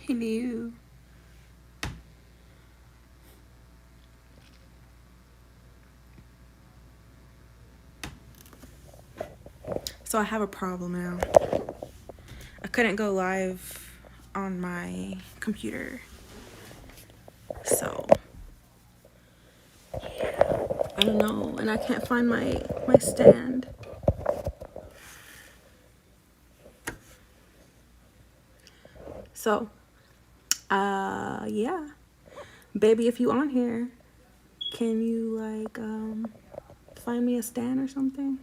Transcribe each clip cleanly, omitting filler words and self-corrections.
Hello. So I have a problem now. I couldn't go live on my computer. So I don't know, and I can't find my stand. So yeah. Baby, if you on here, can you like find me a stand or something?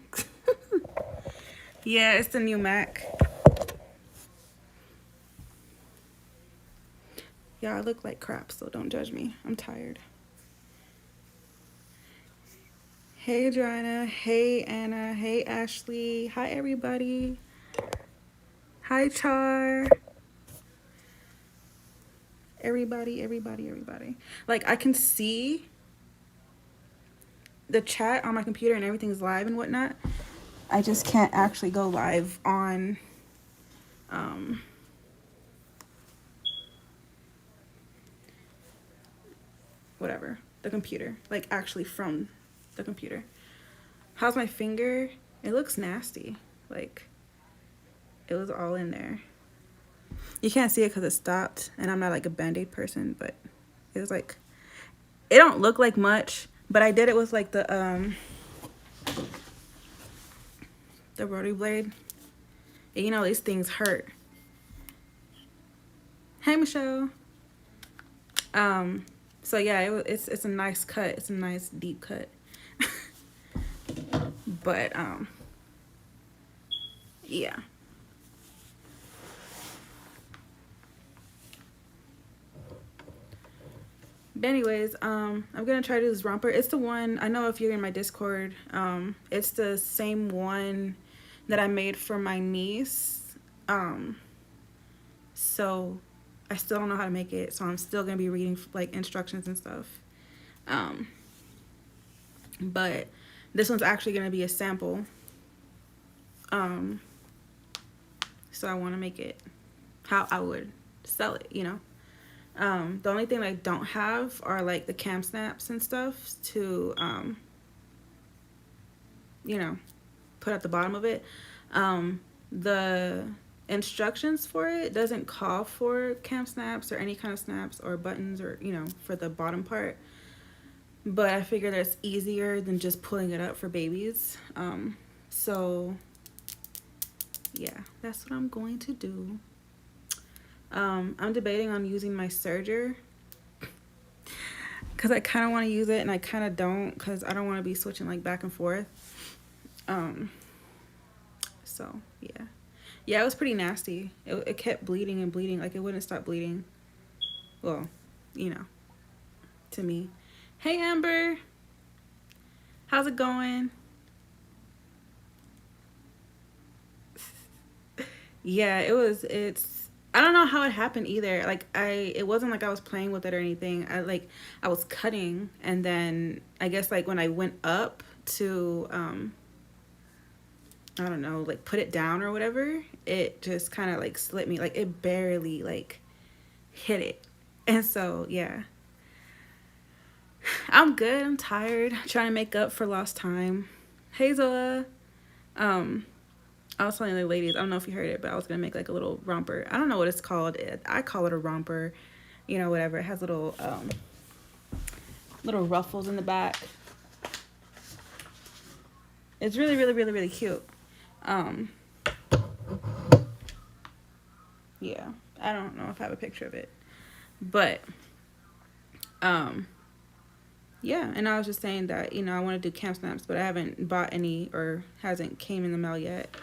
Yeah, it's the new Mac. Yeah, I look like crap, so don't judge me. I'm tired. Hey, Adriana. Hey, Anna. Hey, Ashley. Hi, everybody. Hi, Char. Everybody. Like, I can see the chat on my computer and everything's live and whatnot. I just can't actually go live on whatever, the computer. Like, actually from the computer. How's my finger? It looks nasty. Like, it was all in there. You can't see it because it stopped, and I'm not like a band-aid person, but it was like, it don't look like much, but I did it with like the rotary blade. And you know, these things hurt. Hey, Michelle. So yeah, it's a nice cut. It's a nice deep cut. But yeah. But anyways, I'm gonna try to do this romper. It's the one, I know if you're in my Discord, it's the same one that I made for my niece. So I still don't know how to make it, so I'm still gonna be reading like instructions and stuff. But this one's actually gonna be a sample. So I want to make it how I would sell it, you know. The only thing I don't have are like the cam snaps and stuff to you know, put at the bottom of it. The instructions for it doesn't call for cam snaps or any kind of snaps or buttons or, you know, for the bottom part. But I figure that's easier than just pulling it up for babies. So yeah, that's what I'm going to do. I'm debating on using my serger because I kind of want to use it and I kind of don't because I don't want to be switching like back and forth. So yeah, it was pretty nasty. It kept bleeding and bleeding, like it wouldn't stop bleeding. Well, you know, to me. Hey, Amber, how's it going? Yeah, it's I don't know how it happened either. Like it wasn't like I was playing with it or anything. I was cutting, and then I guess like when I went up to I don't know, like put it down or whatever, it just kind of like slipped me. Like it barely like hit it. And so, yeah. I'm good. I'm tired. Trying to make up for lost time. Hey, Zoa. I was telling the ladies, I don't know if you heard it, but I was going to make like a little romper. I don't know what it's called. I call it a romper. You know, whatever. It has little little ruffles in the back. It's really cute. Yeah. I don't know if I have a picture of it. But yeah, and I was just saying that, you know, I want to do camp snaps, but I haven't bought any or hasn't came in the mail yet.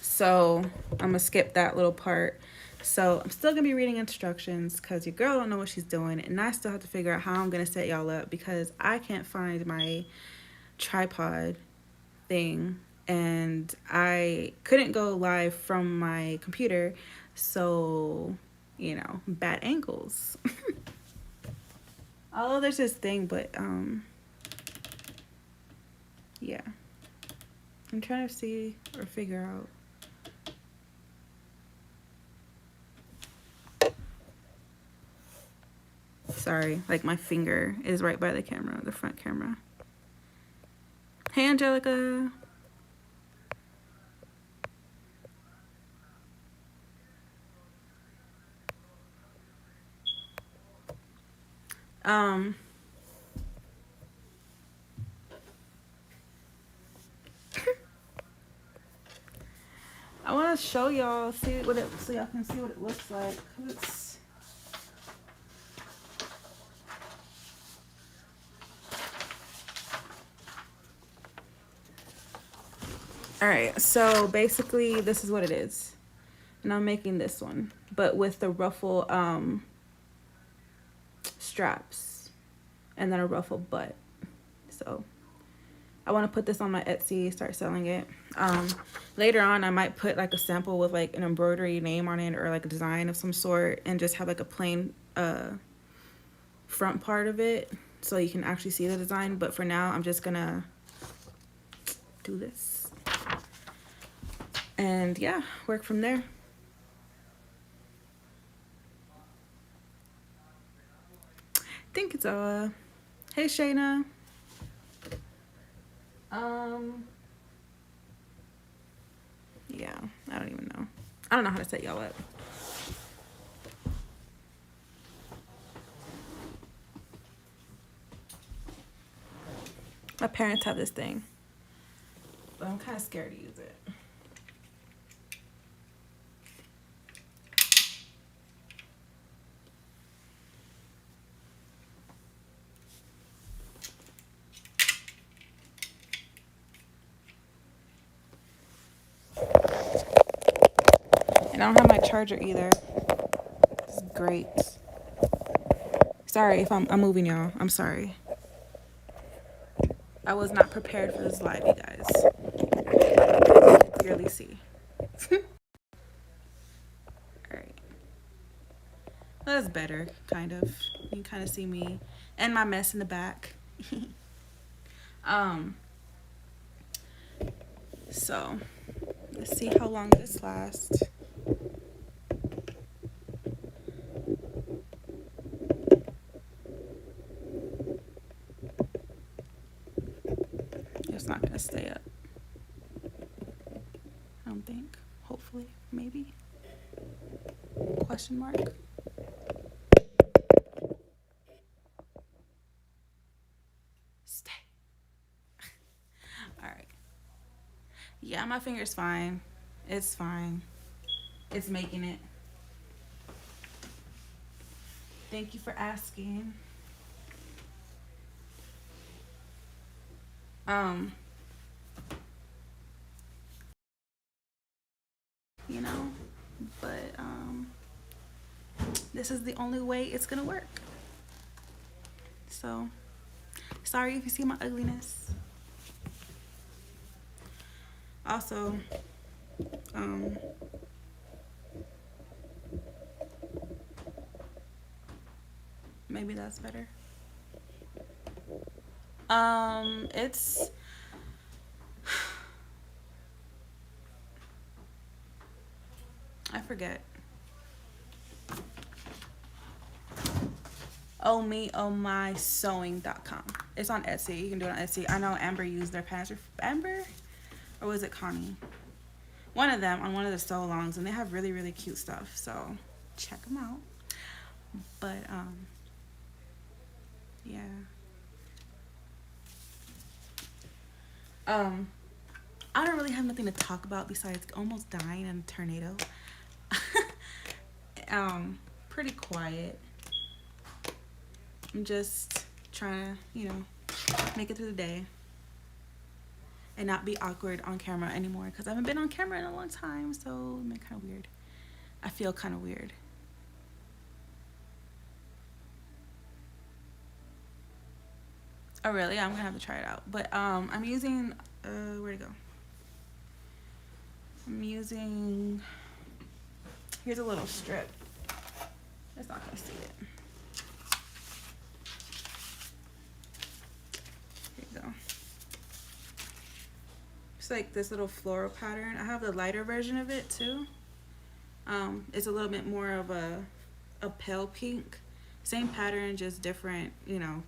So I'm gonna skip that little part. So I'm still gonna be reading instructions because your girl don't know what she's doing, and I still have to figure out how I'm gonna set y'all up because I can't find my tripod thing and I couldn't go live from my computer, so you know, bad angles. Although there's this thing, but yeah. I'm trying to see or figure out. Sorry, like my finger is right by the camera, the front camera. Hey, Angelica. I want to show y'all, see what it, so y'all can see what it looks like. It's, all right, so basically this is what it is, and I'm making this one, but with the ruffle straps, and then a ruffle butt. So I want to put this on my Etsy, start selling it. Later on, I might put like a sample with like an embroidery name on it, or like a design of some sort, and just have like a plain front part of it so you can actually see the design. But for now, I'm just gonna do this, and yeah, work from there. I think it's hey Shayna. Yeah, I don't even know. I don't know how to set y'all up. My parents have this thing, but I'm kind of scared to use it. And I don't have my charger either. It's great. Sorry if I'm moving y'all. I'm sorry. I was not prepared for this live, you guys. You can clearly see. Alright. That's better, kind of. You can kind of see me and my mess in the back. So let's see how long this lasts. It's not gonna stay up. I don't think. Hopefully, maybe. Question mark. Stay. All right. Yeah, my finger's fine. It's fine. It's making it. Thank you for asking. You know, but this is the only way it's gonna work. So, sorry if you see my ugliness. Also, maybe that's better. It's I forget. Oh me, oh my sewing.com. It's on Etsy. You can do it on Etsy. I know Amber used their pants. Amber? Or was it Connie? One of them on one of the sew alongs, and they have really, really cute stuff. So check them out. But yeah. I don't really have nothing to talk about besides almost dying in a tornado. Pretty quiet. I'm just trying to, you know, make it through the day and not be awkward on camera anymore, because I haven't been on camera in a long time, so it's been kind of weird. I feel kind of weird. Oh really? Yeah, I'm gonna have to try it out. But I'm using where'd it go? I'm using, here's a little strip. It's not gonna see it. Here you go. It's like this little floral pattern. I have the lighter version of it too. It's a little bit more of a pale pink, Same pattern, just different,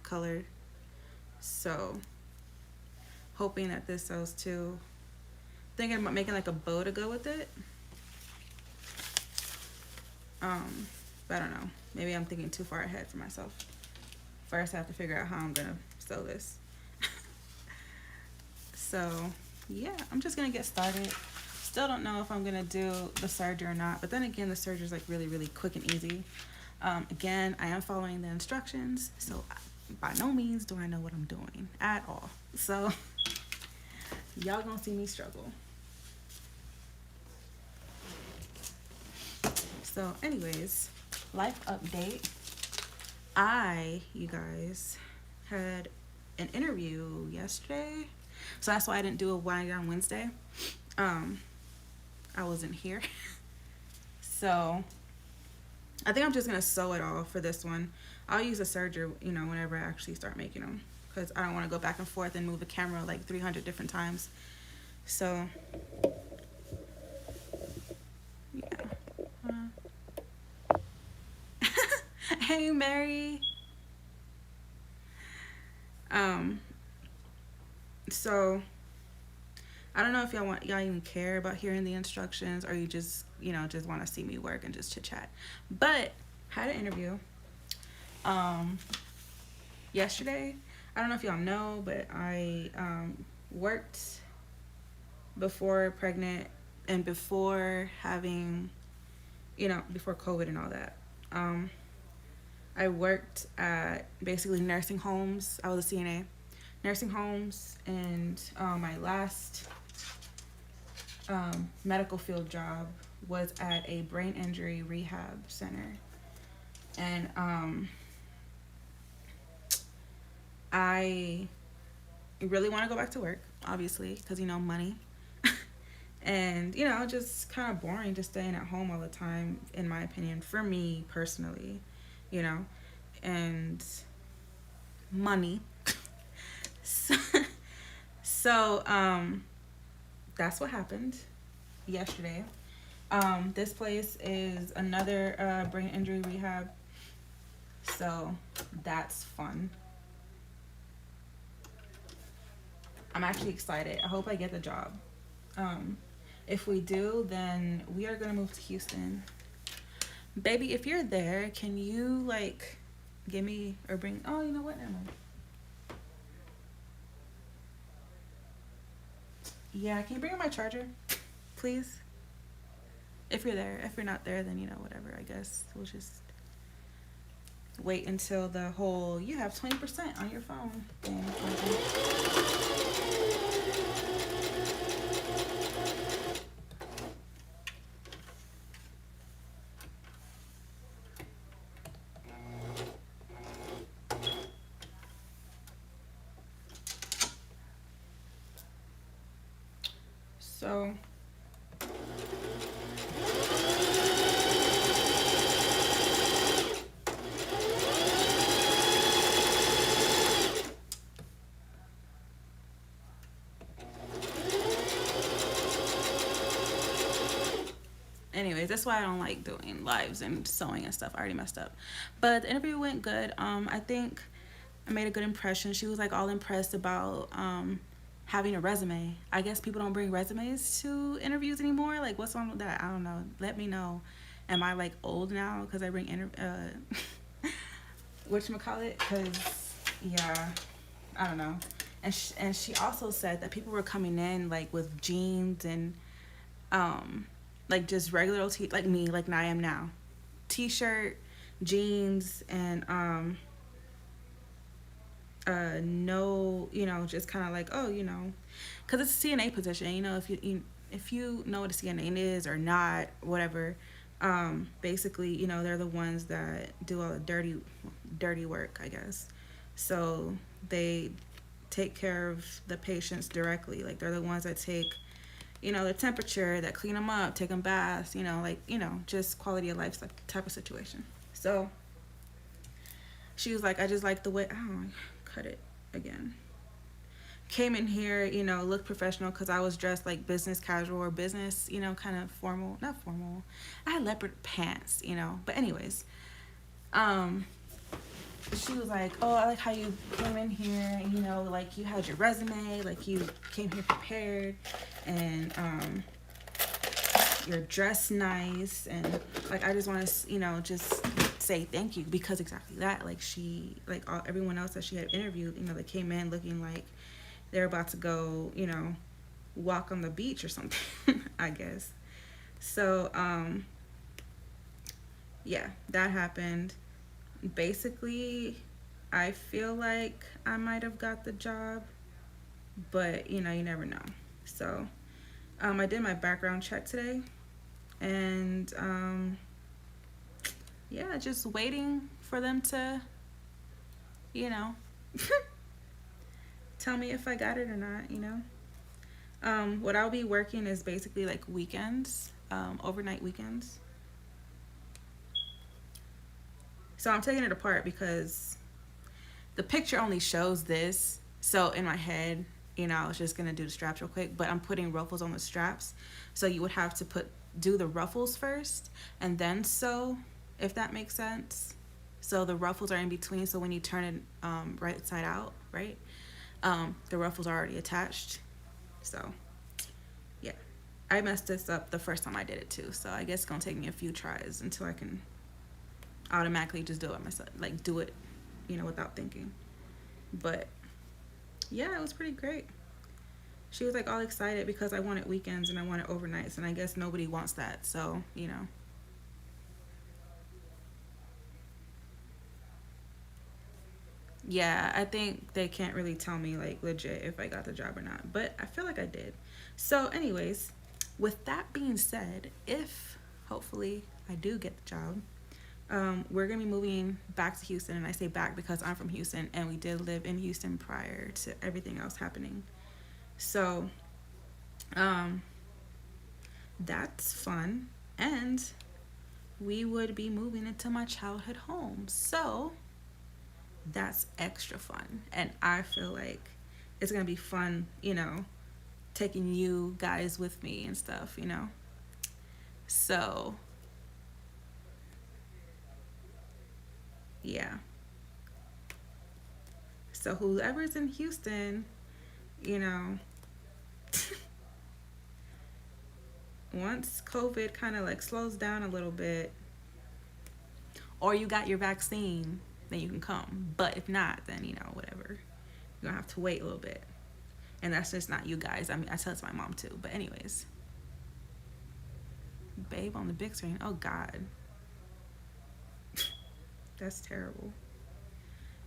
color. So hoping that this sells too. Thinking about making like a bow to go with it. But I don't know. Maybe I'm thinking too far ahead for myself. First, I have to figure out how I'm gonna sew this. So yeah, I'm just gonna get started. Still don't know if I'm gonna do the serger or not. But then again, the serger is like really, really quick and easy. Again, I am following the instructions, so by no means do I know what I'm doing at all. So y'all gonna see me struggle. So anyways, life update. You guys, had an interview yesterday. So that's why I didn't do a wind down Wednesday. I wasn't here. So I think I'm just going to sew it all for this one. I'll use a serger, whenever I actually start making them. Because I don't want to go back and forth and move the camera like 300 different times. So, yeah. Hey, Mary. So I don't know if y'all even care about hearing the instructions, or you just just want to see me work and just chit chat. But had an interview yesterday. I don't know if y'all know, but I worked before pregnant and before having before COVID and all that. I worked at basically nursing homes. I was a CNA. Nursing homes, and my last medical field job was at a brain injury rehab center. And I really want to go back to work, obviously, because money. And just kind of boring just staying at home all the time, in my opinion, for me personally, and money. So that's what happened yesterday. This place is another brain injury rehab, so that's fun. I'm actually excited. I hope I get the job. If we do, then we are gonna move to Houston. Baby, if you're there, can you give me or bring? Oh, you know what? Never mind. Yeah, can you bring my charger, please? If you're there. If you're not there, then whatever. I guess we'll just wait until the whole you have 20% on your phone thing. So anyways, that's why I don't like doing lives and sewing and stuff. I already messed up. But the interview went good. I think I made a good impression. She was all impressed about having a resume. I guess people don't bring resumes to interviews anymore. What's wrong with that? I don't know. Let me know. Am I old now because I bring whatchamacallit? Because yeah, I don't know. And she also said that people were coming in with jeans and just regular old like me, like I am now, t-shirt, jeans, and no, just kind of oh, because it's a CNA position, if you know what a CNA is or not, whatever. Basically, they're the ones that do all the dirty work, I guess. So they take care of the patients directly. They're the ones that take, the temperature, that clean them up, take them baths, just quality of life type of situation. So she was I just like the way, cut it again. Came in here, looked professional because I was dressed business casual or business, kind of formal. Not formal. I had leopard pants, but anyways. she was like, "Oh, I like how you came in here. You know, like you had your resume, like you came here prepared, and you're dressed nice, and like I just want to, you know, just say thank you because exactly that. Like she, like everyone else that she had interviewed, you know, they came in looking like they're about to go, you know, walk on the beach or something, I guess. So yeah, that happened. Basically, I feel like I might have got the job, but you know, you never know. So I did my background check today, and yeah, just waiting for them to, you know, tell me if I got it or not, you know. What I'll be working is basically like weekends, overnight weekends. So I'm taking it apart because the picture only shows this. So in my head, you know, I was just gonna do the straps real quick, but I'm putting ruffles on the straps. So you would have to do the ruffles first and then sew, if that makes sense. So the ruffles are in between. So when you turn it right side out, right, the ruffles are already attached. So yeah, I messed this up the first time I did it too. So I guess it's gonna take me a few tries until I can automatically just do it myself, like do it, you know, without thinking. But yeah, it was pretty great. She was like all excited because I wanted weekends and I wanted overnights, and I guess nobody wants that. So, you know. Yeah, I think they can't really tell me like legit if I got the job or not, but I feel like I did. So, anyways, with that being said, if hopefully I do get the job, we're gonna be moving back to Houston, and I say back because I'm from Houston and we did live in Houston prior to everything else happening. So, um, that's fun, and we would be moving into my childhood home. So, that's extra fun, and I feel like it's gonna be fun, you know, taking you guys with me and stuff, you know. So, yeah. So, whoever's in Houston, you know, once COVID kind of like slows down a little bit, or you got your vaccine, then you can come. But if not, then you know, whatever. You're gonna have to wait a little bit. And that's just not you guys. I mean, I tell it to my mom too. But, anyways, babe on the big screen. Oh, God. That's terrible.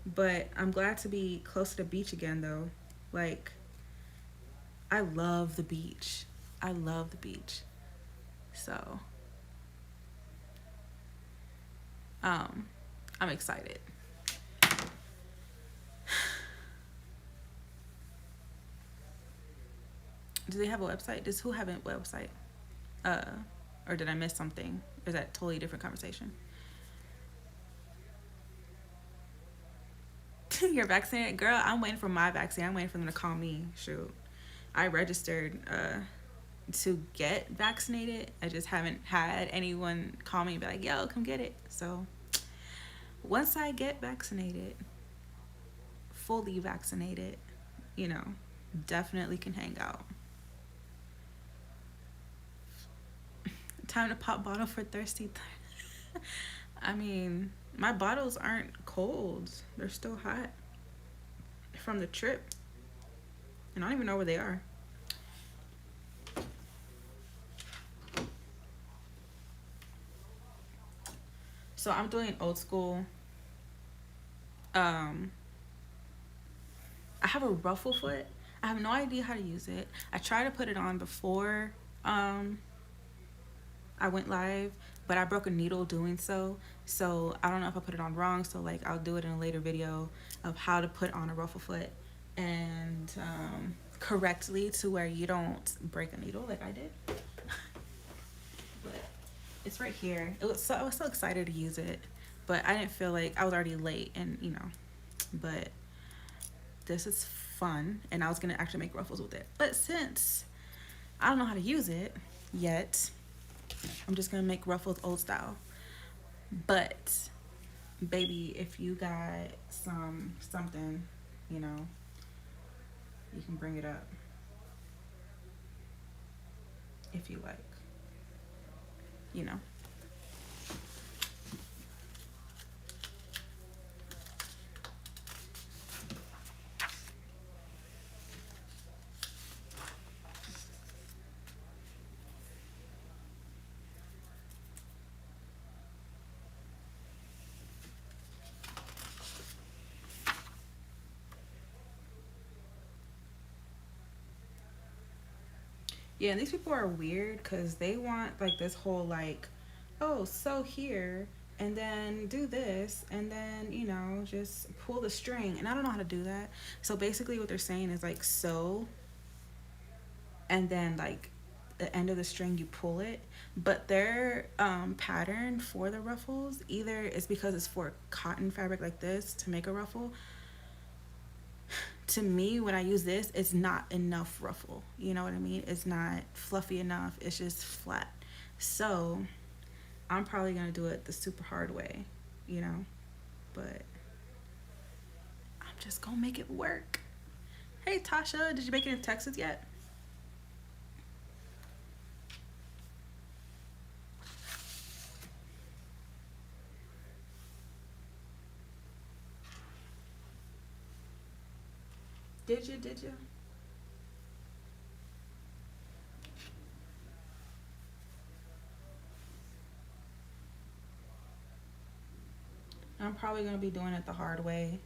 But I'm glad to be close to the beach again, though. Like, I love the beach. I love the beach. So, um, I'm excited. Do they have a website? Does who have a website? Uh, or did I miss something? Or is that a totally different conversation? You're vaccinated, girl. I'm waiting for my vaccine. I'm waiting for them to call me. Shoot, I registered to get vaccinated. I just haven't had anyone call me and be like, "Yo, come get it." So once I get vaccinated, fully vaccinated, you know, definitely can hang out. Time to pop bottle for thirsty. I mean, my bottles aren't cold. They're still hot from the trip. And I don't even know where they are. So I'm doing old school. Um, I have a ruffle foot. I have no idea how to use it. I tried to put it on before I went live, but I broke a needle doing so. So I don't know if I put it on wrong. So like I'll do it in a later video of how to put on a ruffle foot and correctly to where you don't break a needle like I did. But it's right here. I was so excited to use it, but I didn't feel like I was already late, and you know. But this is fun, and I was gonna actually make ruffles with it. But since I don't know how to use it yet, I'm just gonna make ruffles old style. But baby, if you got something, you know, you can bring it up if you like, you know. Yeah, and these people are weird because they want like this whole like, oh, sew here and then do this and then, you know, just pull the string. And I don't know how to do that. So basically what they're saying is like sew and then like the end of the string you pull it. But their pattern for the ruffles either is because it's for cotton fabric like this to make a ruffle. To me, when I use this, it's not enough ruffle. You know what I mean? It's not fluffy enough. It's just flat. So I'm probably gonna do it the super hard way, you know. But I'm just gonna make it work. Hey Tasha, did you make it in Texas yet? Did you? Did you? I'm probably gonna be doing it the hard way.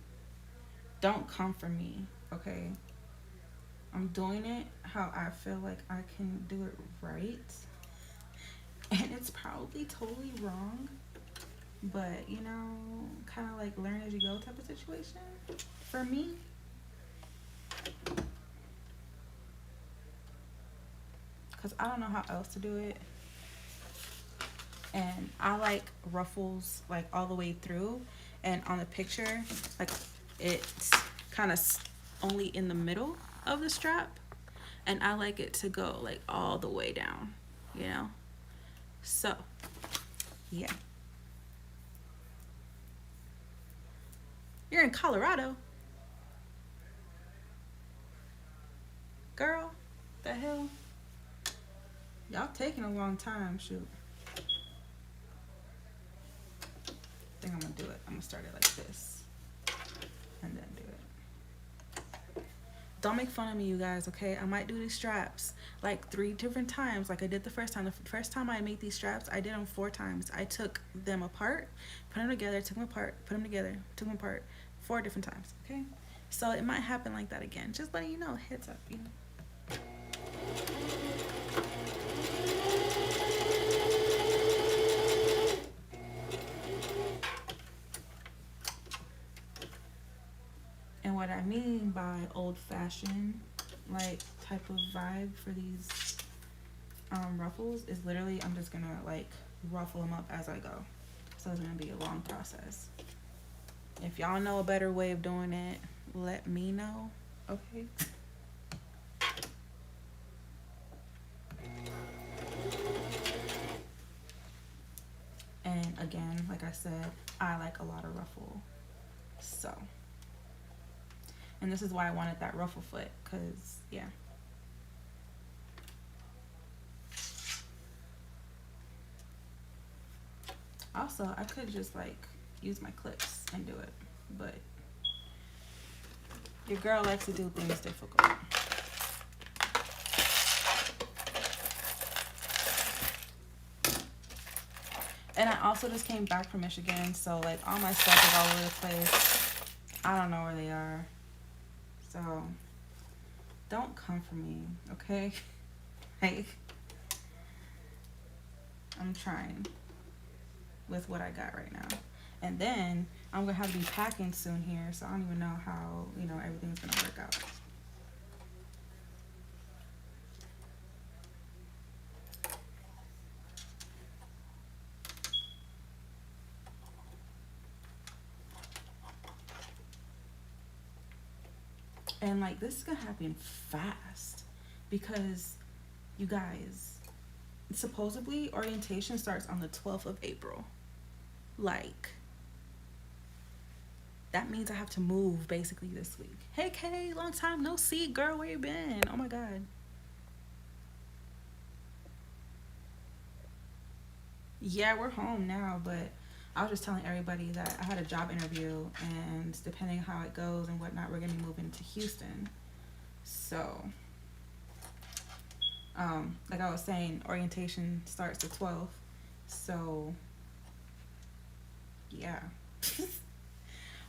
Don't come for me, okay? I'm doing it how I feel like I can do it right. And it's probably totally wrong, but you know, kind of like learn as you go type of situation for me. Because I don't know how else to do it. And I like ruffles like all the way through. And on the picture, like it's kind of only in the middle of the strap. And I like it to go like all the way down, you know? So, yeah. You're in Colorado. Girl, the hell? Y'all taking a long time, shoot. I think I'm gonna do it. I'm gonna start it like this. And then do it. Don't make fun of me, you guys, okay? I might do these straps like 3 different times like I did the first time. The first time I made these straps, I did them 4 times. I took them apart, put them together, took them apart, put them together, took them apart 4 different times, okay? So it might happen like that again. Just letting you know, heads up, you know? And what I mean by old-fashioned, like, type of vibe for these ruffles is literally I'm just gonna like ruffle them up as I go. So it's gonna be a long process. If y'all know a better way of doing it, let me know, okay? And again, like I said, I like a lot of ruffle. So, and this is why I wanted that ruffle foot, because yeah. Also, I could just like use my clips and do it, but your girl likes to do things difficult. And I also just came back from Michigan, so like all my stuff is all over the place. I don't know where they are. So don't come for me, okay? Like, I'm trying with what I got right now. And then I'm gonna have to be packing soon here, so I don't even know how, you know, everything's gonna work out. And like this is gonna happen fast because you guys, supposedly orientation starts on the 12th of April. Like That means I have to move basically this week. Hey Kay, long time no see, girl. Where you been? Oh my god. Yeah, we're home now, but I was just telling everybody that I had a job interview, and depending how it goes and whatnot, we're gonna be moving to Houston. So, like I was saying, orientation starts the 12th. So, yeah,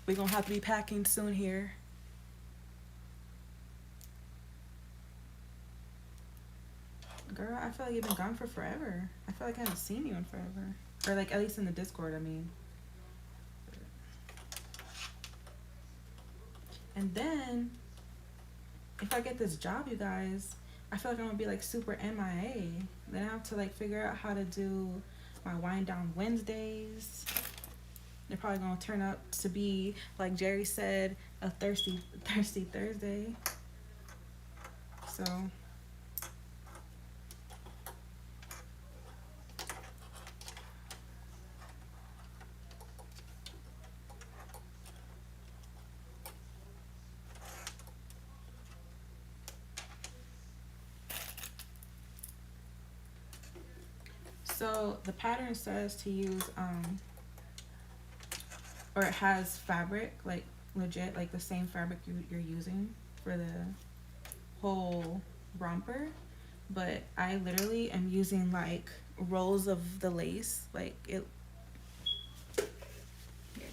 we're gonna have to be packing soon here. Girl, I feel like you've been gone for forever. I feel like I haven't seen you in forever. Or, like, at least in the Discord, I mean. And then, if I get this job, you guys, I feel like I'm gonna be, like, super MIA. Then I have to, like, figure out how to do my wind down Wednesdays. They're probably gonna turn out to be, like Jerry said, a thirsty Thursday. So the pattern says to use or it has fabric, like legit, like the same fabric you're using for the whole romper, but I literally am using like rolls of the lace, like it. Here,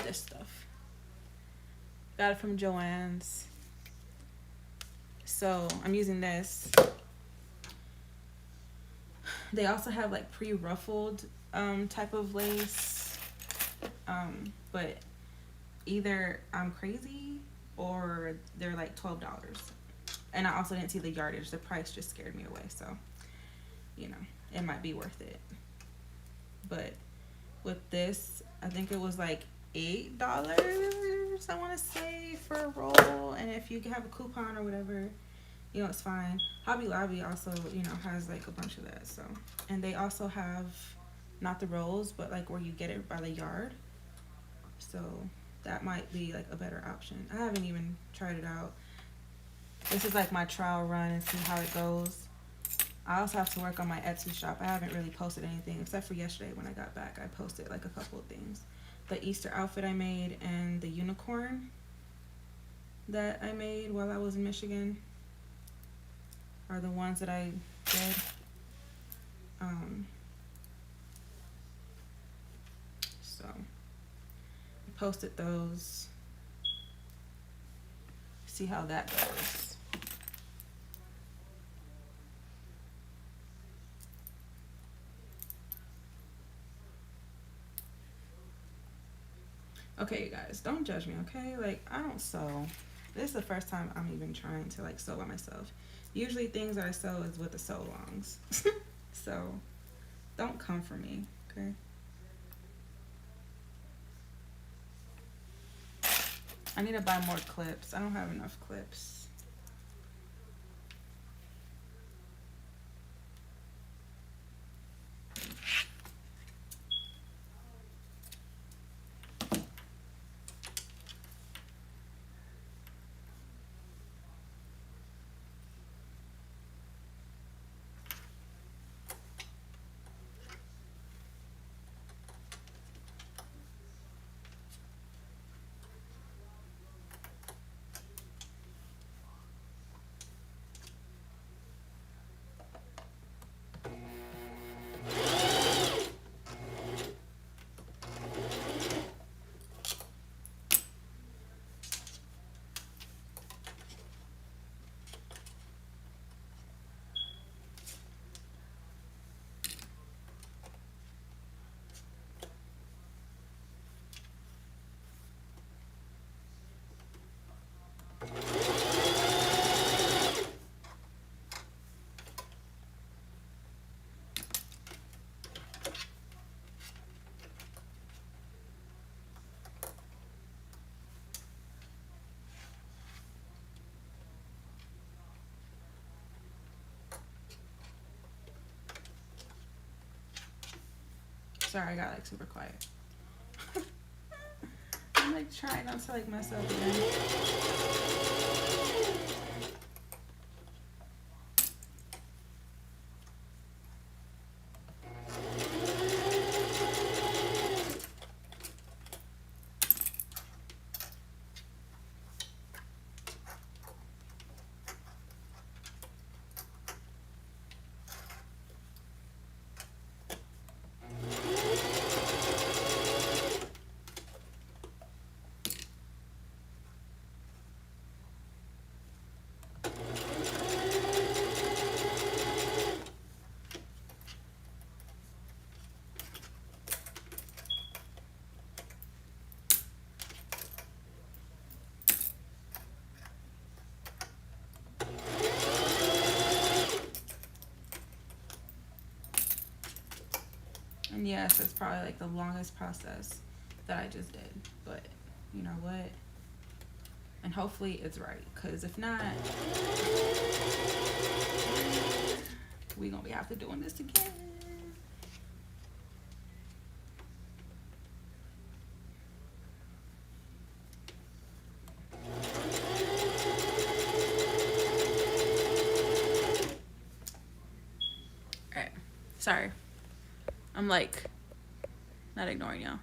this stuff. Got it from Joann's. So I'm using this. They also have like pre-ruffled type of lace, but either I'm crazy or they're like $12. And I also didn't see the yardage. The price just scared me away. So, you know, it might be worth it. But with this, I think it was like $8, I want to say, for a roll. And if you have a coupon or whatever, you know, it's fine. Hobby Lobby also, you know, has like a bunch of that. So, and they also have not the rolls, but like where you get it by the yard. So that might be like a better option. I haven't even tried it out. This is like my trial run and see how it goes. I also have to work on my Etsy shop. I haven't really posted anything except for yesterday when I got back. I posted like a couple of things. The Easter outfit I made and the unicorn that I made while I was in Michigan are the ones that I did. So I posted those. See how that goes. Okay, you guys, don't judge me, okay? Like, I don't sew. This is the first time I'm even trying to like sew by myself. Usually things that I sew is with the sew longs. So don't come for me, okay? I need to buy more clips. I don't have enough clips. Sorry, I got like super quiet. like trying not to like mess up again. And yes, it's probably like the longest process that I just did, but you know what? And hopefully it's right, because if not, we gonna be have to doing this again. All right, sorry. I'm like not ignoring y'all.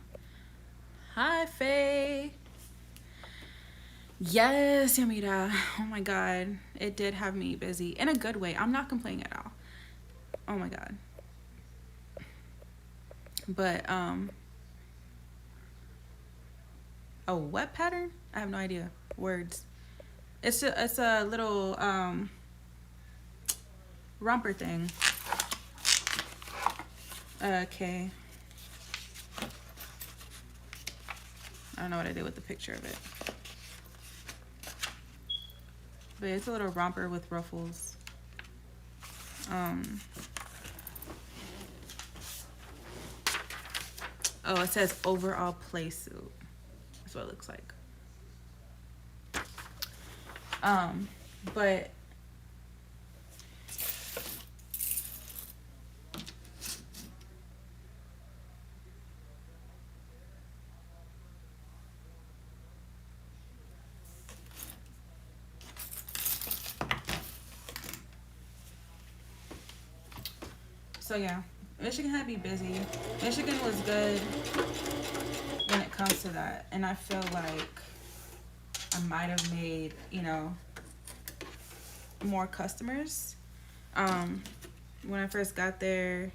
Hi, Faye. Yes, Yamira. Oh my god, it did have me busy in a good way. I'm not complaining at all. Oh my god. But a what pattern? I have no idea. Words. It's a little romper thing. Okay. I don't know what I did with the picture of it. But it's a little romper with ruffles. Oh, it says overall play suit. That's what it looks like. But so yeah, Michigan had me busy. Michigan was good when it comes to that, and I feel like I might have made, you know, more customers. When I first got there,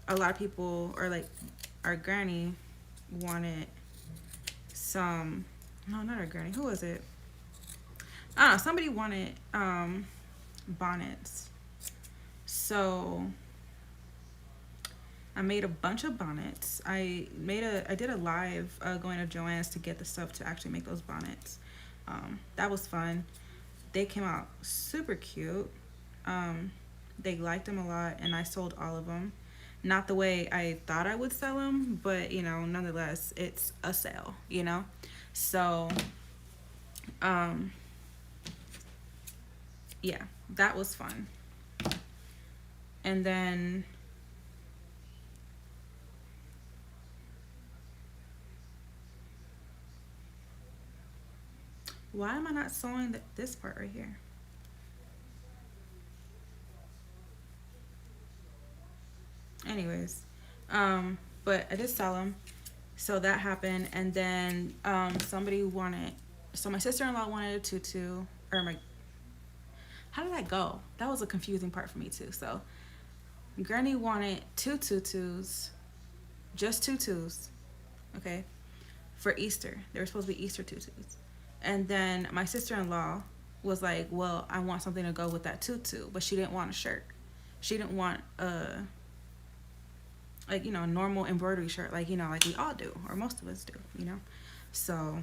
a lot of people, or like our granny, wanted some. No, not our granny. Who was it? I don't know. Somebody wanted bonnets. So I made a bunch of bonnets. I did a live going to Joann's to get the stuff to actually make those bonnets. That was fun. They came out super cute. They liked them a lot, and I sold all of them. Not the way I thought I would sell them, but you know, nonetheless, it's a sale, you know. So yeah, that was fun. And then why am I not sewing this part right here? Anyways, but I did sell them, so that happened. And then somebody wanted, so my sister-in-law wanted a tutu, or my, how did that go? That was a confusing part for me too. So Granny wanted 2 tutus, just tutus, okay, for Easter. They were supposed to be Easter tutus. And then my sister-in-law was like, well, I want something to go with that tutu, but she didn't want a shirt. She didn't want a, like, you know, normal embroidery shirt, like, you know, like we all do, or most of us do, you know. So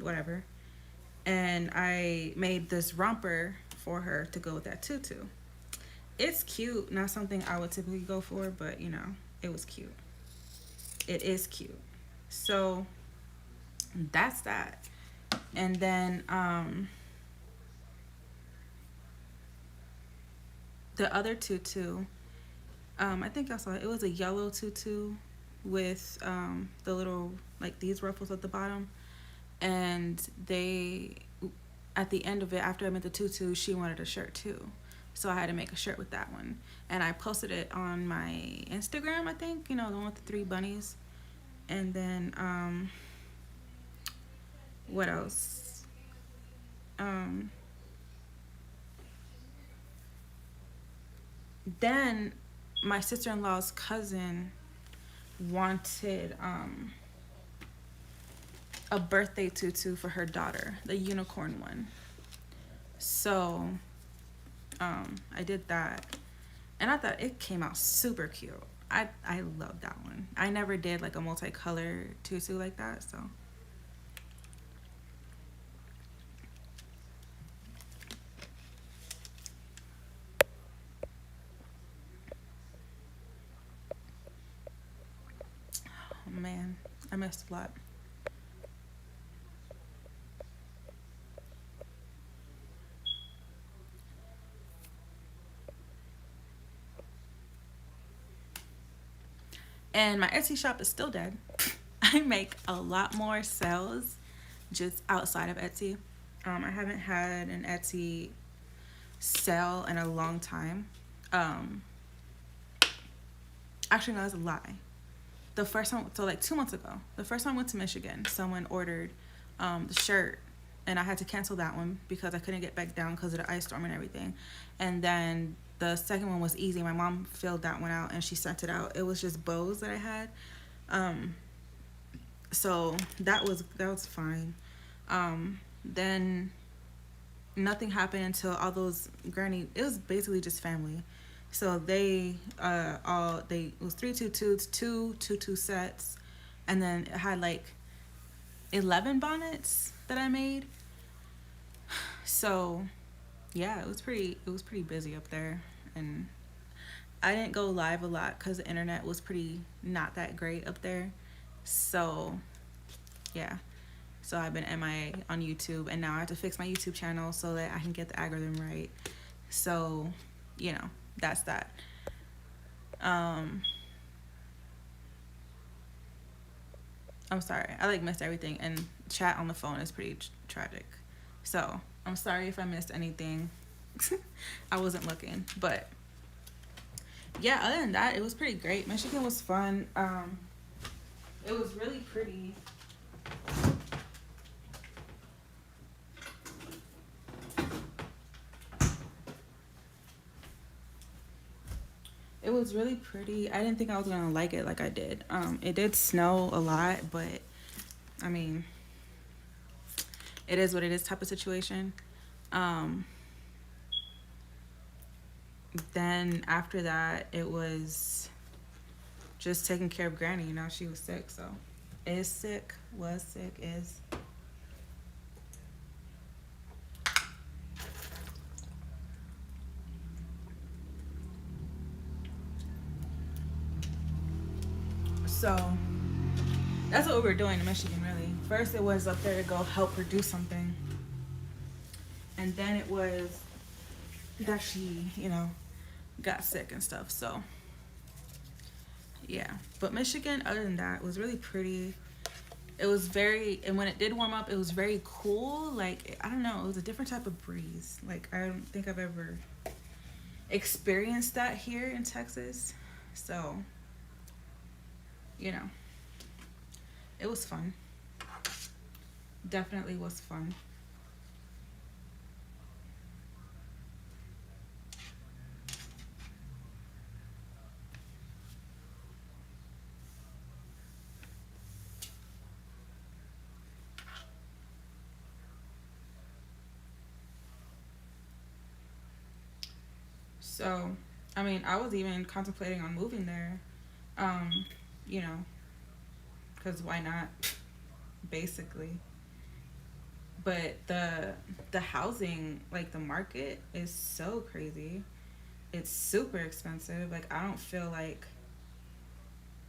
whatever. And I made this romper for her to go with that tutu. It's cute, not something I would typically go for, but you know, it was cute. It is cute. So that's that. And then the other tutu, I think I saw it. It was a yellow tutu with the little, like, these ruffles at the bottom. And they, at the end of it, after I made the tutu, she wanted a shirt too. So I had to make a shirt with that one. And I posted it on my Instagram, I think, you know, the one with the 3 bunnies. And then, what else? Then my sister-in-law's cousin wanted a birthday tutu for her daughter, the unicorn one. So I did that, and I thought it came out super cute. I love that one. I never did like a multicolor tutu like that, so. Oh man, I missed a lot. And my Etsy shop is still dead. I make a lot more sales just outside of Etsy. I haven't had an Etsy sale in a long time. Actually, no, that's a lie. The first time, so like 2 months ago, the first time I went to Michigan, someone ordered the shirt, and I had to cancel that one because I couldn't get back down because of the ice storm and everything. And then the second one was easy. My mom filled that one out and she sent it out. It was just bows that I had. So that was fine. Then nothing happened until all those granny, it was basically just family. So it was 3 tutus, 2 tutu sets, and then it had like 11 bonnets that I made. So yeah, it was pretty busy up there, and I didn't go live a lot because the internet was pretty not that great up there. So yeah, so I've been MIA on YouTube, and now I have to fix my YouTube channel so that I can get the algorithm right. So, you know, that's that. I'm sorry, I like missed everything, and chat on the phone is pretty tragic. So I'm sorry if I missed anything. I wasn't looking, but yeah, other than that, it was pretty great. Michigan was fun. It was really pretty. It was really pretty. I didn't think I was gonna like it like I did. It did snow a lot, but I mean, it is what it is type of situation. Then after that, it was just taking care of Granny. You know, she was sick, so is sick, was sick, is. So that's what we were doing in Michigan, really. First, it was up there to go help her do something, and then it was that she, you know, got sick and stuff. So yeah, but Michigan, other than that, was really pretty. It was very, and when it did warm up, it was very cool. Like, I don't know, it was a different type of breeze. Like, I don't think I've ever experienced that here in Texas. So, you know, it was fun. Definitely was fun. So, I mean, I was even contemplating on moving there, you know, because why not, basically. But the housing, like the market, is so crazy. It's super expensive. Like, I don't feel like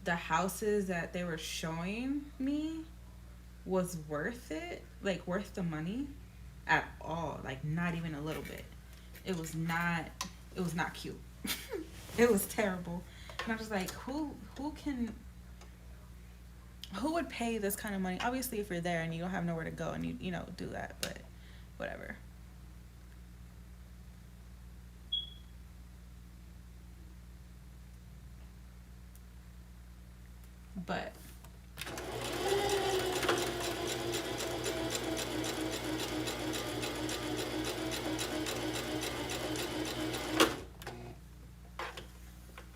the houses that they were showing me was worth it, like worth the money at all. Like, not even a little bit. It was not cute. It was terrible. And I was like, who can who would pay this kind of money? Obviously, if you're there and you don't have nowhere to go and you know, do that, but whatever. But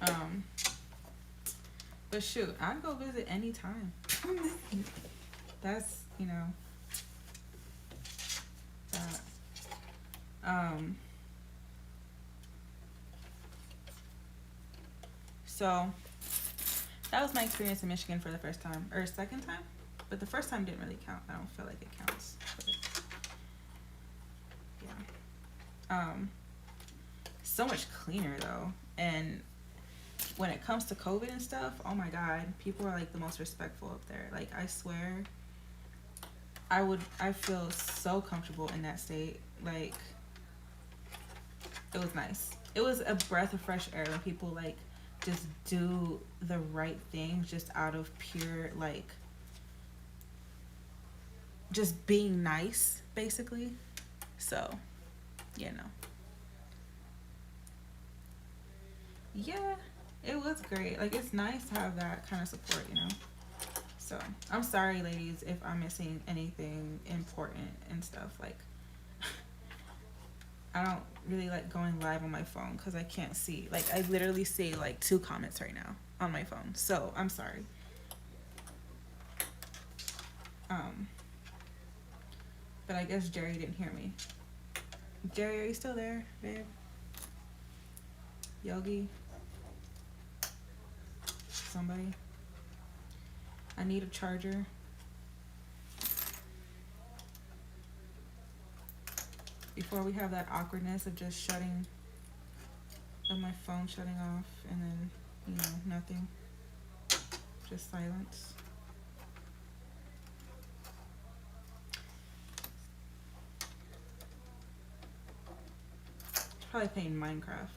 um but shoot, I'd go visit anytime. That's, that. Um so that was my experience in Michigan for the first time or second time, but the first time didn't really count. I don't feel like it counts. But yeah. So much cleaner though, and when it comes to COVID and stuff, oh my god, people are like the most respectful up there. Like I swear, I feel so comfortable in that state. Like it was nice. It was a breath of fresh air when people like just do the right thing just out of pure like just being nice basically. So, you know. Yeah, it was great. Like it's nice to have that kind of support, you know. So, I'm sorry ladies if I'm missing anything important and stuff like I don't really like going live on my phone because I can't see. Like, I literally see like 2 comments right now on my phone. So, I'm sorry. Um, but I guess Jerry didn't hear me. Jerry, are you still there, babe? Yogi? Somebody? I need a charger. Before we have that awkwardness of just shutting, of my phone shutting off and then, nothing. Just silence. Probably playing Minecraft.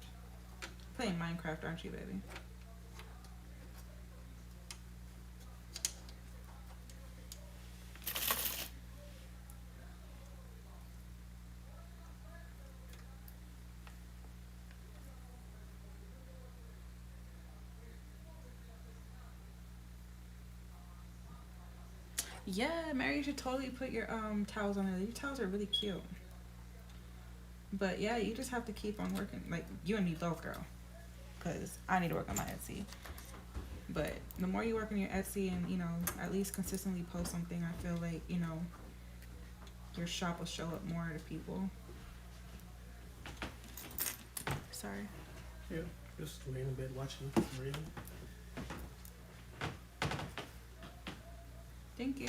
Playing Minecraft, aren't you, baby? Yeah, Mary, you should totally put your towels on there. Your towels are really cute. But yeah, you just have to keep on working. Like you and me both, girl. Cause I need to work on my Etsy. But the more you work on your Etsy and at least consistently post something, I feel like your shop will show up more to people. Sorry. Yeah, just laying in bed watching rain. Thank you.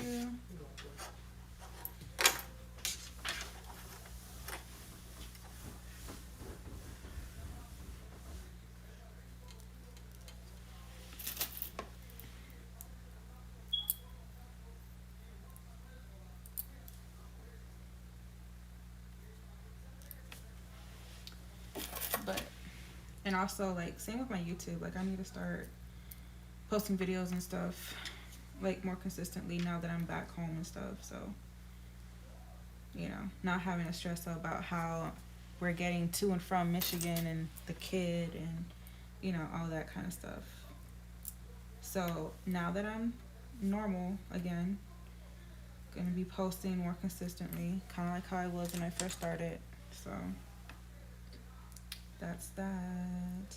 But and also like same with my YouTube. Like I need to start posting videos and stuff like more consistently now that I'm back home and stuff. So not having to stress about how we're getting to and from Michigan and the kid and all that kind of stuff. So now that I'm normal again, gonna be posting more consistently, kind of like how I was when I first started. So that's that.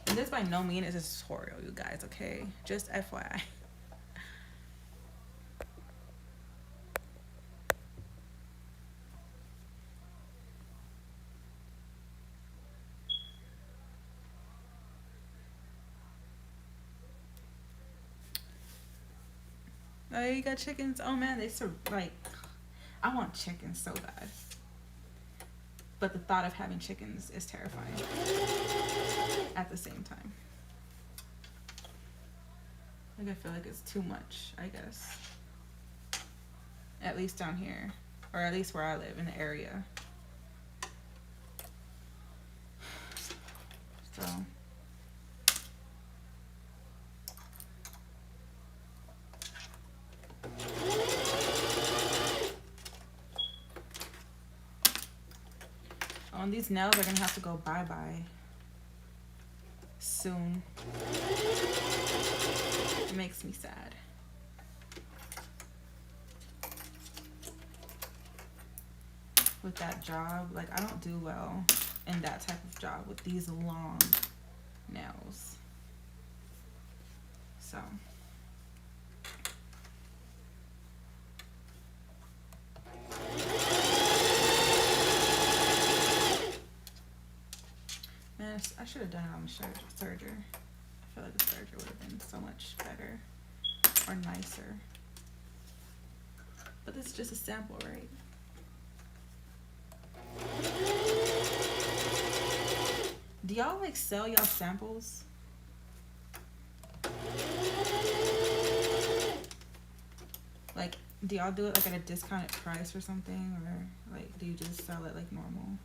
And this by no means is a tutorial, you guys, okay? Just FYI. Oh, you got chickens? Oh man, they like I want chickens so bad. But the thought of having chickens is terrifying at the same time. Like, I feel like it's too much, I guess. At least down here. Or at least where I live, in the area. So... and these nails are gonna have to go bye-bye soon. It makes me sad. With that job, like, I don't do well in that type of job with these long nails. So man, I should have done it on the serger. I feel like the serger would have been so much better or nicer. But this is just a sample, right? Do y'all like sell y'all samples? Like, do y'all do it like at a discounted price or something, or like do you just sell it like normal?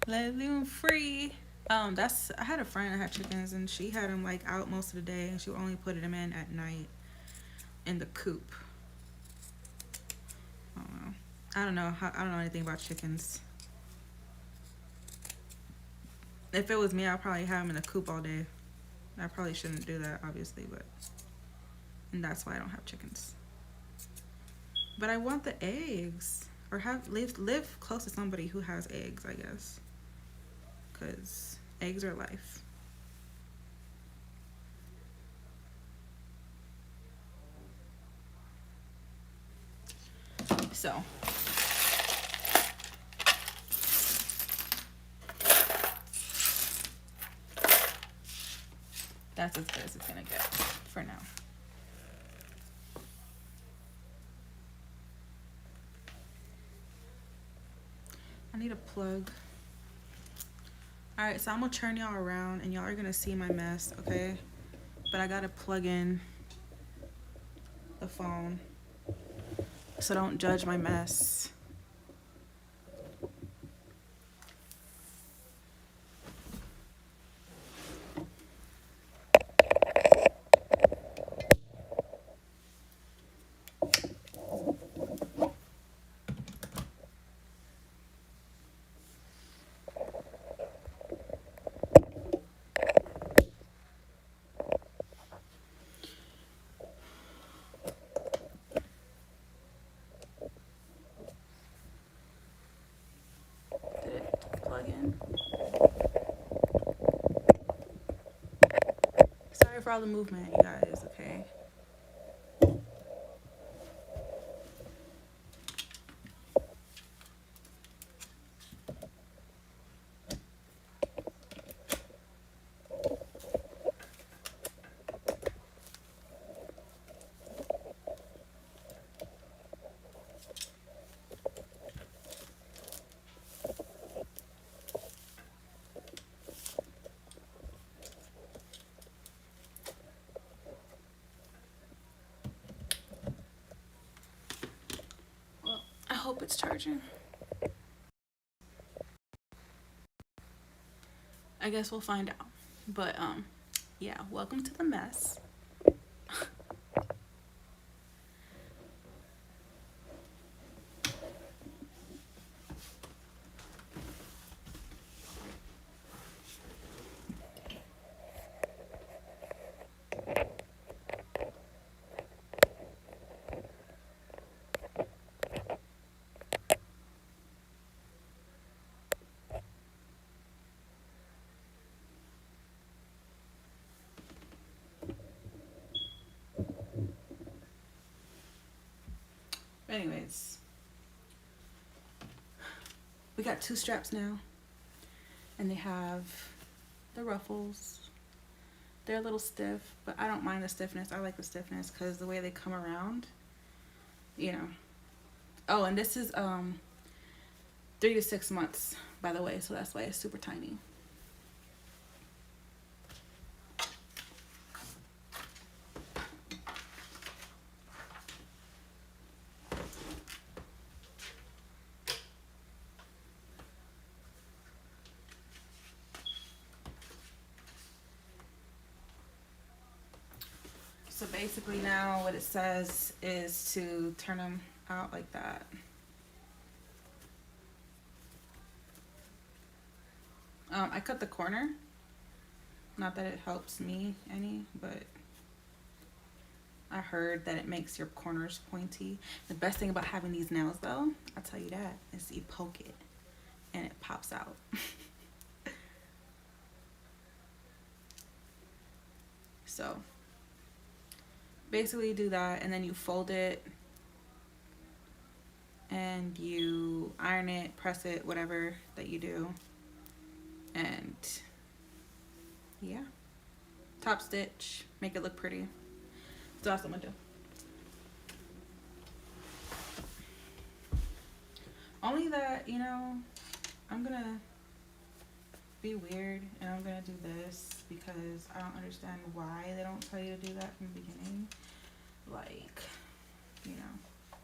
Let them free. I had a friend that had chickens, and she had them like out most of the day, and she would only put them in at night in the coop. I don't know. I don't know anything about chickens. If it was me, I'd probably have them in the coop all day. I probably shouldn't do that, obviously, and that's why I don't have chickens. But I want the eggs, or live close to somebody who has eggs, I guess, because eggs are life. So that's as good as it's gonna get for now. I need a plug. All right, so I'm gonna turn y'all around and y'all are gonna see my mess, okay? But I gotta plug in the phone, so don't judge my mess. Sorry for all the movement, you guys, okay? it's charging. I guess we'll find out. But yeah, welcome to the mess. Anyways, we got 2 straps now, and they have the ruffles. They're a little stiff, but I don't mind the stiffness. I like the stiffness because the way they come around, you know. Oh, and this is 3 to 6 months, by the way, so that's why it's super tiny. So basically now what it says is to turn them out like that. I cut the corner. Not that it helps me any, but I heard that it makes your corners pointy. The best thing about having these nails though, I'll tell you that, is you poke it and it pops out. So basically you do that and then you fold it and you iron it, press it, whatever that you do. And yeah, top stitch, make it look pretty. So that's what I'm gonna do. Only that, you know, I'm gonna be weird and I'm gonna do this because I don't understand why they don't tell you to do that from the beginning. Like, you know,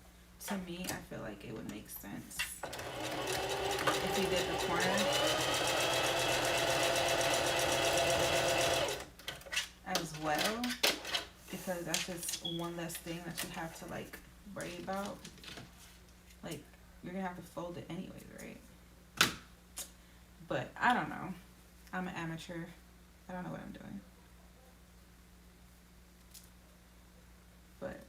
to me, I feel like it would make sense if you did the corner as well, because that's just one less thing that you have to like worry about. Like, you're gonna have to fold it anyways, right? But I don't know. I'm an amateur. I don't know what I'm doing. But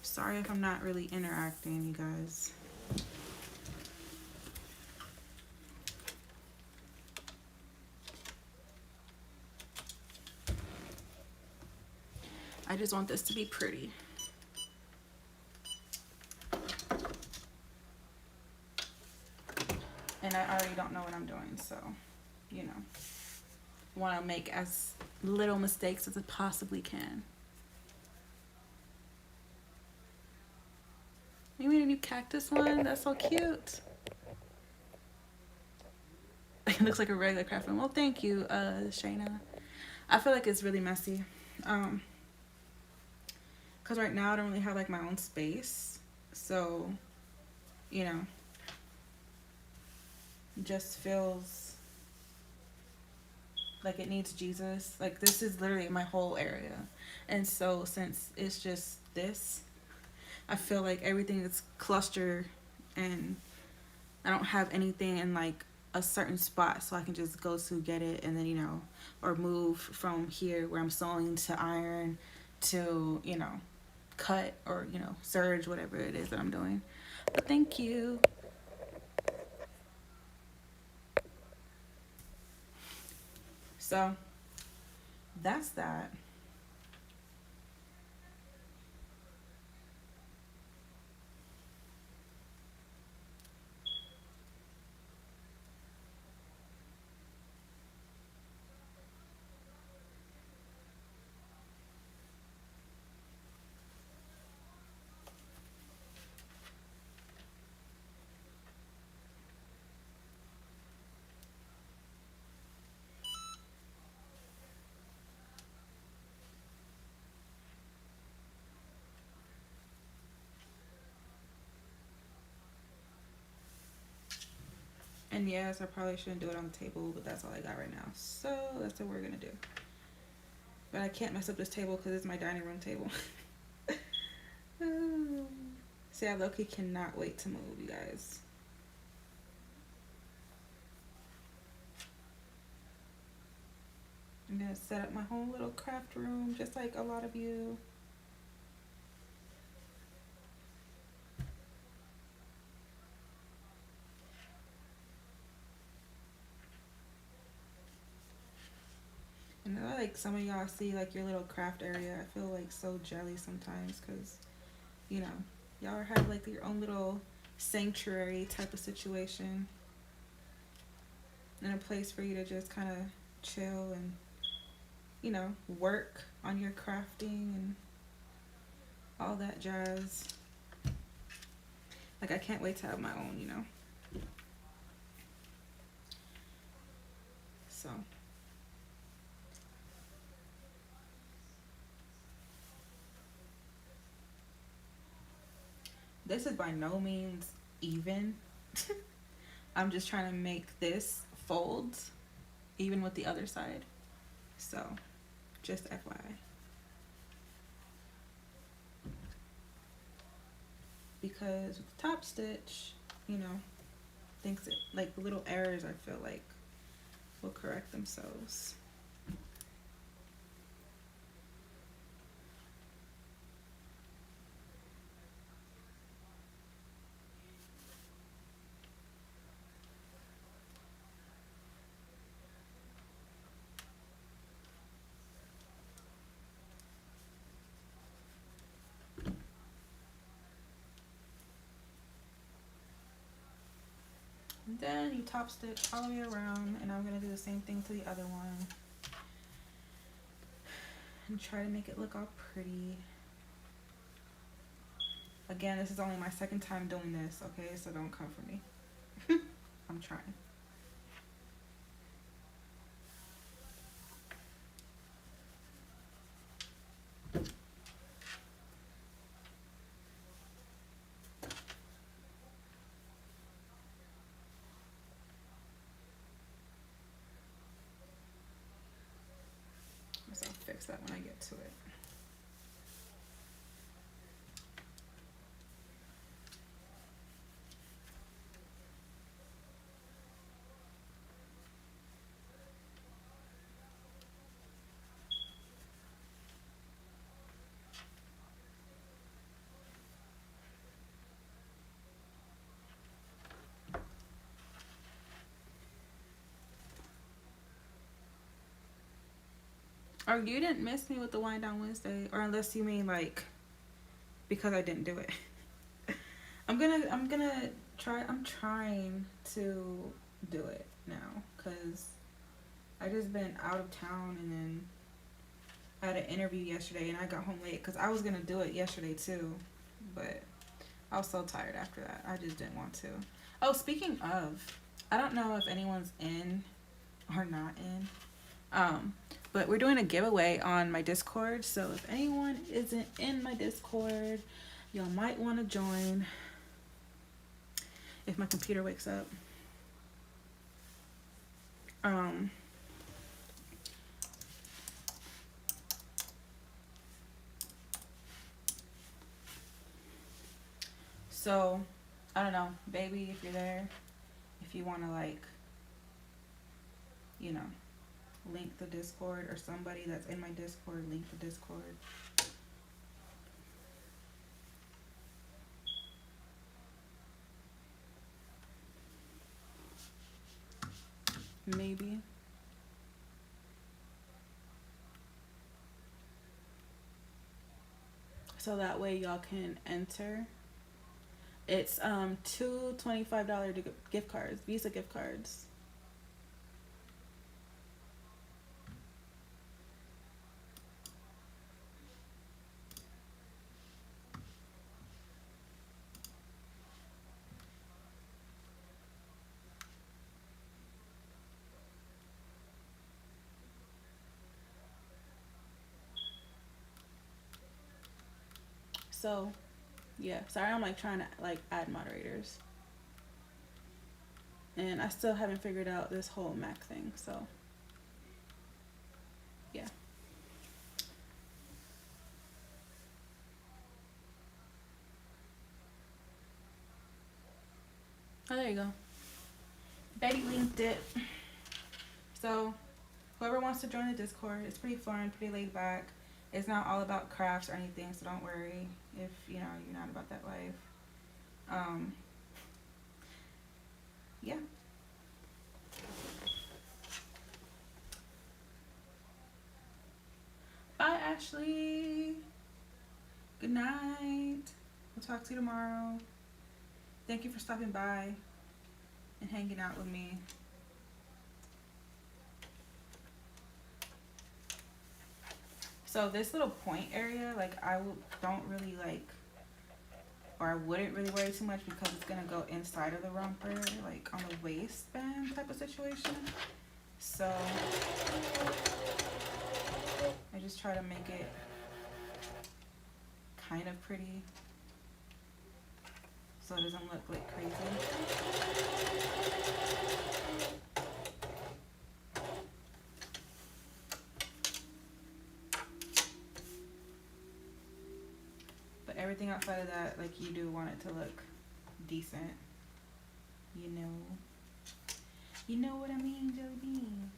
sorry if I'm not really interacting, you guys. I just want this to be pretty. And I already don't know what I'm doing, so, you know, want to make as little mistakes as I possibly can. You made a new cactus one? That's so cute. It looks like a regular craft one. Well, thank you, Shayna. I feel like it's really messy. Because right now I don't really have like my own space. So, you know, just feels like it needs Jesus. Like, this is literally my whole area. And so since it's just this, I feel like everything is clustered and I don't have anything in like a certain spot so I can just go to get it and then, you know, or move from here where I'm sewing to iron to, you know, cut or, you know, serge, whatever it is that I'm doing. But thank you. So that's that. And yes, I probably shouldn't do it on the table, but that's all I got right now. So that's what we're gonna do. But I can't mess up this table because it's my dining room table. See, I low-key cannot wait to move, you guys. I'm gonna set up my whole little craft room just like a lot of you. And I like some of y'all see like your little craft area. I feel like so jelly sometimes because, you know, y'all have like your own little sanctuary type of situation and a place for you to just kind of chill and, you know, work on your crafting and all that jazz. Like I can't wait to have my own, you know. So this is by no means even. I'm just trying to make this fold even with the other side. So just FYI. Because with the top stitch, you know, things that, like little errors I feel like will correct themselves. And then you top stitch all the way around, and I'm gonna do the same thing to the other one and try to make it look all pretty. Again, this is only my second time doing this, okay? So don't come for me. I'm trying. I guess I'll fix that when I get to it. Or you didn't miss me with the wind down Wednesday, or unless you mean like because I didn't do it. I'm trying to do it now because I just been out of town, and then I had an interview yesterday and I got home late because I was gonna do it yesterday too, but I was so tired after that. I just didn't want to. Oh, speaking of, I don't know if anyone's in or not in. But we're doing a giveaway on my Discord, so if anyone isn't in my Discord, y'all might want to join if my computer wakes up. So I don't know, baby, if you're there, if you want to like, you know, link the Discord, or somebody that's in my Discord, link the Discord. Maybe. So that way y'all can enter. It's two $25 gift cards, Visa gift cards. So yeah, sorry, I'm like trying to like add moderators. And I still haven't figured out this whole MAC thing, so yeah. Oh, there you go. Betty linked it. So whoever wants to join the Discord, it's pretty fun, pretty laid back. It's not all about crafts or anything, so don't worry if you know you're not about that life. Yeah. Bye, Ashley. Good night. We'll talk to you tomorrow. Thank you for stopping by and hanging out with me. So this little point area, like don't really like, or I wouldn't really worry too much because it's gonna go inside of the romper, like on the waistband type of situation. So I just try to make it kind of pretty so it doesn't look like crazy. But everything outside of that, like, you do want it to look decent. You know what I mean, Jelly Bean.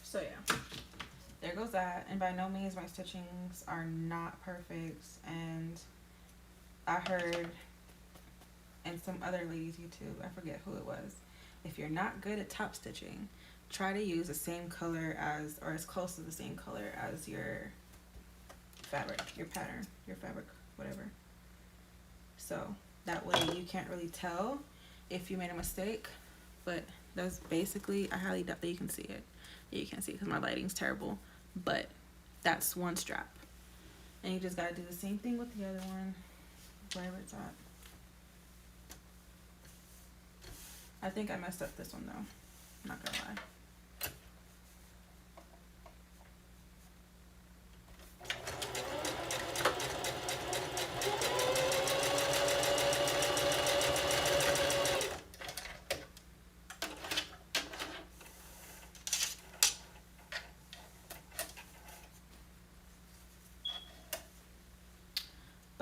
So yeah, there goes that. And by no means my stitchings are not perfect. And I heard in some other lady's YouTube, I forget who it was, if you're not good at top stitching, try to use the same color as, or as close to the same color as your fabric, your pattern, your fabric, whatever. So that way you can't really tell if you made a mistake. But that's basically, I highly doubt that you can see it. You can't see it because my lighting's terrible, but that's one strap. And you just gotta do the same thing with the other one, wherever it's at. I think I messed up this one though, I'm not gonna lie.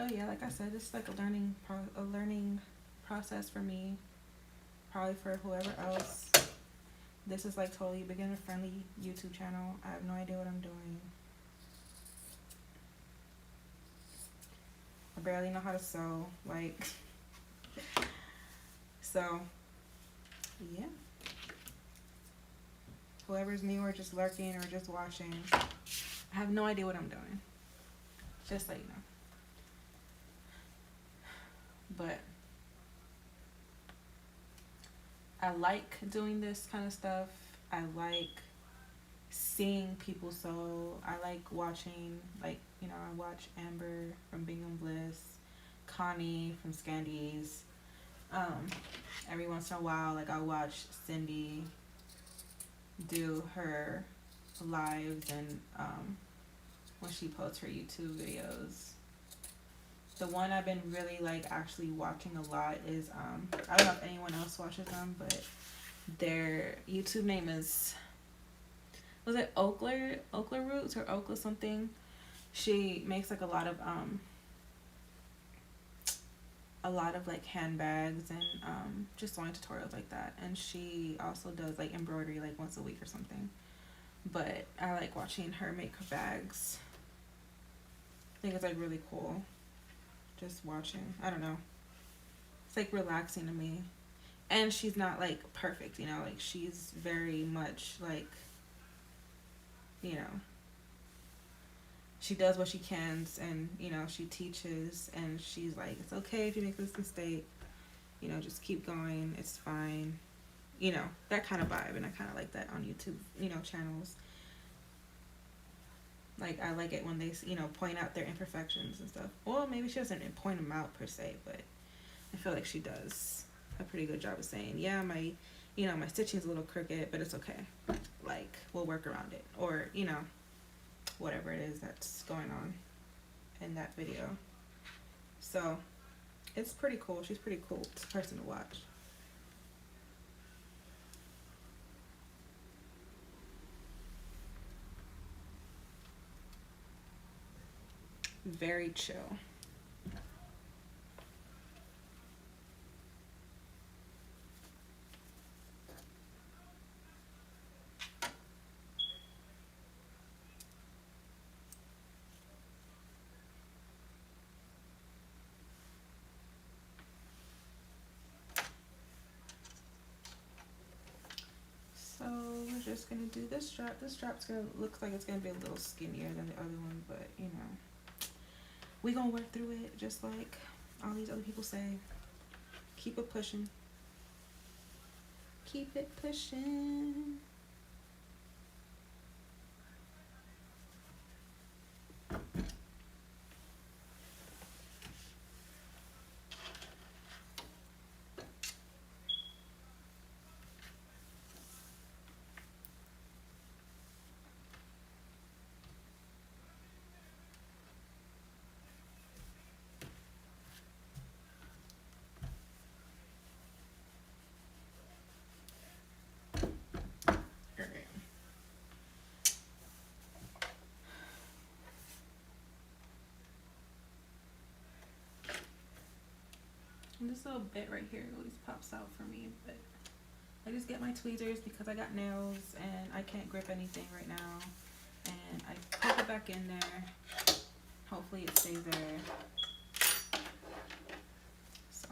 But yeah, like I said, it's like a learning process for me. Probably for whoever else. This is like totally beginner friendly YouTube channel. I have no idea what I'm doing. I barely know how to sew. Like, so yeah. Whoever's new or just lurking or just watching, I have no idea what I'm doing. Just so you know. But I like doing this kind of stuff. I like seeing people sew. I like watching, like, you know, I watch Amber from Bingham Bliss, Connie from Scandies. Every once in a while, like, I'll watch Cindy do her lives and when she posts her YouTube videos. The one I've been really like actually watching a lot is I don't know if anyone else watches them, but their YouTube name is, was it Oakler Roots or Oakler something? She makes like a lot of like handbags and just sewing tutorials like that, and she also does like embroidery like once a week or something. But I like watching her make her bags. I think it's like really cool. Just watching. I don't know. It's like relaxing to me. And she's not like perfect, you know, like she's very much like, you know, she does what she can, and you know, she teaches, and she's like, it's okay if you make this mistake, you know, just keep going, it's fine, you know, that kind of vibe. And I kind of like that on YouTube, you know, channels. Like, I like it when they, you know, point out their imperfections and stuff. Well, maybe she doesn't point them out per se, but I feel like she does a pretty good job of saying, yeah, my, you know, my stitching's a little crooked, but it's okay. Like, we'll work around it. Or, you know, whatever it is that's going on in that video. So, it's pretty cool. She's pretty cool person to watch. Very chill. So we're just gonna do this strap. This strap's gonna looks like it's gonna be a little skinnier than the other one, but you know, we gonna work through it just like all these other people say. Keep it pushing. Keep it pushing. And this little bit right here always pops out for me, but I just get my tweezers because I got nails and I can't grip anything right now. And I poke it back in there. Hopefully it stays there. So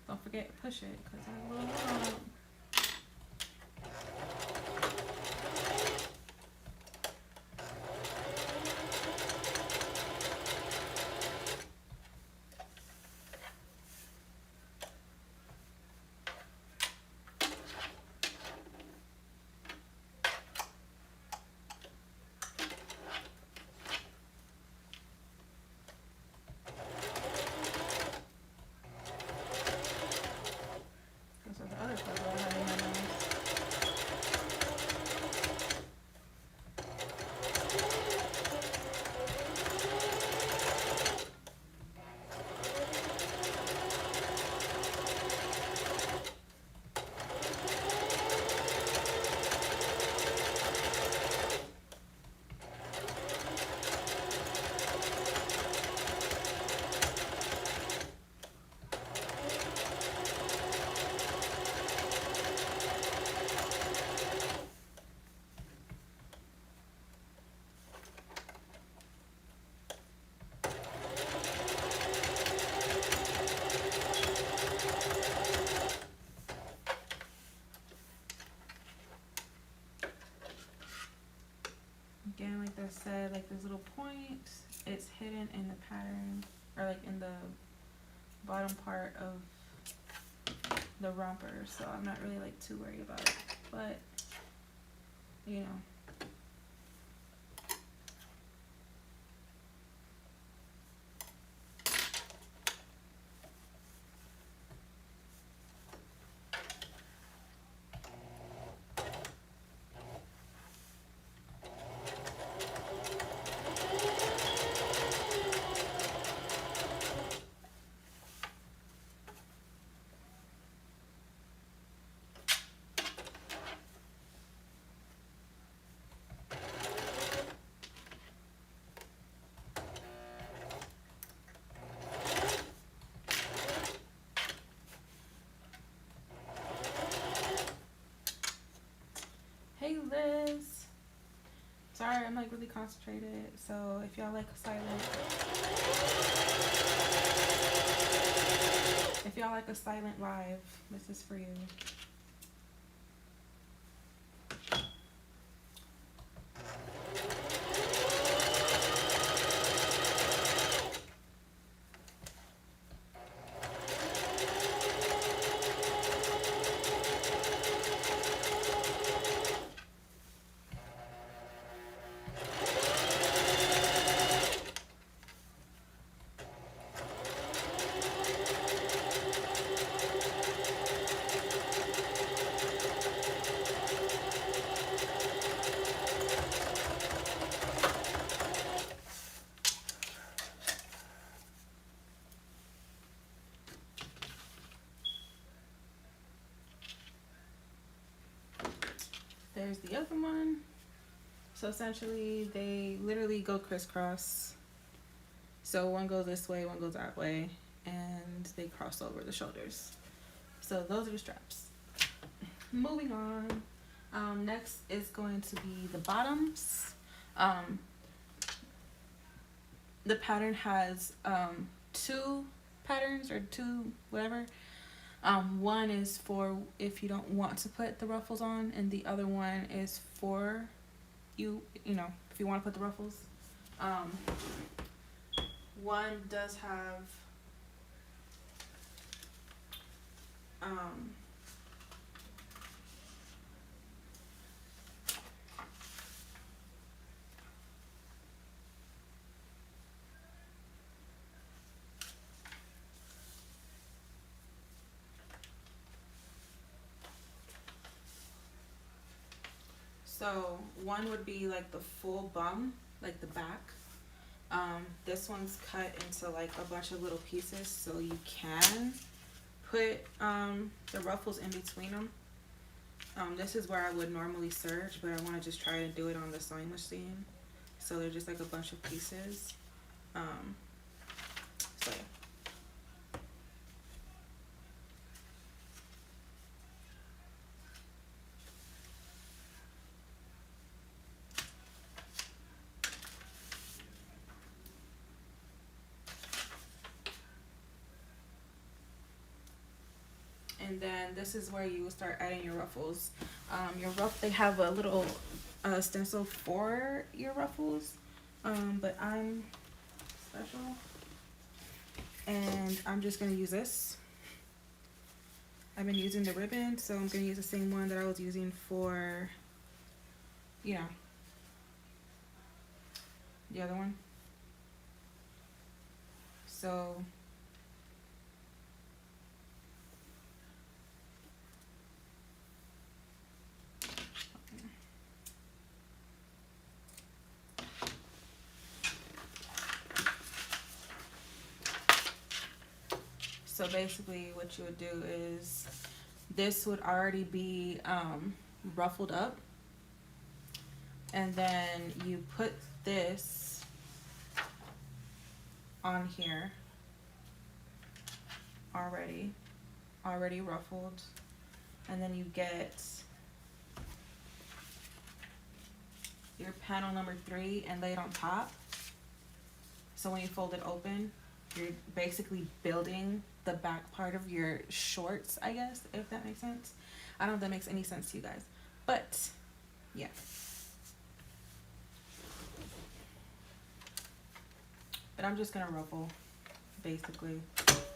don't forget to push it because I will. again, like I said, like this little point, it's hidden in the pattern, or like in the bottom part of the romper, so I'm not really like too worried about it, but you know. Hey Liz. Sorry, I'm like really concentrated. So if y'all like a silent live, this is for you. There's the other one. So essentially they literally go crisscross. So one goes this way, one goes that way, and they cross over the shoulders. So those are the straps. Moving on. Next is going to be the bottoms. The pattern has two patterns, or two whatever. One is for if you don't want to put the ruffles on, and the other one is for you know, if you want to put the ruffles. One does have so one would be like the full bum, like the back. This one's cut into like a bunch of little pieces, so you can put the ruffles in between them. This is where I would normally serge, but I want to just try to do it on the sewing machine. So they're just like a bunch of pieces. So yeah. And then this is where you will start adding your ruffles. They have a little stencil for your ruffles, but I'm special, and I'm just gonna use this. I've been using the ribbon, so I'm gonna use the same one that I was using for, you know, the other one. So basically what you would do is this would already be ruffled up, and then you put this on here already ruffled, and then you get your panel number 3 and lay it on top. So when you fold it open, you're basically building the back part of your shorts, I guess, if that makes sense. I don't know if that makes any sense to you guys, but yeah. But I'm just gonna ruffle, basically.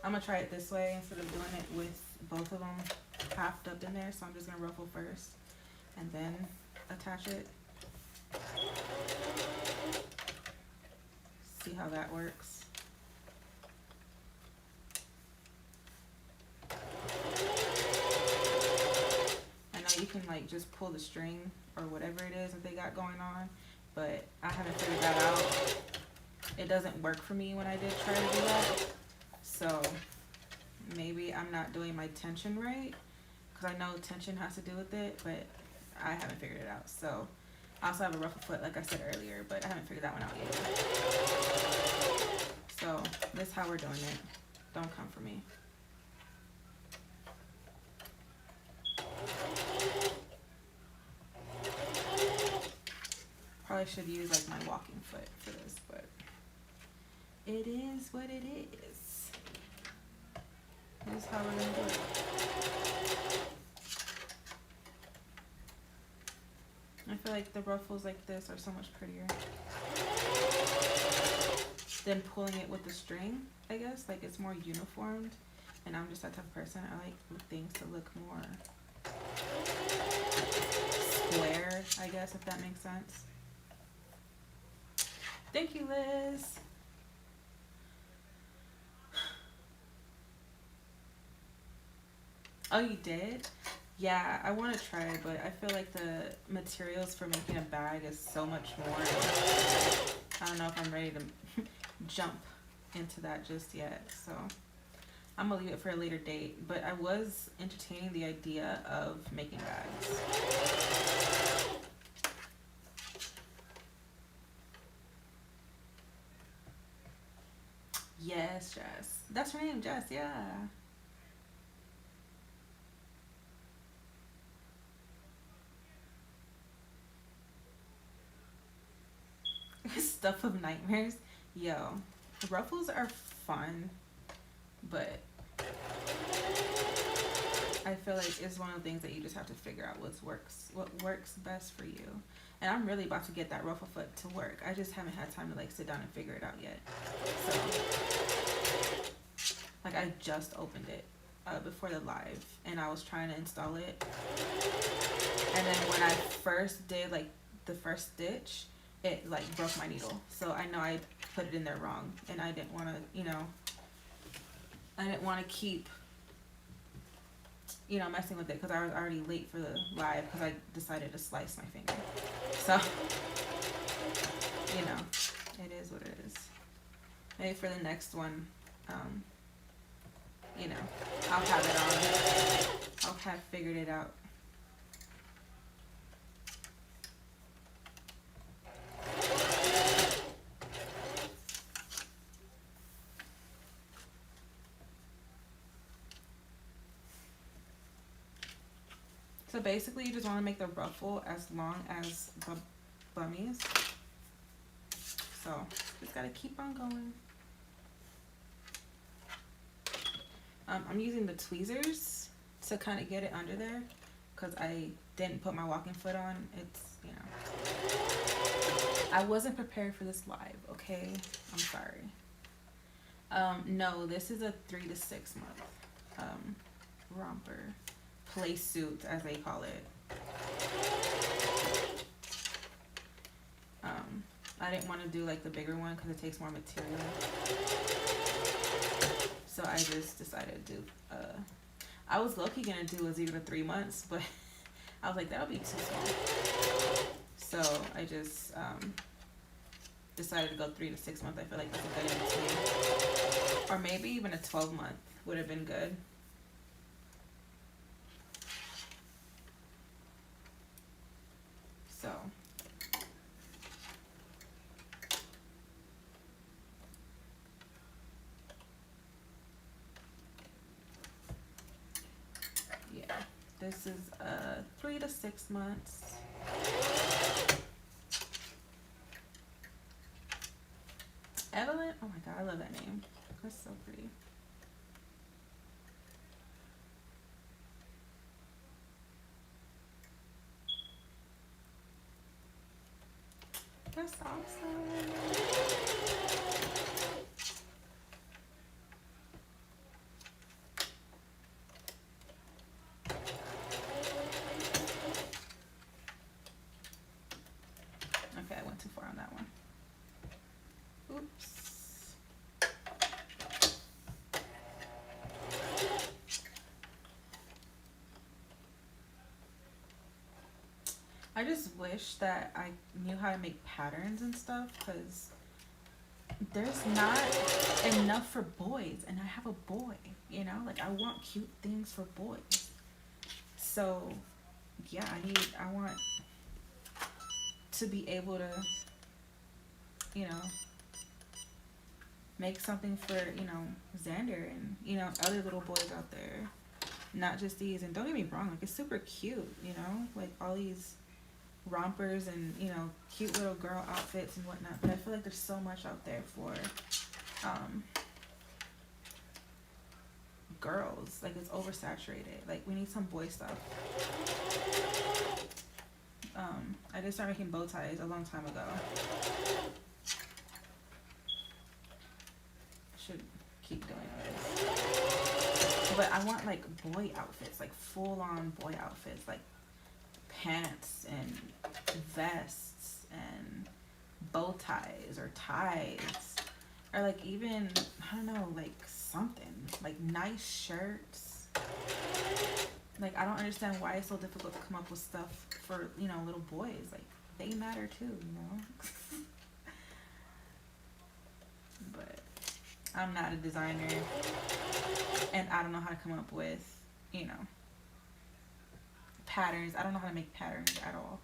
I'm gonna try it this way instead of doing it with both of them halved up in there. So I'm just gonna ruffle first and then attach it. See how that works. I know you can like just pull the string or whatever it is that they got going on, but I haven't figured that out. It doesn't work for me when I did try to do that. So maybe I'm not doing my tension right, because I know tension has to do with it, but I haven't figured it out. So I also have a ruffle foot, like I said earlier, but I haven't figured that one out yet. So this is how we're doing it. Don't come for me. Probably should use like my walking foot for this, but it is what it is. This is how we're gonna do it. I feel like the ruffles like this are so much prettier than pulling it with the string, I guess. Like it's more uniformed, and I'm just that type of person. I like things to look more square, I guess, if that makes sense. Thank you, Liz. Oh, you did? Yeah, I want to try it, but I feel like the materials for making a bag is so much more. I don't know if I'm ready to jump into that just yet, so I'm gonna leave it for a later date. But I was entertaining the idea of making bags. Yes, Jess. That's her name, Jess, yeah. Stuff of nightmares. Yo, ruffles are fun, but I feel like it's one of the things that you just have to figure out what works best for you. And I'm really about to get that ruffle foot to work. I just haven't had time to like sit down and figure it out yet. So, like I just opened it before the live, and I was trying to install it. And then when I first did like the first stitch, it like broke my needle. So I know I put it in there wrong, and I didn't want to, I didn't want to keep, messing with it, because I was already late for the live because I decided to slice my finger. So, it is what it is. Maybe for the next one, I'll have it on. I'll have figured it out. So basically you just want to make the ruffle as long as the bummies. So just gotta keep on going. I'm using the tweezers to kind of get it under there, because I didn't put my walking foot on. It's, I wasn't prepared for this live, okay? I'm sorry. No, this is a 3 to 6 month romper. Play suit, as they call it. I didn't want to do like the bigger one because it takes more material. So I just decided to do, I was low-key gonna do a 0 to 3 months, but I was like, that'll be too small. So I just decided to go 3 to 6 months. I feel like that's a good in between. Or maybe even a 12-month would have been good. So yeah, this is 3 to 6 months. Evelyn, oh my god, I love that name. That's so pretty. That's awesome. I just wish that I knew how to make patterns and stuff, because there's not enough for boys, and I have a boy, you know? Like, I want cute things for boys. So, yeah, I want to be able to, you know, make something for, you know, Xander and, you know, other little boys out there. Not just these. And don't get me wrong, like, it's super cute, you know? Like, all these rompers and, you know, cute little girl outfits and whatnot. But I feel like there's so much out there for girls. Like, it's oversaturated. Like, we need some boy stuff. I did start making bow ties a long time ago. Should keep doing this. But I want like boy outfits, like full on boy outfits, like pants and vests and bow ties or ties. Or like even, I don't know, like something. Like nice shirts. Like, I don't understand why it's so difficult to come up with stuff for, you know, little boys. Like, they matter too, you know? But I'm not a designer. And I don't know how to come up with, you know, patterns. I don't know how to make patterns at all.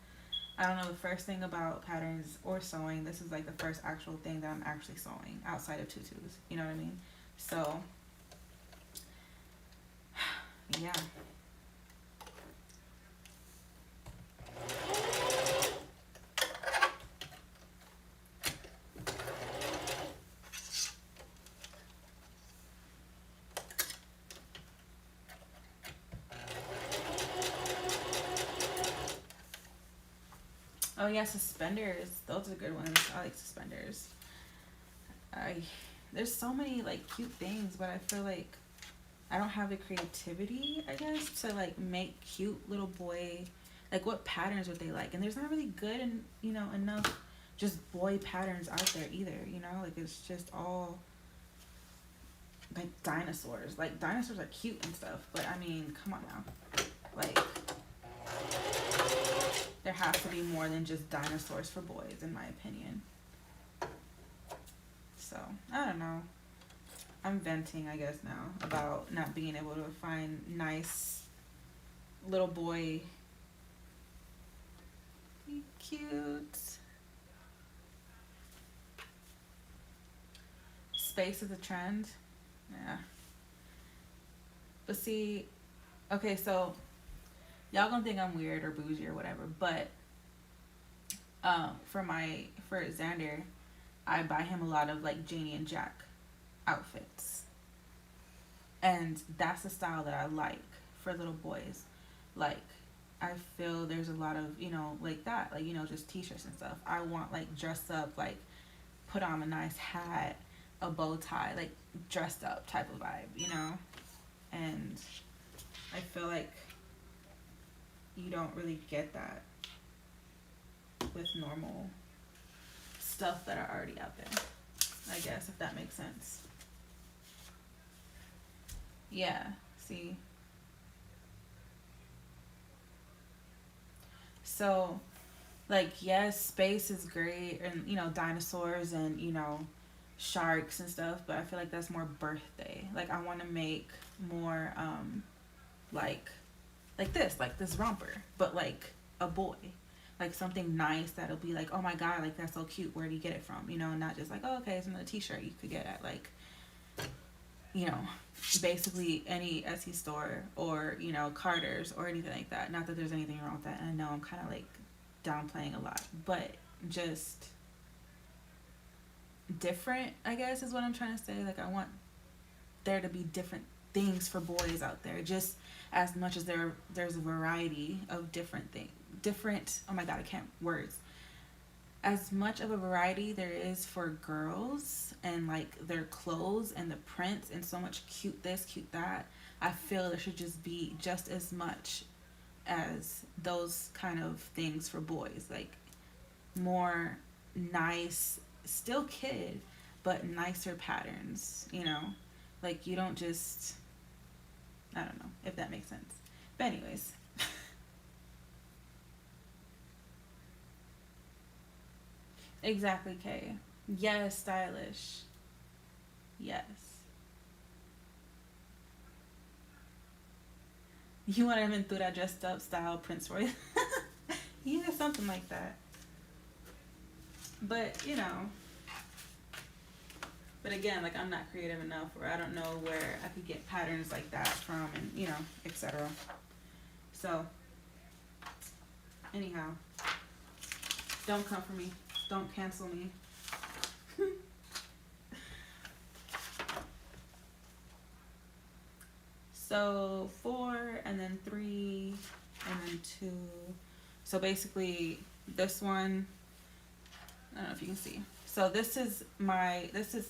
I don't know the first thing about patterns or sewing. This is like the first actual thing that I'm actually sewing outside of tutus. You know what I mean? So, yeah. Oh yeah, suspenders. Those are good ones. I like suspenders. There's so many like cute things, but I feel like I don't have the creativity, I guess, to like make cute little boy, like what patterns would they like? And there's not really good and, you know, enough just boy patterns out there either, you know? Like, it's just all like dinosaurs. Like, dinosaurs are cute and stuff, but I mean, come on now. Like, there has to be more than just dinosaurs for boys, in my opinion. So, I don't know. I'm venting, I guess, now about not being able to find nice little boy. Cute. Space is a trend. Yeah. But see, okay, so y'all gonna think I'm weird or bougie or whatever, but for Xander, I buy him a lot of like Janie and Jack outfits, and that's the style that I like for little boys. Like, I feel there's a lot of, you know, like that, like, you know, just t-shirts and stuff. I want like dressed up, like put on a nice hat, a bow tie, like dressed up type of vibe, you know. And I feel like you don't really get that with normal stuff that are already out there, I guess, if that makes sense. Yeah, see. So, like, yes, space is great, and, you know, dinosaurs and, you know, sharks and stuff, but I feel like that's more birthday. Like, I want to make more, like this romper, but like a boy. Like something nice that'll be like, oh my god, like that's so cute. Where do you get it from? You know, not just like, oh, okay, it's another t-shirt you could get at like, you know, basically any Etsy store or, you know, Carter's or anything like that. Not that there's anything wrong with that. And I know I'm kind of like downplaying a lot, but just different, I guess, is what I'm trying to say. Like, I want there to be different things for boys out there, just as much as there's a variety of different, oh my god, I can't words, as much of a variety there is for girls and like their clothes and the prints and so much cute this, cute that. I feel there should just be just as much as those kind of things for boys, like more nice, still kid, but nicer patterns, you know. Like, you don't just, I don't know if that makes sense. But anyways, Exactly, Kay. Yes, stylish. Yes. You want him in that dressed up style, Prince Royce? Yeah, something like that. But, you know, but again, like I'm not creative enough, or I don't know where I could get patterns like that from, and you know, etc. So, anyhow, don't come for me. Don't cancel me. So 4 and then 3 and then 2. So basically this one, I don't know if you can see. So this is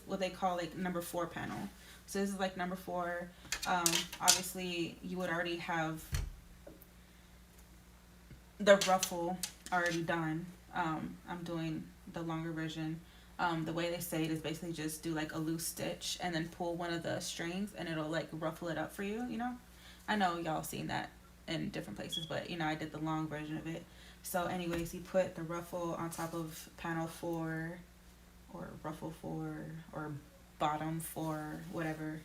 what they call like number 4 panel. So this is like number 4. Obviously you would already have the ruffle already done. I'm doing the longer version. The way they say it is basically just do like a loose stitch and then pull one of the strings and it'll like ruffle it up for you, you know? I know y'all seen that in different places, but you know, I did the long version of it. So anyways, you put the ruffle on top of panel 4 or ruffle 4 or bottom 4, whatever.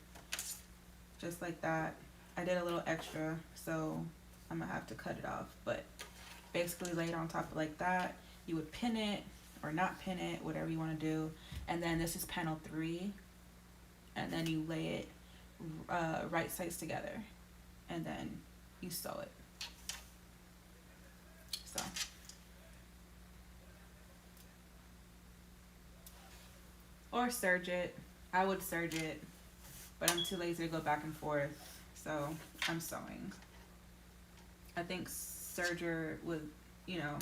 Just like that. I did a little extra, so I'm gonna have to cut it off, but basically lay it on top of like that. You would pin it or not pin it, whatever you want to do. And then this is panel 3, and then you lay it right sides together, and then you sew it. So or serge it. I would serge it, but I'm too lazy to go back and forth, so I'm sewing. I think serger would, you know,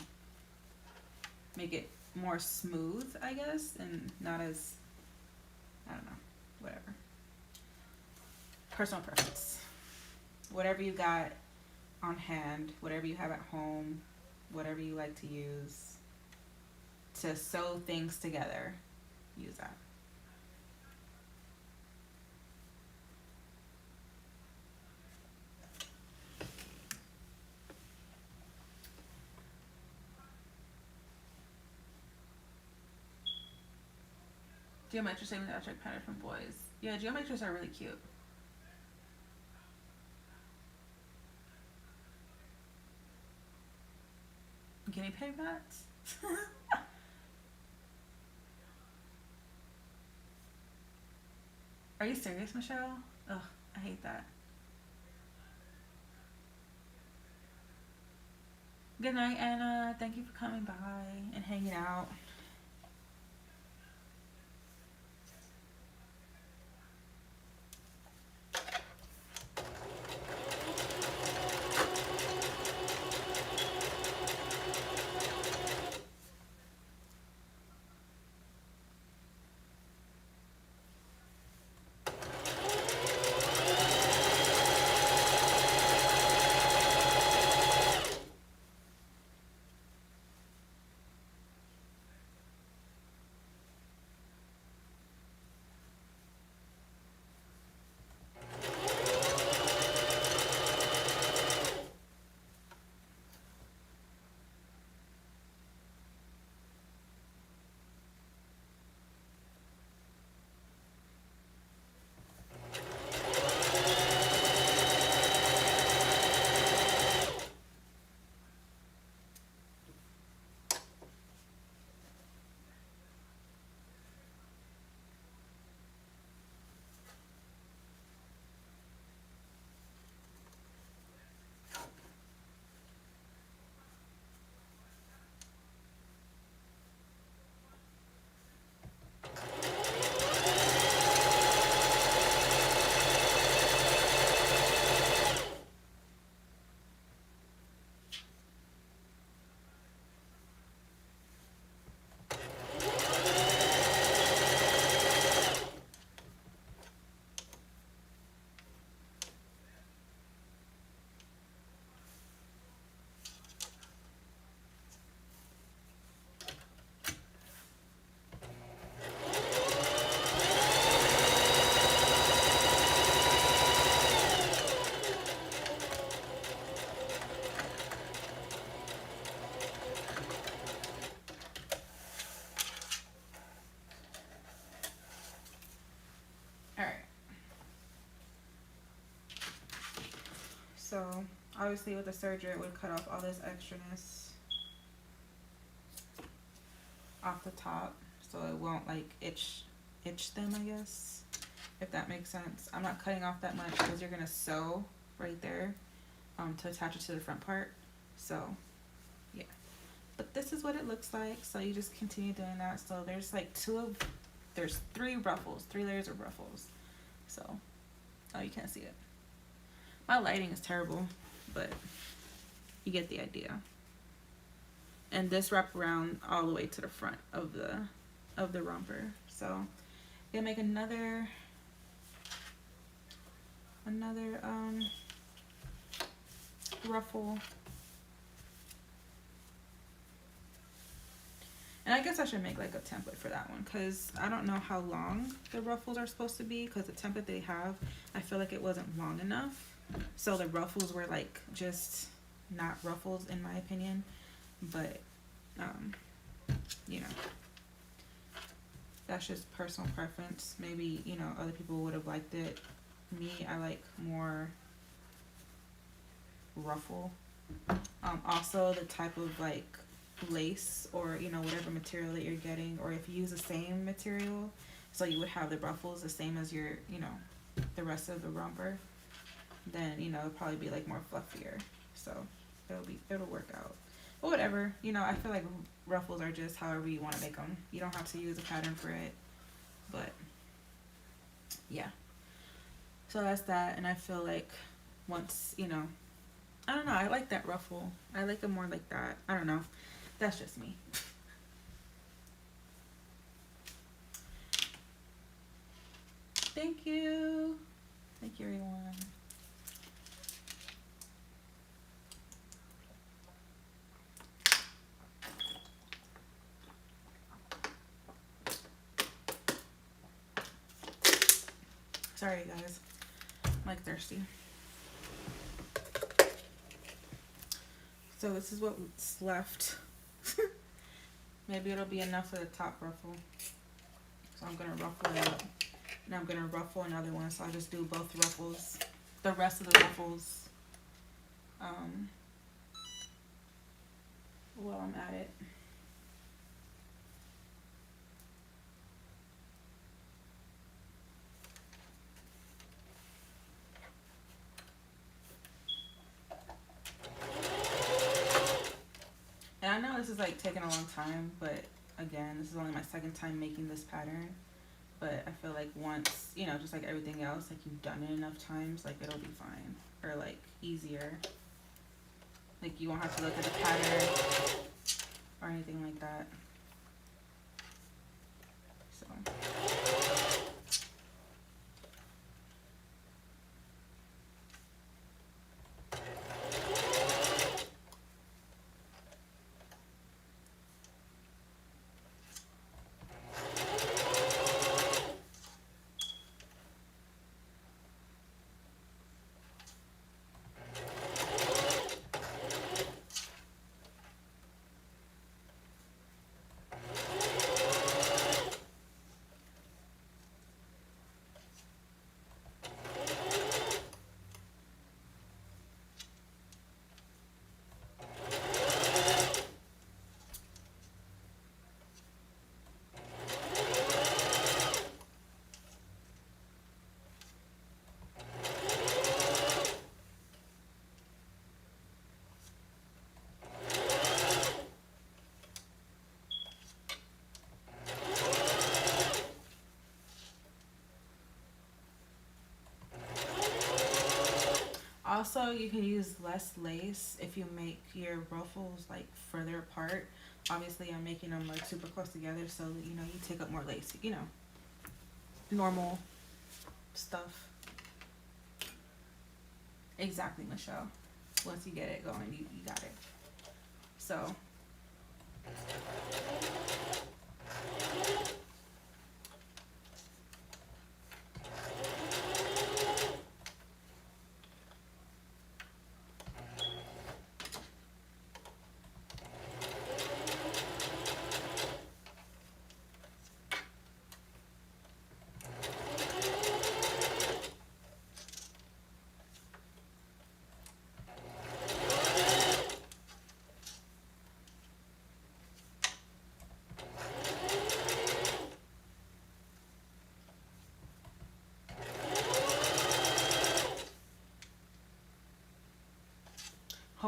make it more smooth, I guess, and not as, I don't know, whatever. Personal preference. Whatever you got on hand, whatever you have at home, whatever you like to use to sew things together, use that. Geometric saving the object pattern from boys. Yeah, geometrics are really cute. Guinea pig mats? Are you serious, Michelle? Ugh, I hate that. Good night, Anna. Thank you for coming by and hanging out. obviously with the serger it would cut off all this extraness off the top, so it won't like itch them, I guess, if that makes sense. I'm not cutting off that much because you're gonna sew right there to attach it to the front part. So yeah, but this is what it looks like. So you just continue doing that. So there's like there's 3 ruffles, 3 layers of ruffles. So oh, you can't see it, my lighting is terrible, but you get the idea. And this wrap around all the way to the front of the romper. So you'll make another ruffle. And I guess I should make like a template for that one, because I don't know how long the ruffles are supposed to be, because the template they have, I feel like it wasn't long enough. So the ruffles were like just not ruffles in my opinion. But you know, that's just personal preference. Maybe, you know, other people would have liked it. Me, I like more ruffle. Also the type of like lace, or you know, whatever material that you're getting, or if you use the same material, so you would have the ruffles the same as your, you know, the rest of the romper, then you know, it'll probably be like more fluffier. So it'll work out. But whatever, you know, I feel like ruffles are just however you want to make them. You don't have to use a pattern for it. But yeah, so that's that. And I feel like once, you know, I don't know, I like that ruffle. I like it more like that. I don't know, that's just me. Thank you everyone. Sorry guys, I'm like thirsty. So this is what's left. Maybe it'll be enough for the top ruffle. So I'm gonna ruffle it up. And I'm gonna ruffle another one. So I'll just do both ruffles. The rest of the ruffles. While I'm at it. And I know this is like taking a long time, but again, this is only my second time making this pattern. But I feel like once, you know, just like everything else, like you've done it enough times, like it'll be fine, or like easier. Like you won't have to look at the pattern or anything like that. So also, you can use less lace if you make your ruffles like further apart. Obviously, I'm making them like super close together, so you know, you take up more lace. You know, normal stuff. Exactly, Michelle. Once you get it going, you got it. So.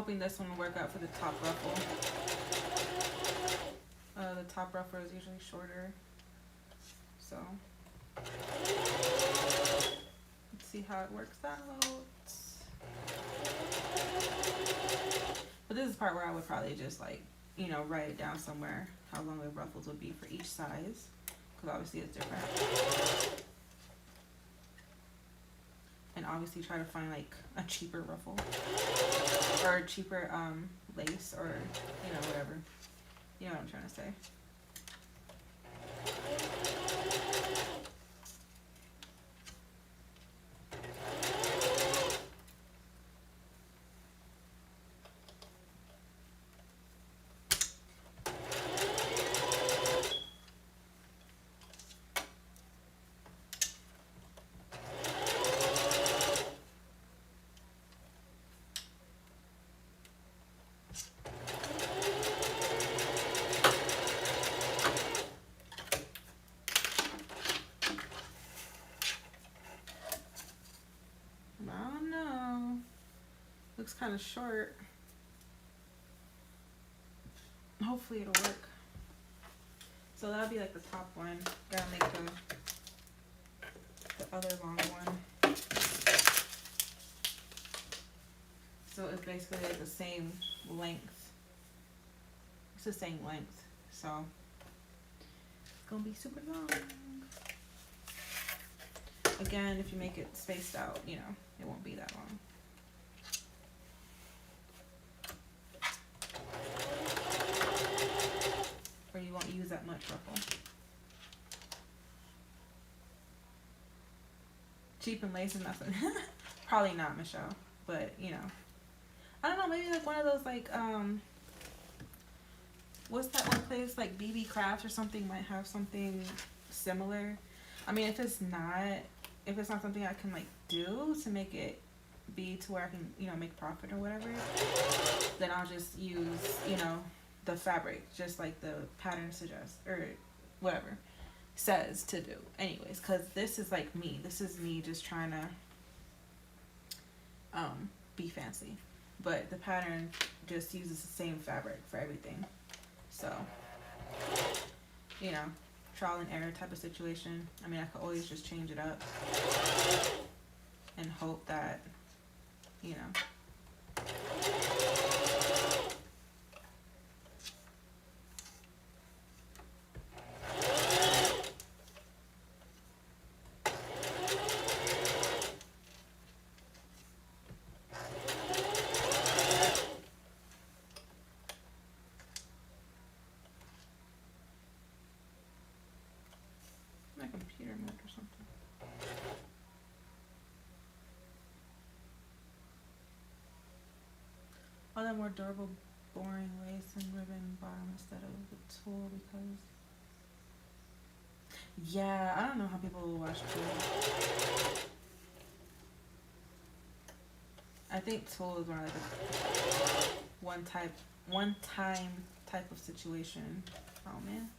hoping this one will work out for the top ruffle. The top ruffle is usually shorter, so let's see how it works out. But this is the part where I would probably just like, you know, write it down somewhere how long the ruffles would be for each size, because obviously it's different. And obviously try to find like a cheaper ruffle or a cheaper lace, or you know, whatever. You know what I'm trying to say. I don't know. Looks kind of short. Hopefully it'll work. So that'll be like the top one. Gotta make the other long one. So it's basically like the same length. It's the same length. So it's gonna be super long. Again, if you make it spaced out, you know, it won't be that long. Or you won't use that much ruffle. Cheap and lace and nothing. Probably not, Michelle. But, you know. I don't know, maybe like one of those like, what's that one place? Like BB Crafts or something might have something similar. I mean, if it's not something I can like do to make it be to where I can, you know, make profit or whatever, then I'll just use, you know, the fabric, just like the pattern suggests, or whatever says to do anyways, because this is like me. This is me just trying to be fancy. But the pattern just uses the same fabric for everything. So, you know, trial and error type of situation. I mean, I could always just change it up and hope that, you know. My computer moved or something. All that more durable, boring lace and ribbon bottom instead of the tulle, because yeah, I don't know how people will wash tulle. I think tulle is more like a one time type of situation. Oh man.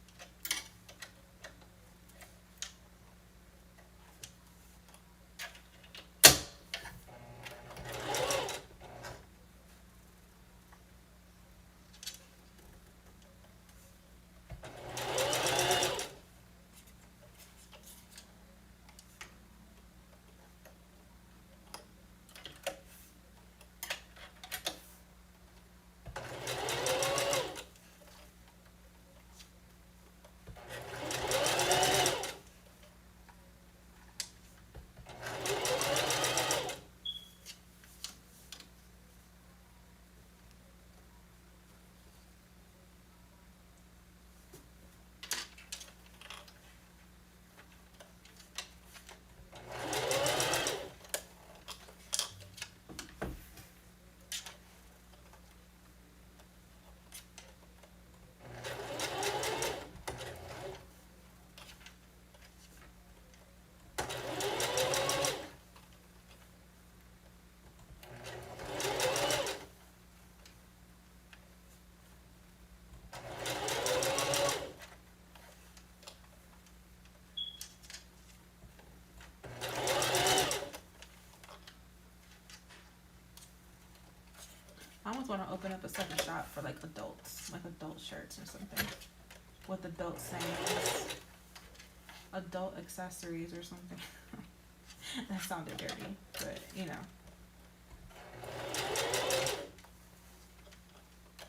open up a second shop for like adults, like adult shirts or something, with adult sayings, adult accessories or something. That sounded dirty, but you know,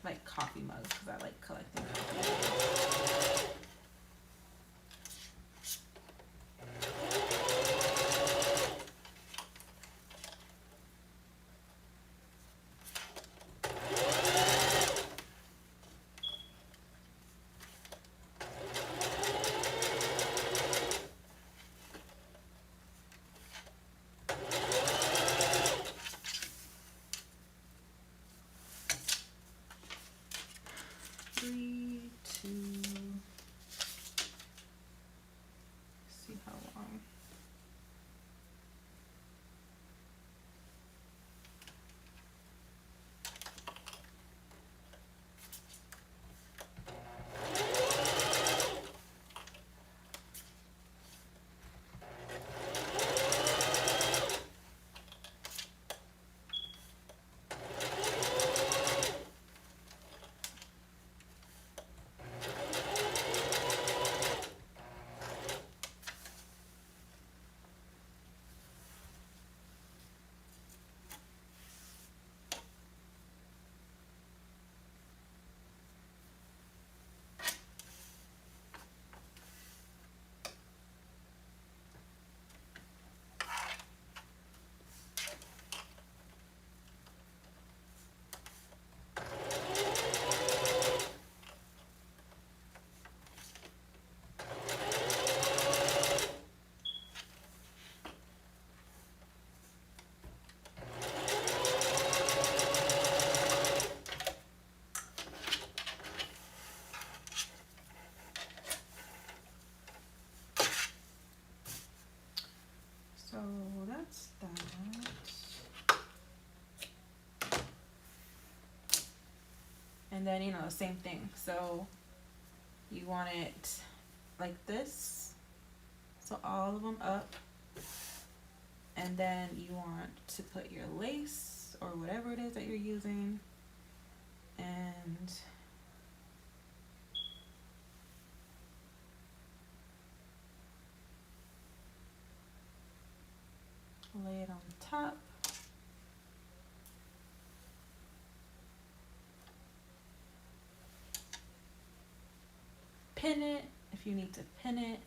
like coffee mugs, because I like collecting coffee mugs. See how long. So that's that. And then, you know, same thing. So you want it like this. So all of them up. And then you want to put your lace or whatever it is that you're using. And lay it on top. Pin it if you need to pin it.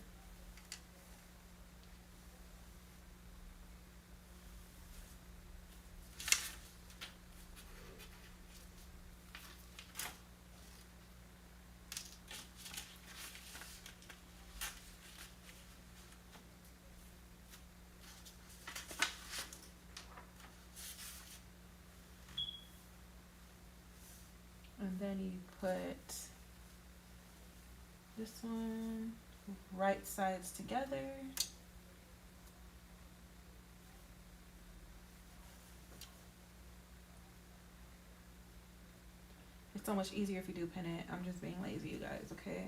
And then you put this one right sides together. It's so much easier if you do pin it. I'm just being lazy, you guys, okay?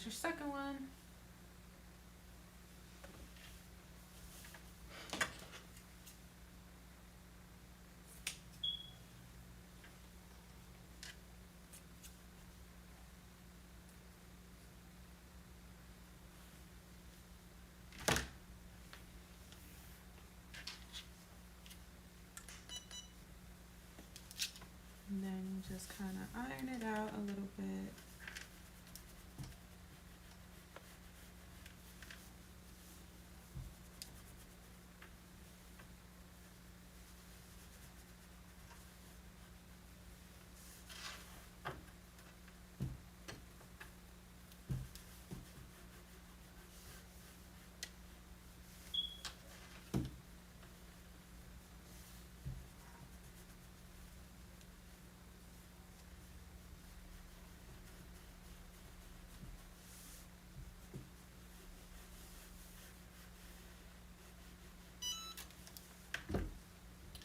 your second one. And then you just kind of iron it out a little bit.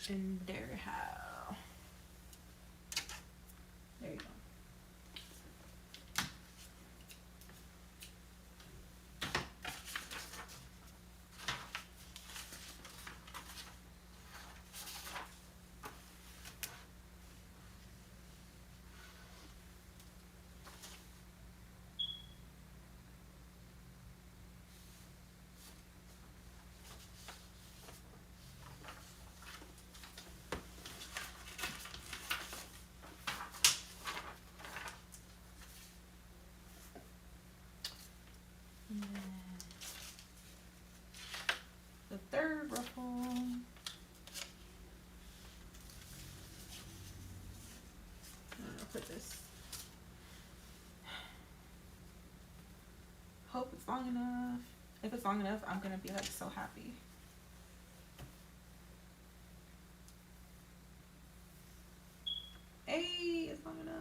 And there you have. There you go. And then the third ruffle. I'm gonna put this. Hope it's long enough. If it's long enough, I'm gonna be like so happy. Hey, it's long enough.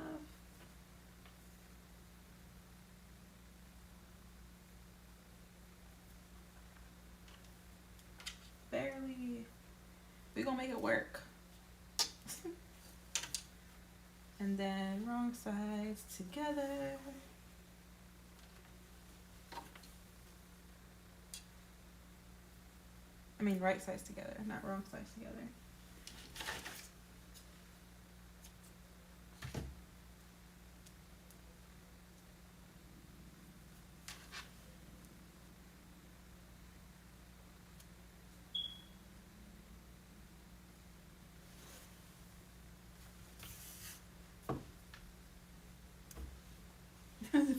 Barely. We're gonna make it work. And then wrong sides together. I mean right sides together, not wrong sides together.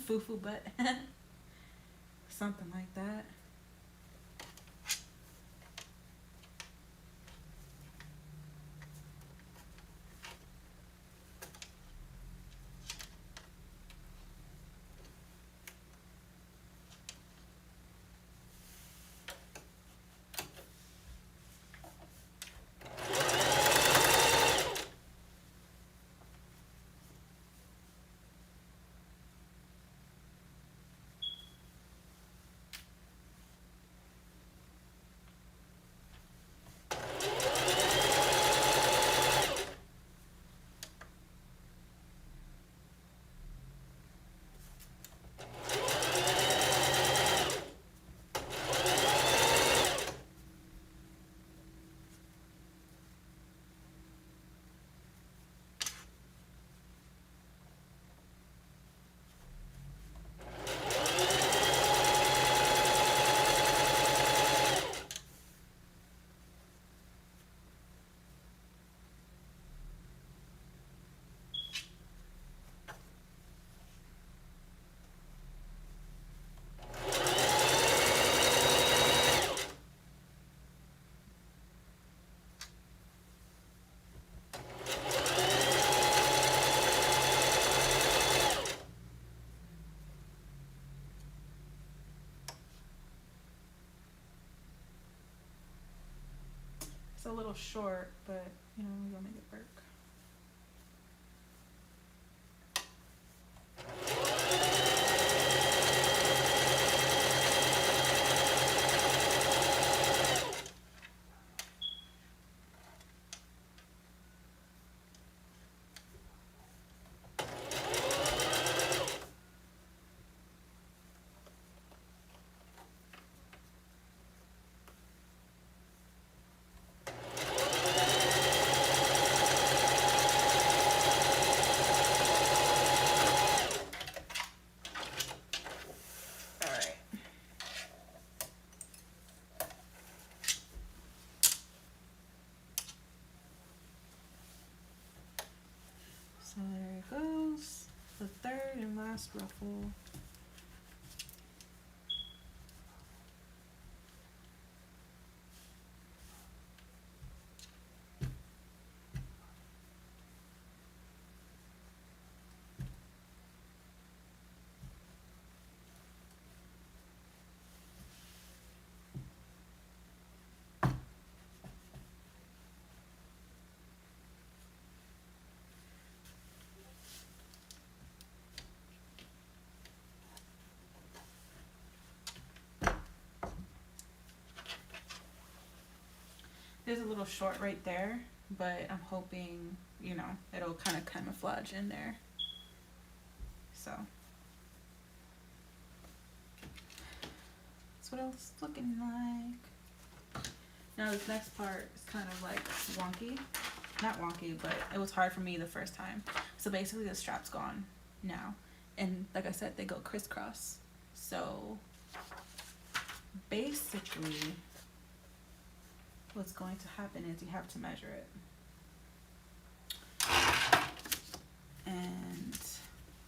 Foo-foo butt. Something like that. It's a little short, but you know, we're gonna make it work. ruffle. There's a little short right there, but I'm hoping, you know, it'll kind of camouflage in there. So that's what it's looking like. Now this next part is kind of like wonky. Not wonky, but it was hard for me the first time. So basically the strap's gone now. And like I said, they go crisscross. So basically what's going to happen is you have to measure it. And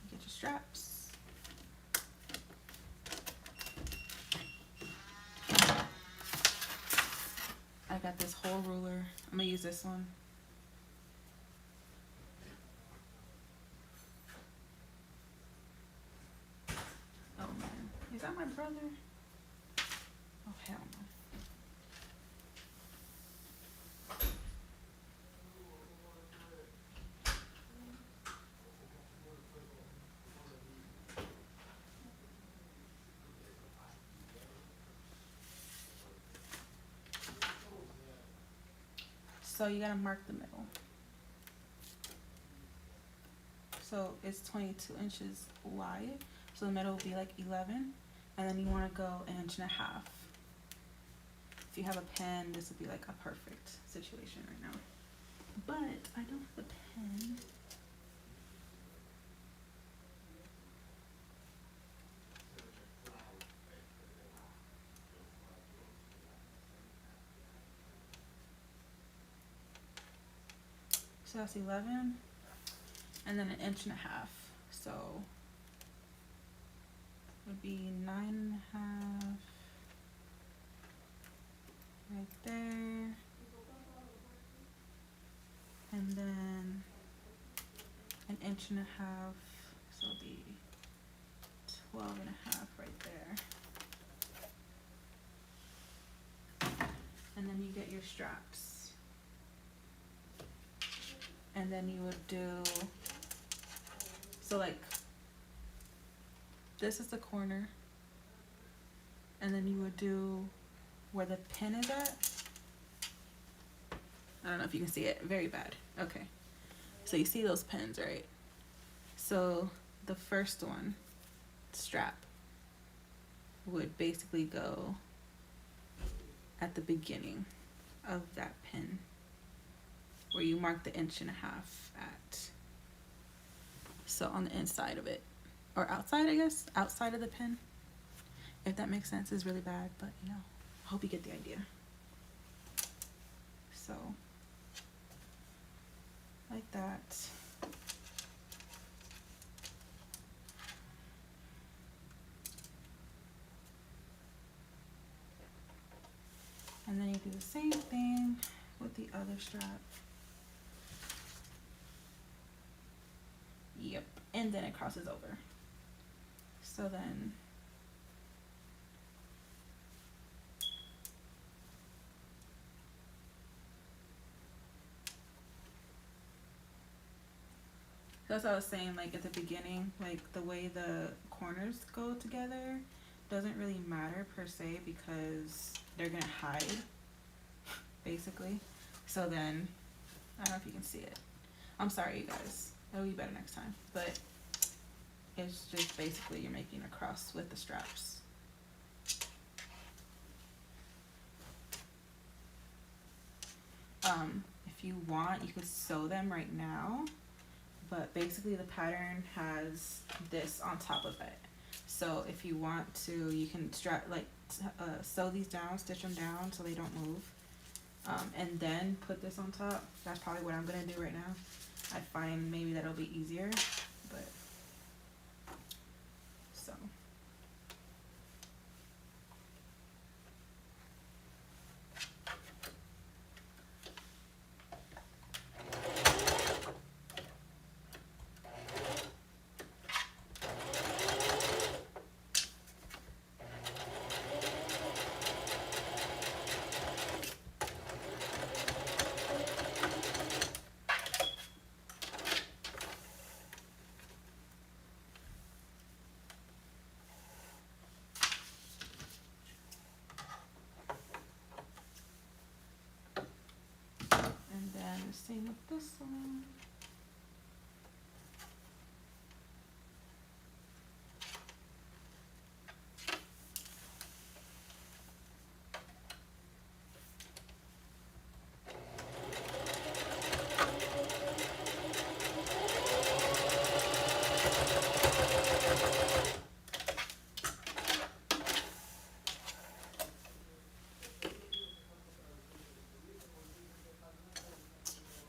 get your straps. I got this whole ruler. I'm gonna use this one. Oh man, is that my brother? Oh hell no. So you gotta mark the middle. So it's 22 inches wide. So the middle will be like 11. And then you wanna go 1.5 inches. If you have a pen, this would be like a perfect situation right now. But I don't have a pen. So that's 11, and then 1.5 inches. So it would be 9.5 right there, and then 1.5 inches. So it'll be 12.5 right there, and then you get your straps. And then you would do, so like, this is the corner. And then you would do where the pin is at. I don't know if you can see it, very bad. Okay, so you see those pins, right? So the first one, strap, would basically go at the beginning of that pin, where you mark the 1.5 inches at. So on the inside of it, or outside, I guess, outside of the pin. If that makes sense, is really bad, but you know, I hope you get the idea. So, like that. And then you do the same thing with the other strap. Yep, and then it crosses over. So then that's what I was saying, like at the beginning, like the way the corners go together doesn't really matter per se, because they're gonna hide basically. So then I don't know if you can see it. I'm sorry you guys. It'll be better next time. But it's just basically you're making a cross with the straps. If you want, you could sew them right now, but basically the pattern has this on top of it. So if you want to, you can strap, like sew these down, stitch them down so they don't move, and then put this on top. That's probably what I'm gonna do right now. I find maybe that'll be easier, but the same with this one.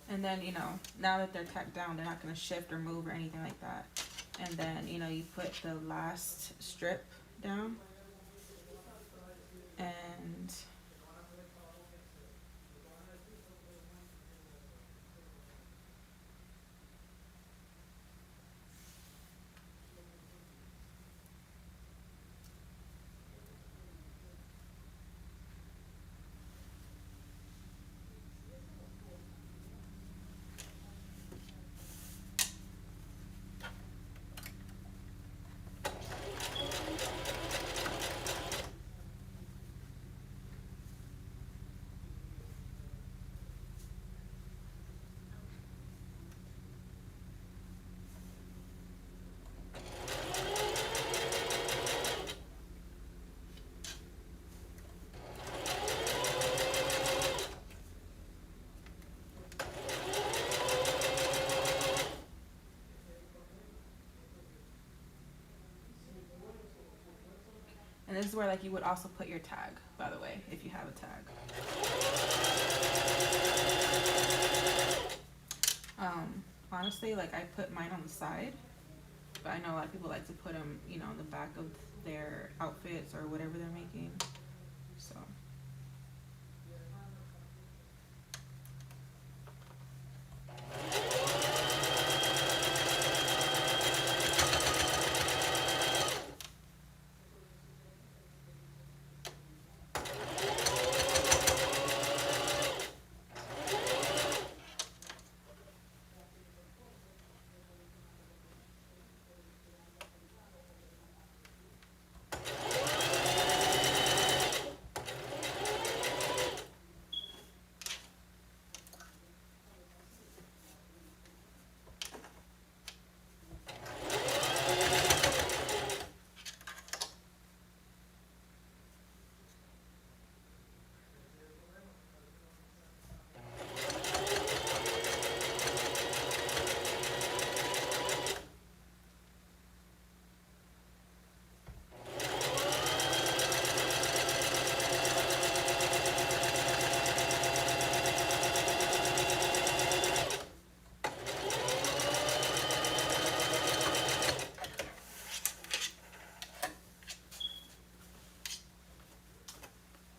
And then, you know, now that they're tacked down, they're not going to shift or move or anything like that. And then, you know, you put the last strip down. And this is where, like, you would also put your tag, by the way, if you have a tag. Honestly, like, I put mine on the side, but I know a lot of people like to put them, you know, on the back of their outfits or whatever they're making. So.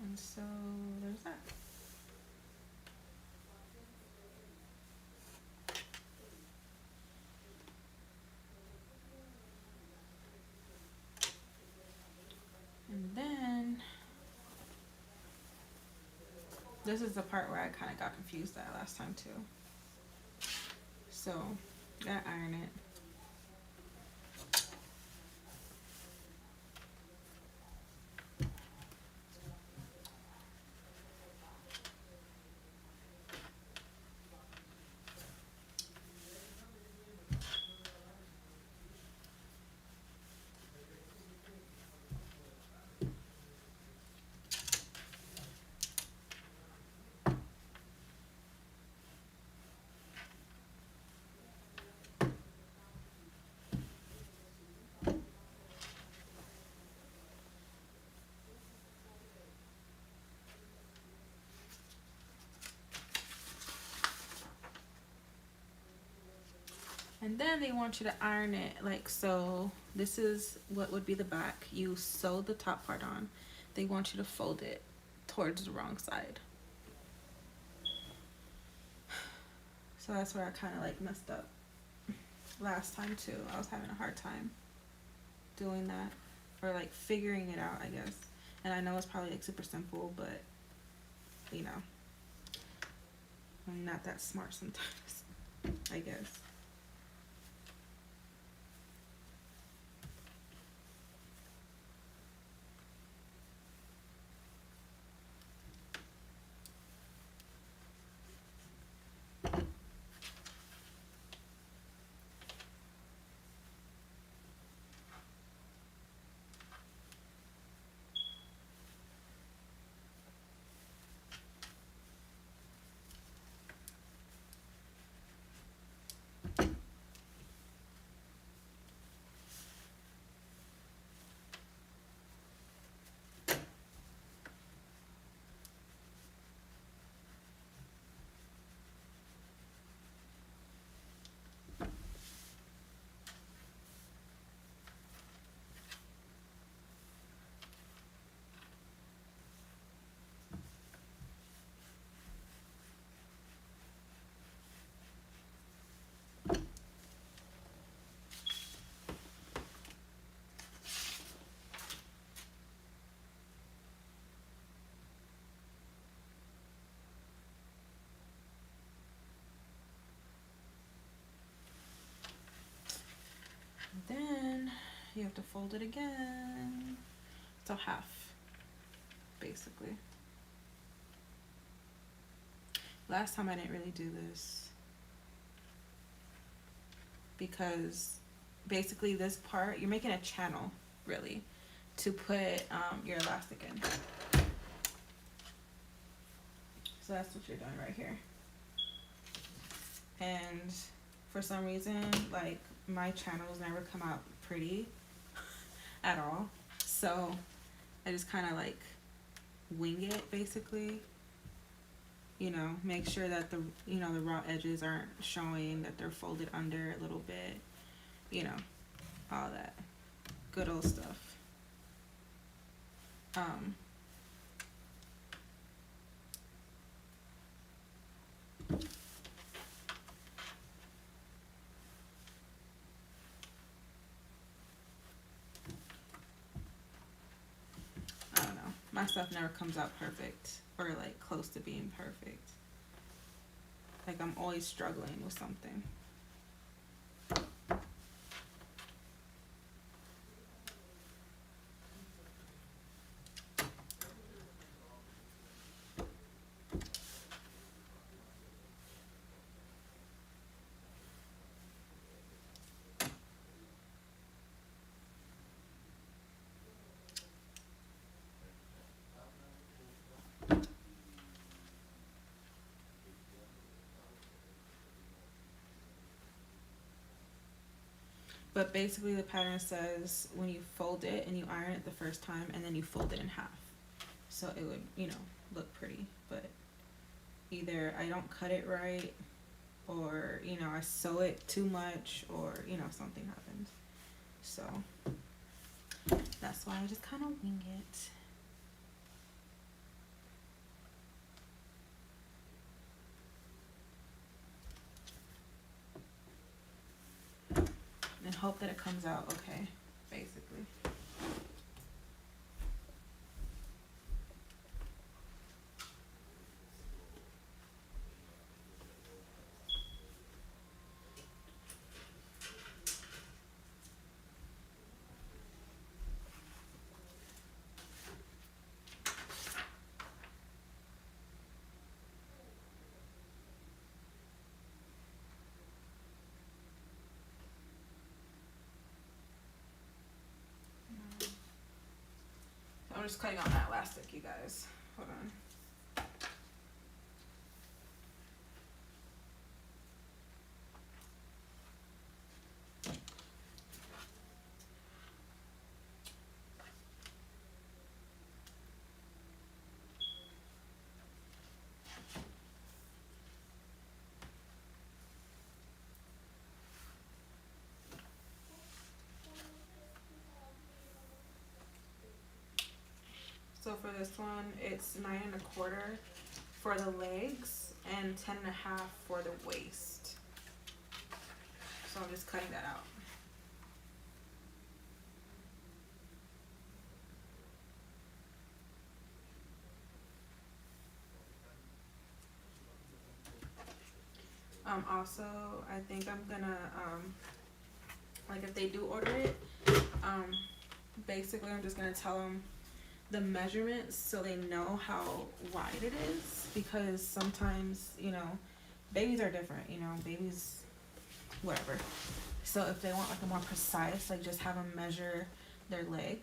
And so there's that. And then this is the part where I kind of got confused at last time too. So, gotta iron it. And then they want you to iron it like so. This is what would be the back. You sew the top part on. They want you to fold it towards the wrong side. So that's where I kind of like messed up last time too. I was having a hard time doing that, or like figuring it out, I guess. And I know it's probably like super simple, but you know, I'm not that smart sometimes, I guess. you have to fold it again. So half, basically. Last time I didn't really do this because basically this part, you're making a channel, really, to put your elastic in. So that's what you're doing right here. And for some reason, like, my channels never come out pretty at all. So I just kind of like wing it, basically. You know, make sure that the, you know, the raw edges aren't showing, that they're folded under a little bit, you know, all that good old stuff. I don't know. My stuff never comes out perfect or like close to being perfect. Like, I'm always struggling with something. But basically the pattern says when you fold it and you iron it the first time and then you fold it in half. So it would, you know, look pretty. But either I don't cut it right, or, you know, I sew it too much, or, you know, something happens. So that's why I just kind of wing it. And hope that it comes out okay, basically. I'm just cutting on that elastic, you guys. Hold on. So for this one, it's 9 1/4 for the legs and 10 1/2 for the waist. So I'm just cutting that out. Also, I think I'm gonna, like, if they do order it, basically I'm just gonna tell them the measurements so they know how wide it is, because sometimes, you know, babies are different, you know, babies, whatever. So if they want like a more precise, like, just have them measure their leg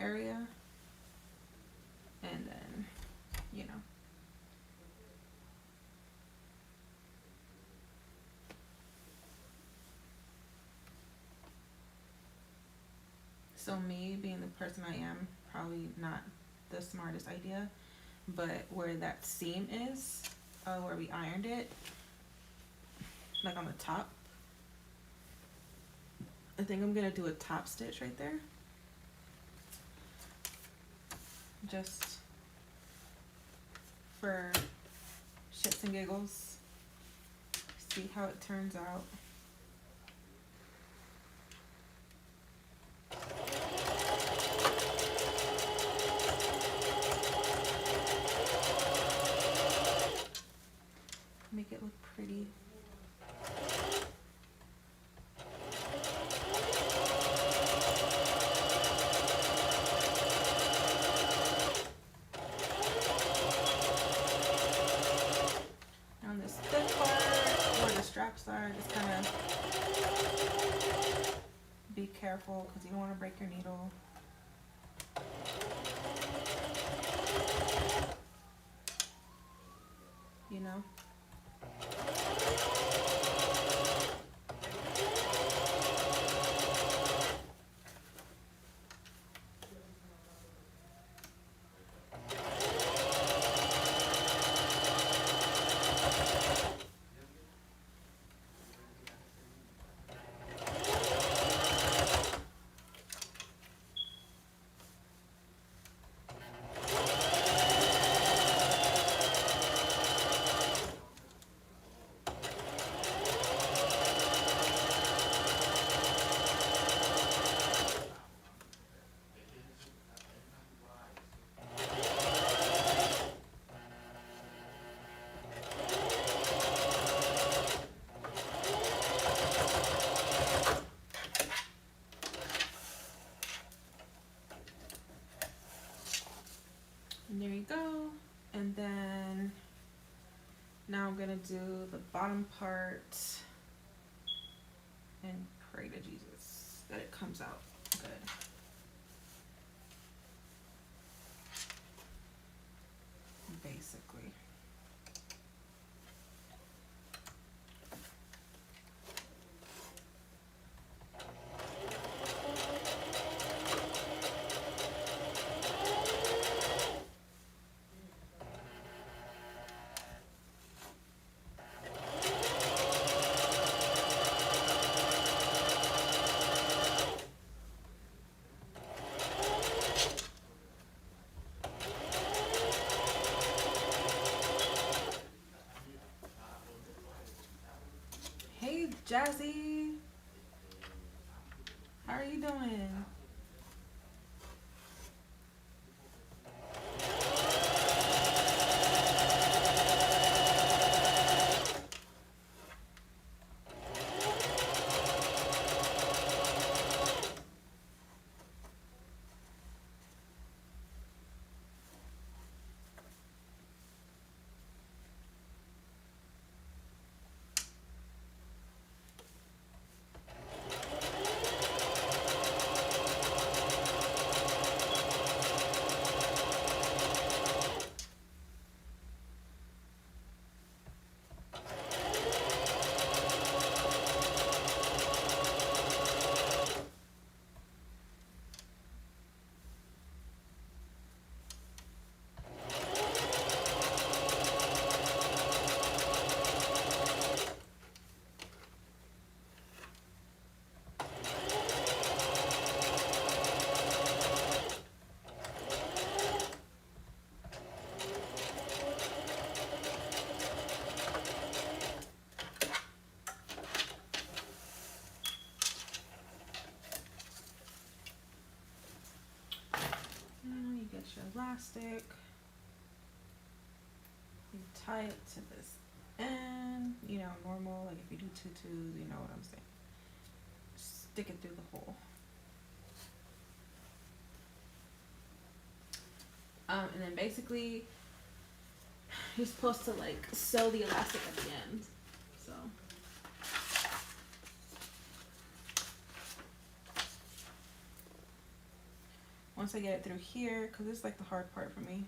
area, and then, you know. So me being the person I am, probably not the smartest idea, but where that seam is, where we ironed it, like on the top, I think I'm gonna do a top stitch right there, just for shits and giggles, see how it turns out. Make it look pretty. careful because you don't want to break your needle. You know? And there you go. And then now I'm gonna do the bottom part and pray to Jesus that it comes out good. Basically. Hey Jazzy, how are you doing? You get your elastic, you tie it to this end, you know, normal, like if you do tutus, you know what I'm saying. Stick it through the hole. And then basically you're supposed to like sew the elastic at the end. So once I get it through here, because this is like the hard part for me.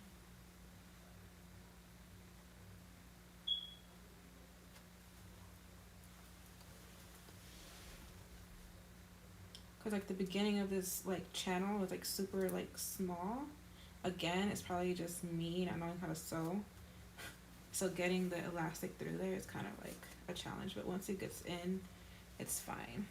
Because like the beginning of this like channel was like super like small. Again, it's probably just me not knowing how to sew. So getting the elastic through there is kind of like a challenge, but once it gets in, it's fine.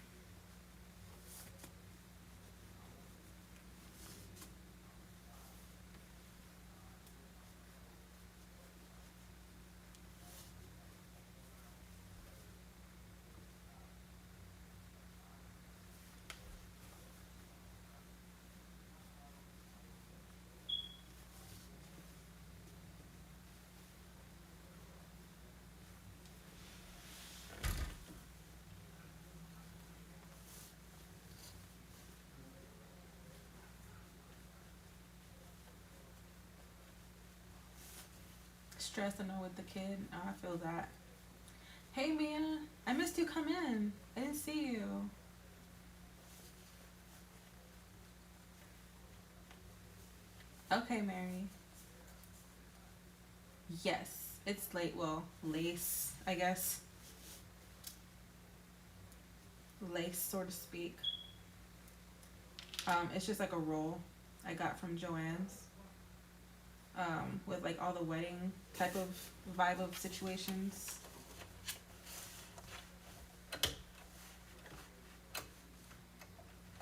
Stress, I know, with the kid. I feel that. Hey Mia, I missed you. Come in. I didn't see you. Okay, Mary. Yes, it's late. Well, lace, I guess. Lace, so to speak. It's just like a roll I got from Joann's. With like all the wedding type of vibe of situations.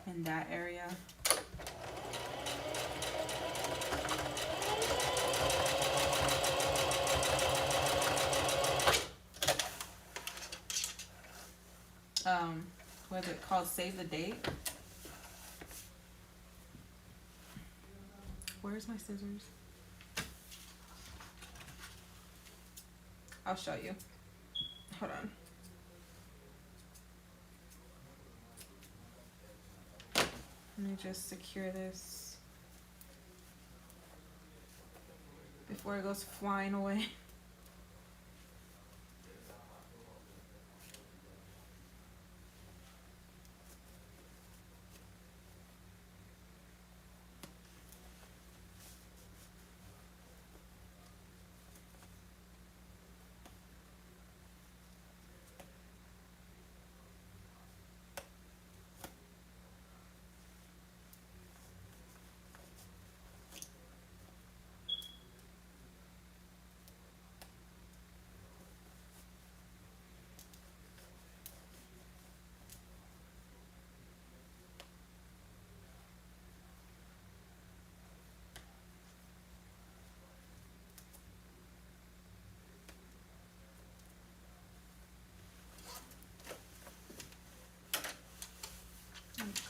In that area. What is it called? Save the date. Where's my scissors? I'll show you. Hold on. Let me just secure this before it goes flying away.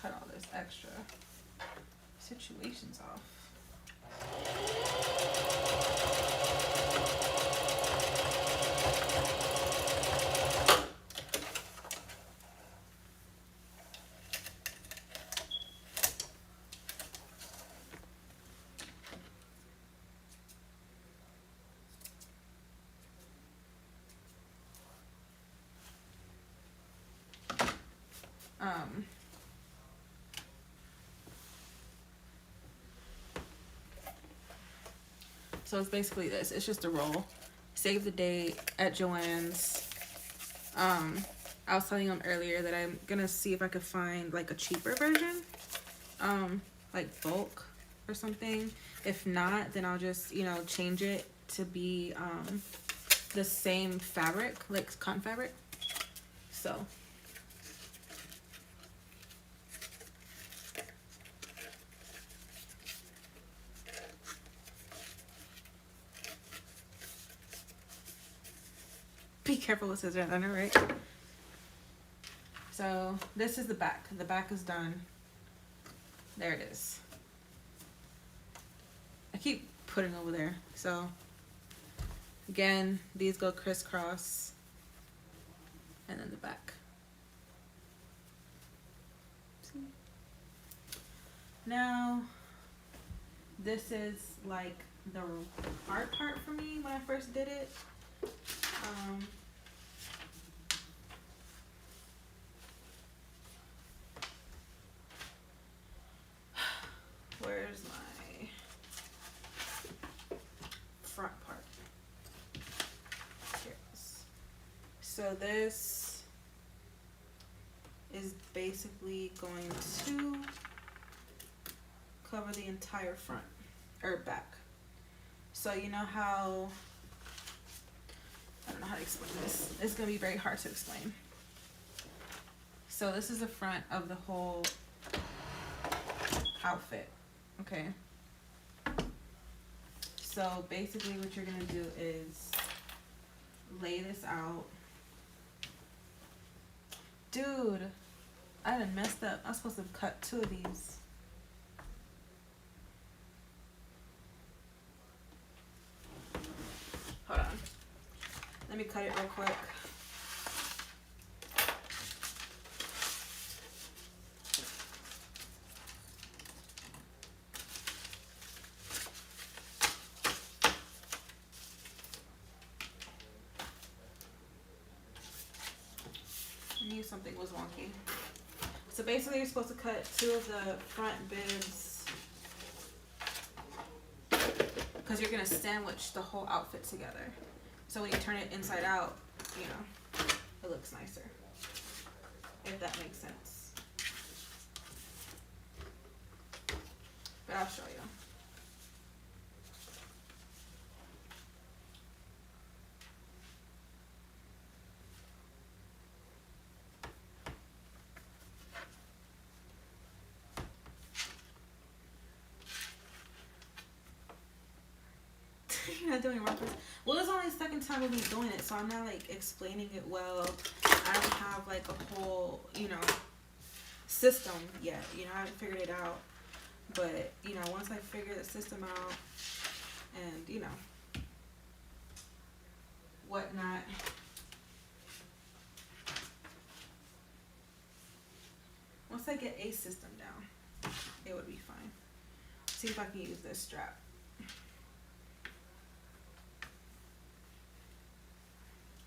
Cut all this extra situations off. So it's basically this. It's just a roll. Save the date at Joann's. I was telling them earlier that I'm gonna see if I could find like a cheaper version, like bulk or something. If not, then I'll just, you know, change it to be the same fabric, like cotton fabric. So be careful with scissors, I know, right? So this is the back. The back is done. There it is. I keep putting over there. So again, these go crisscross, and then the back. See? Now, this is like the hard part for me when I first did it. Where's my front part? Here it is. So this is basically going to cover the entire front or back. So you know how, I don't know how to explain this. It's gonna be very hard to explain. So this is the front of the whole outfit. Okay. So basically what you're gonna do is lay this out. Dude, I done messed up. I was supposed to cut 2 of these. Hold on. Let me cut it real quick. I knew something was wonky. So basically you're supposed to cut 2 of the front bibs because you're gonna sandwich the whole outfit together. So when you turn it inside out, you know, it looks nicer. If that makes sense. But I'll show you. You're not doing rompers. Well, it's only the second time we'll be doing it, so I'm not like explaining it well. I don't have like a whole, you know, system yet. You know, I haven't figured it out. But, you know, once I figure the system out and, you know, whatnot, once I get a system down, it would be fine. See if I can use this strap.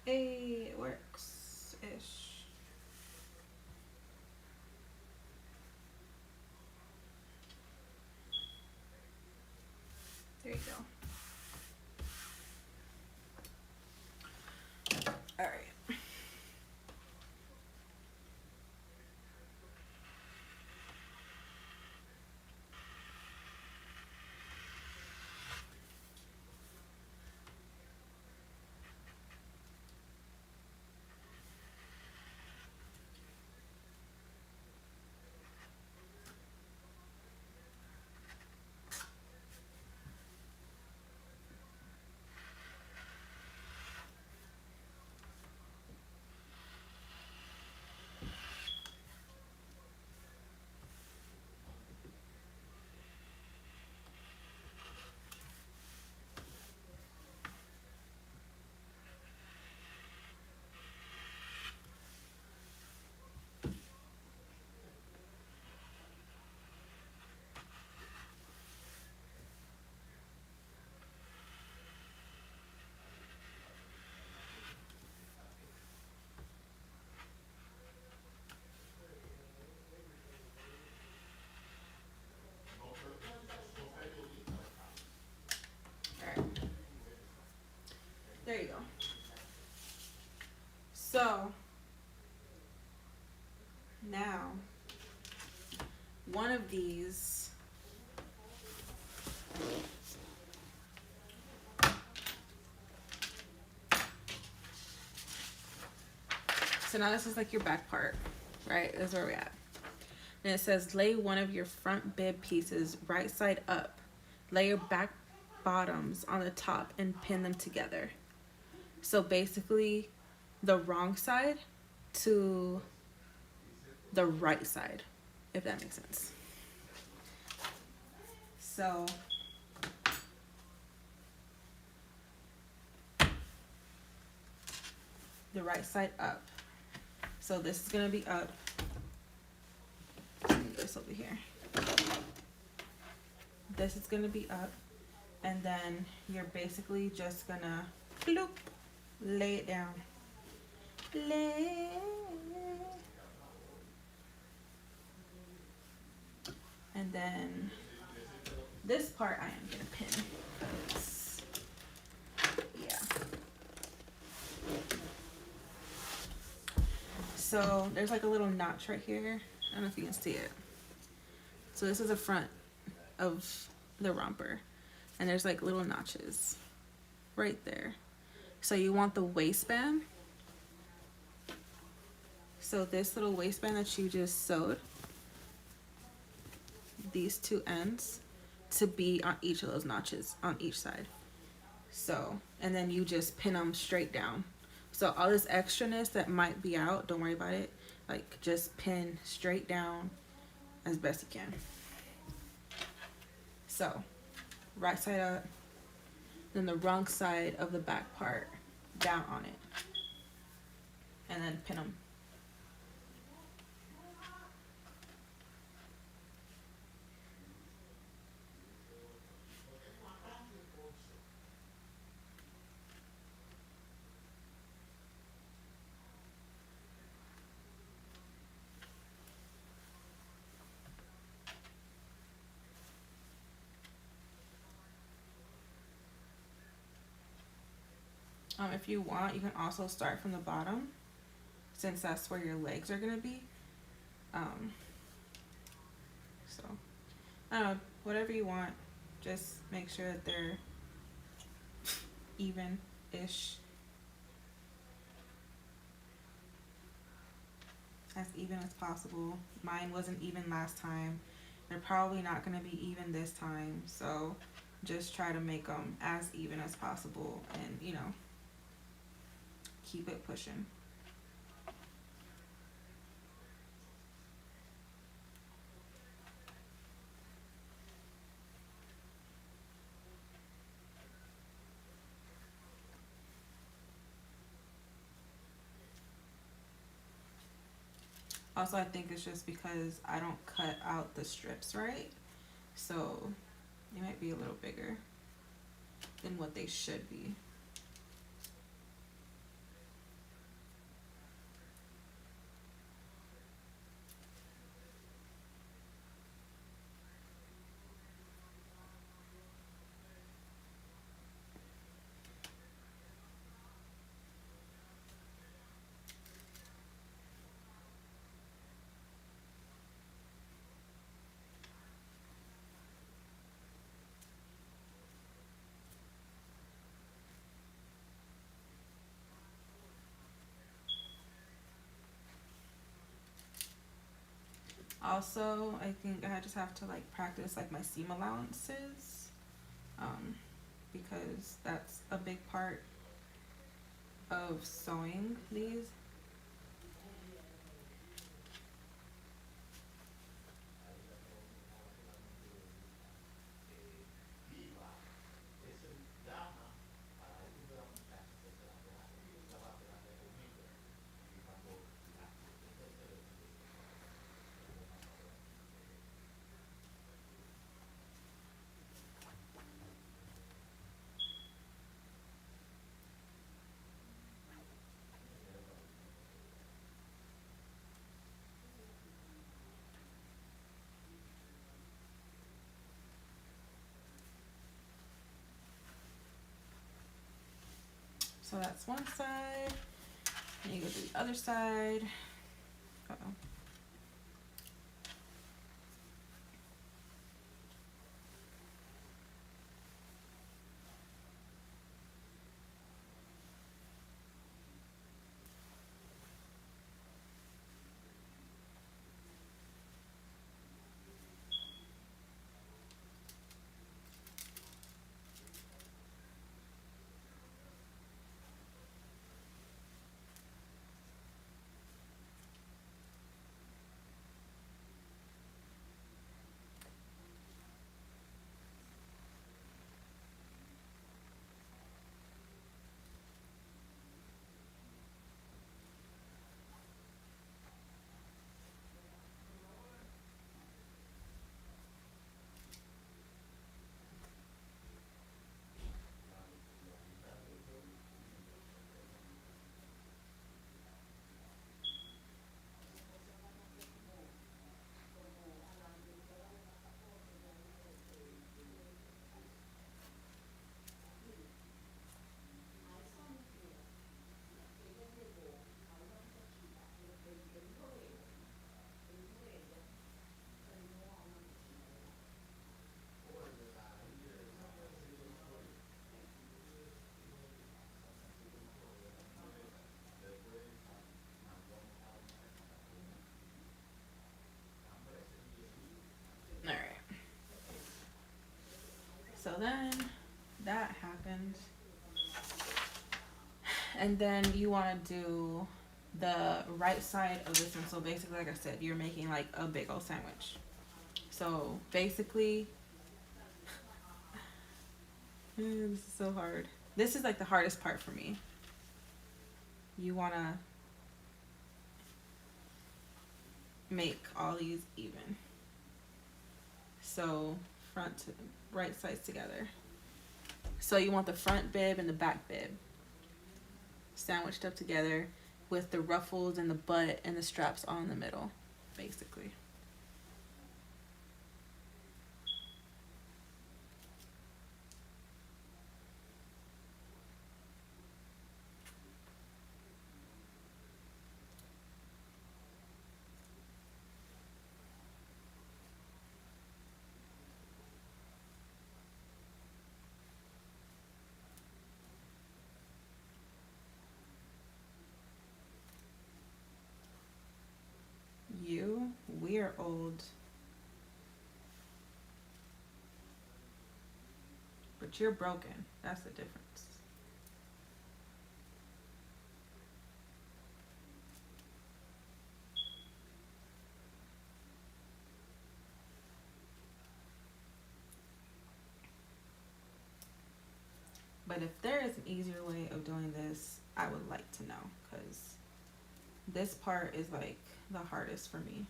Hey, it works-ish. There you go. All right. There you go. So now one of these so now this is like your back part, right? That's where we're at. And it says lay one of your front bib pieces right side up. Lay your back bottoms on the top and pin them together. So basically the wrong side to the right side, if that makes sense. So the right side up. So this is gonna be up. This over here. This is gonna be up, and then you're basically just gonna bloop, lay it down. Lay. And then this part I am gonna pin. Yeah. So there's like a little notch right here. I don't know if you can see it. So this is the front of the romper, and there's like little notches right there. So you want the waistband. So this little waistband that you just sewed, these two ends, to be on each of those notches on each side. So, and then you just pin them straight down. So all this extraness that might be out, don't worry about it. Like just pin straight down as best you can. So right side up, then the wrong side of the back part down on it, and then pin them. If you want, you can also start from the bottom, since that's where your legs are gonna be. So I don't know, whatever you want, just make sure that they're even-ish, as even as possible. Mine wasn't even last time. They're probably not gonna be even this time, so just try to make them as even as possible, and you know, keep it pushing. Also, I think it's just because I don't cut out the strips right, so they might be a little bigger than what they should be. Also, I think I just have to like practice like my seam allowances, because that's a big part of sewing these. So that's one side. And you go to the other side. Uh-oh. All right. So then that happened. And then you want to do the right side of this one. So basically, like I said, you're making like a big old sandwich. So basically, this is so hard. This is like the hardest part for me. You want to make all these even. So front to right sides together. So you want the front bib and the back bib sandwiched up together with the ruffles and the butt and the straps all in the middle, basically. old. But you're broken. That's the difference. But if there is an easier way of doing this, I would like to know, because this part is like the hardest for me.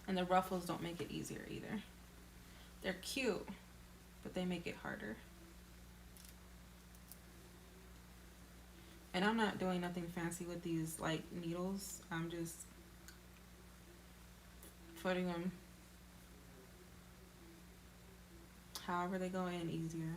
And the ruffles don't make it easier either. They're cute, but they make it harder. And I'm not doing nothing fancy with these like needles. I'm just putting them however they go in easier.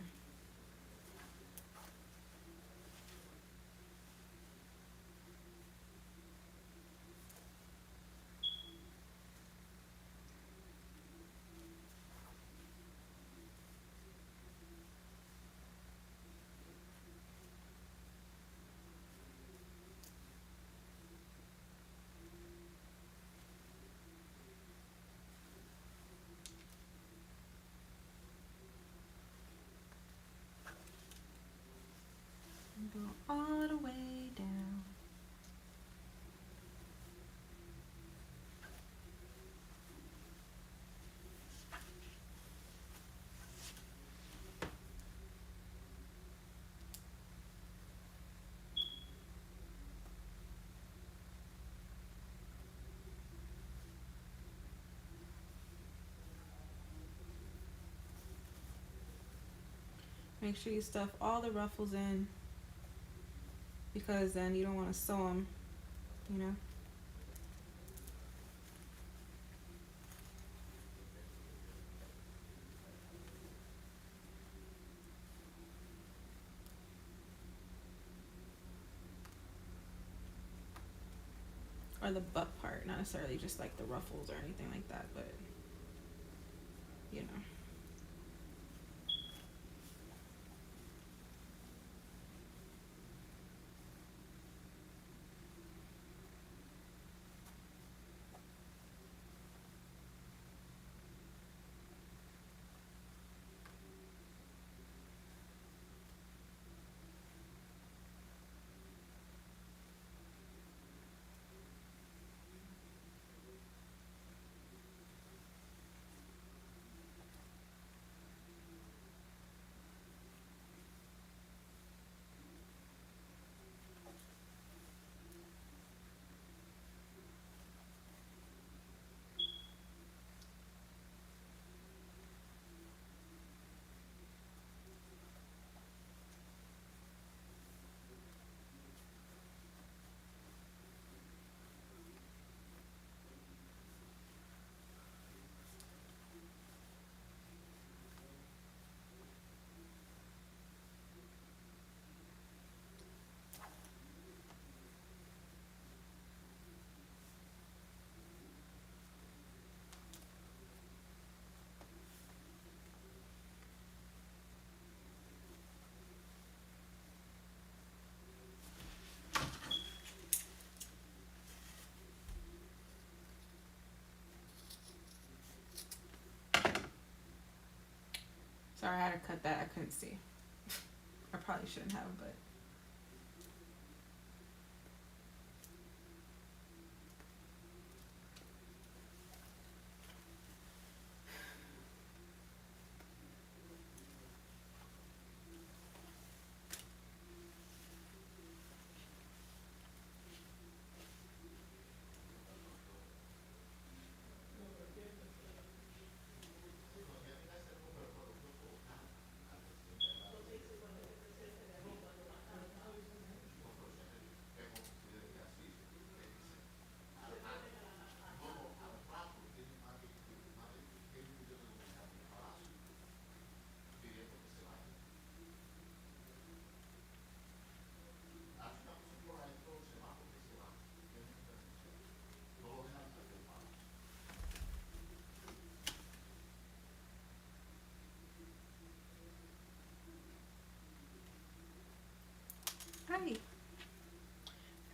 Go all the way down. Make sure you stuff all the ruffles in, because then you don't want to sew them, you know. Or the butt part, not necessarily just like the ruffles or anything like that, but you know. Sorry, I had to cut that. I couldn't see. I probably shouldn't have, but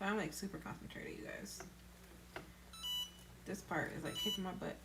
But I'm like super concentrated, you guys. This part is like kicking my butt.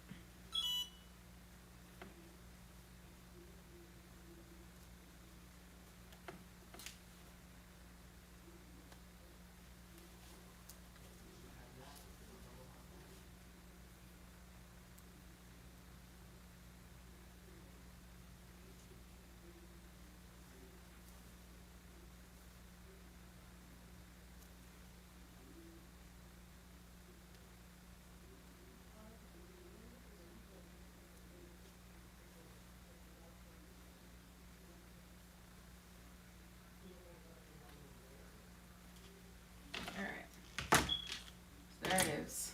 There it is.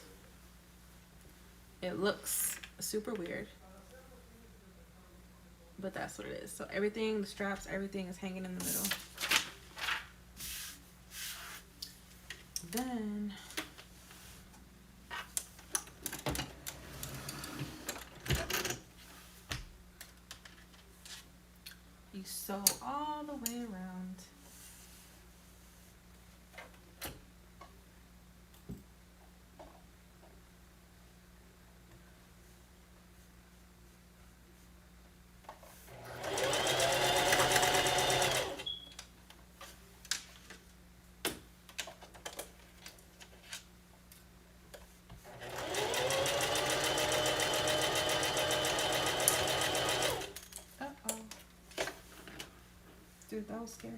It looks super weird, but that's what it is. So everything, the straps, everything is hanging in the middle. Then you sew all the way around. Dude, that was scary.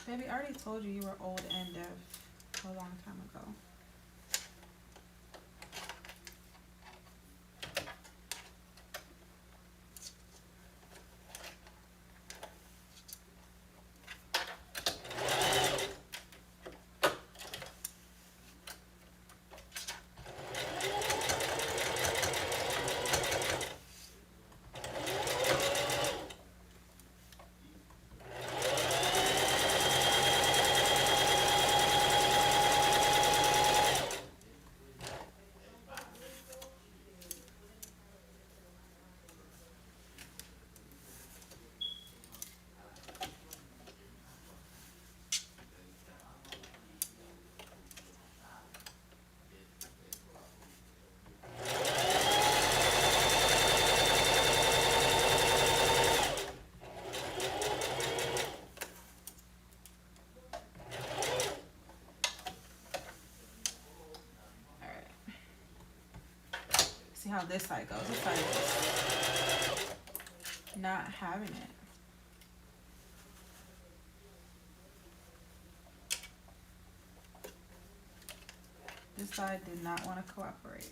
Baby, I already told you were old and deaf a long time ago. See how this side goes. This side is not having it. This side did not want to cooperate.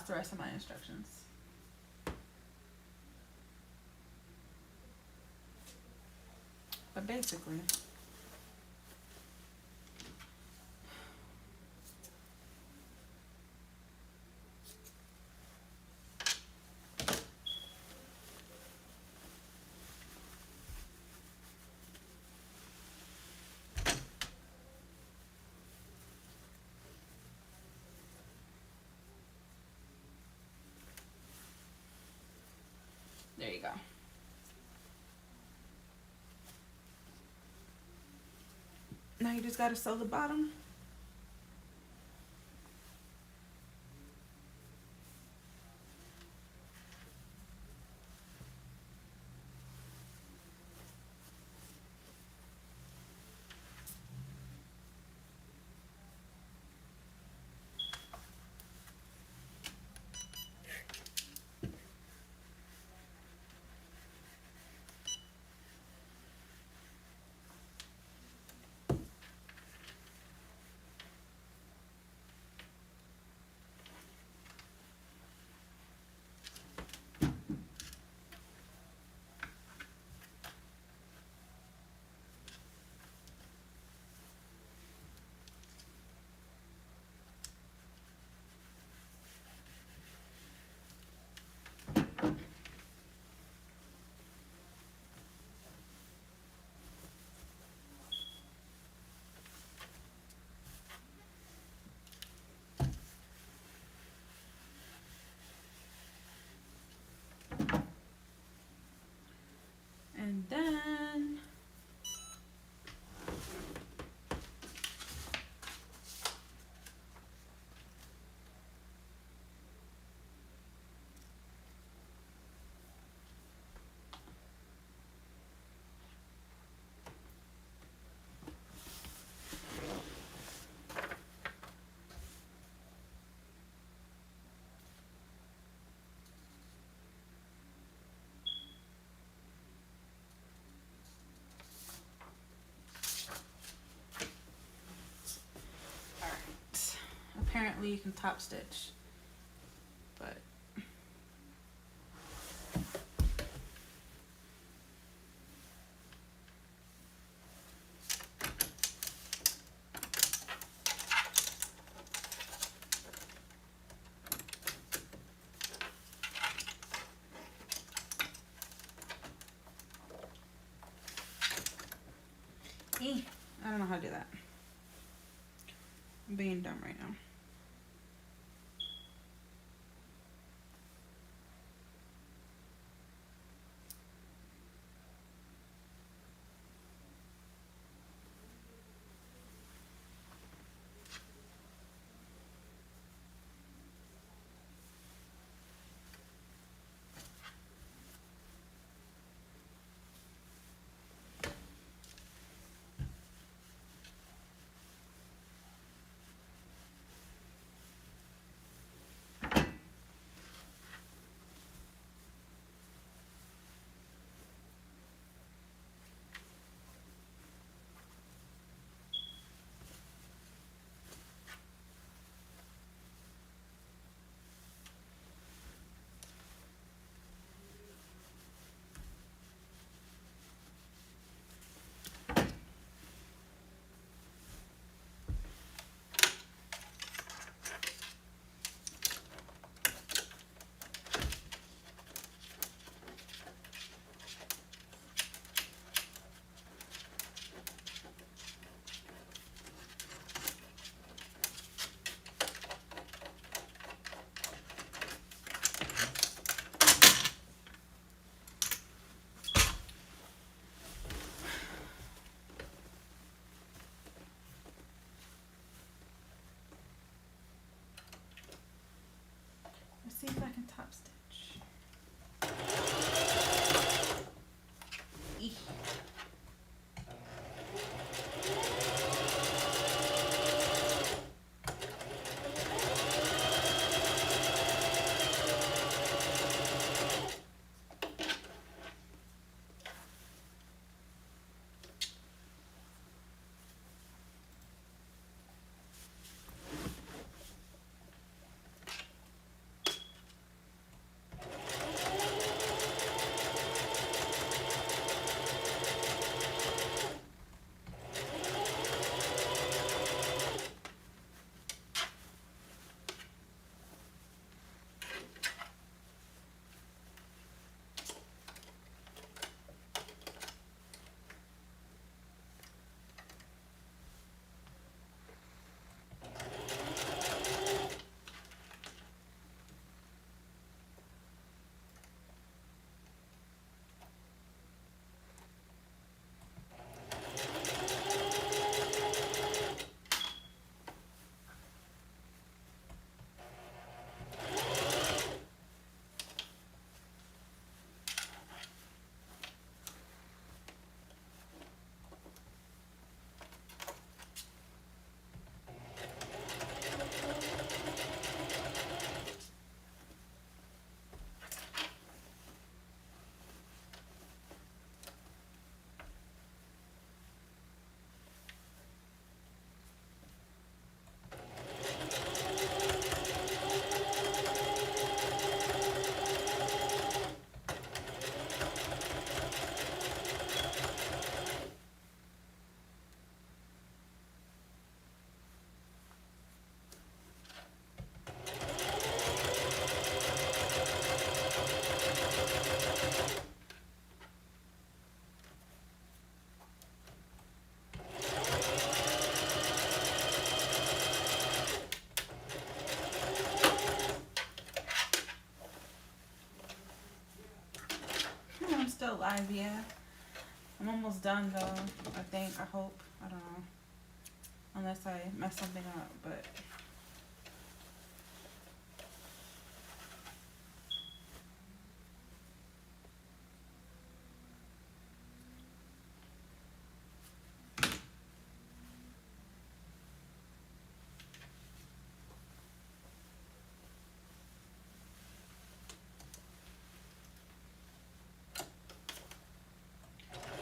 the rest of my instructions. But basically, there you go. Now you just gotta sew the bottom. And then apparently you can top stitch, but I don't know how to do that. I'm being dumb right now. Let's see if I can top stitch. Eek. still live, yeah. I'm almost done though, I think, I hope. I don't know. Unless I mess something up, but.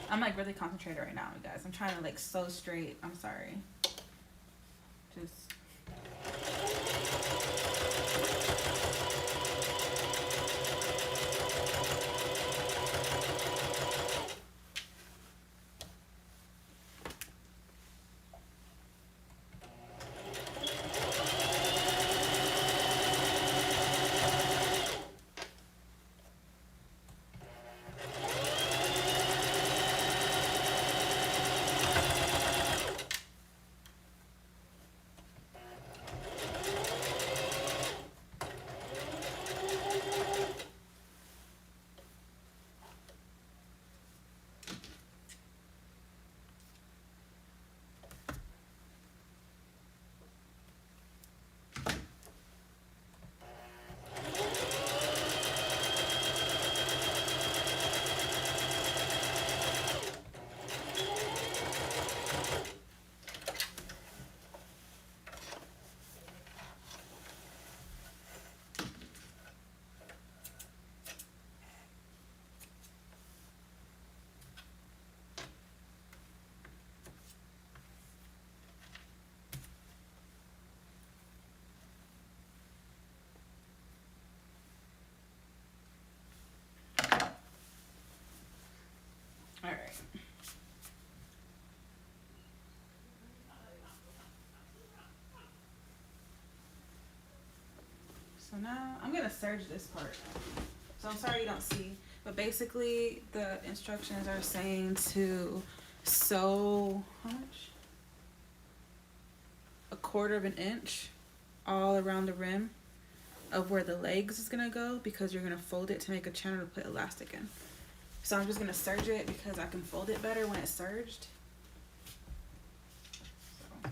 I'm like really concentrated right now, you guys. I'm trying to like sew straight. I'm sorry. Just. All right. So now I'm gonna serge this part. So I'm sorry you don't see, but basically the instructions are saying to sew how much? 1/4 of an inch all around the rim of where the legs is gonna go, because you're gonna fold it to make a channel to put elastic in. So I'm just gonna serge it because I can fold it better when it's serged. So.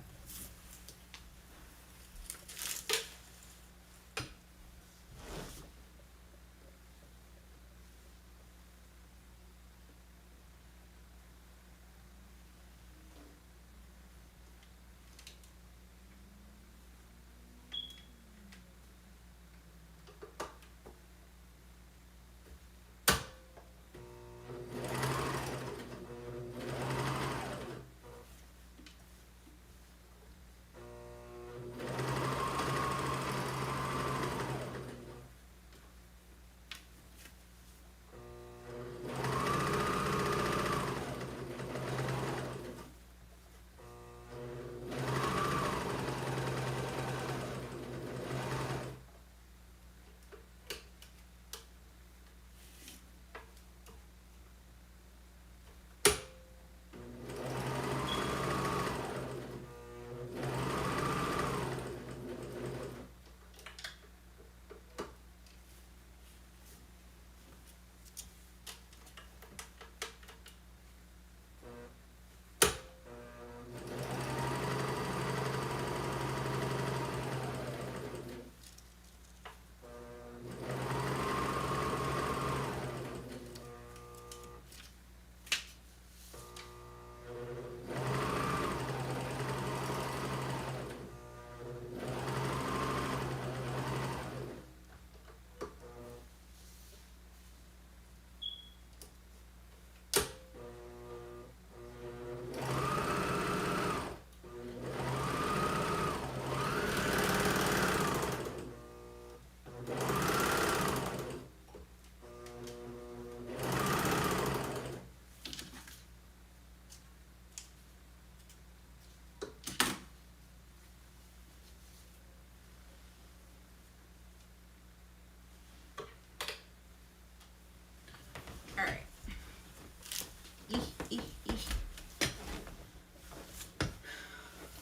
All right.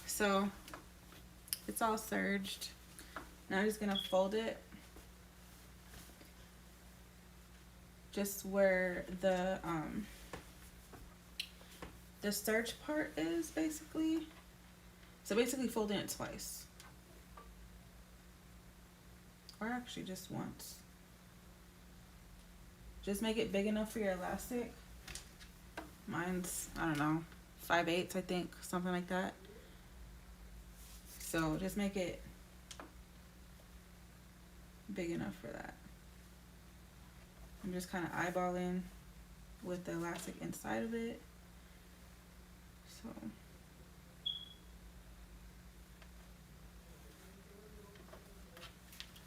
So it's all serged. Now I'm just gonna fold it just where the search part is, basically. So basically fold it twice. Or actually just once. Just make it big enough for your elastic. Mine's, I don't know, 5/8, I think, something like that. So just make it big enough for that. I'm just kind of eyeballing with the elastic inside of it. So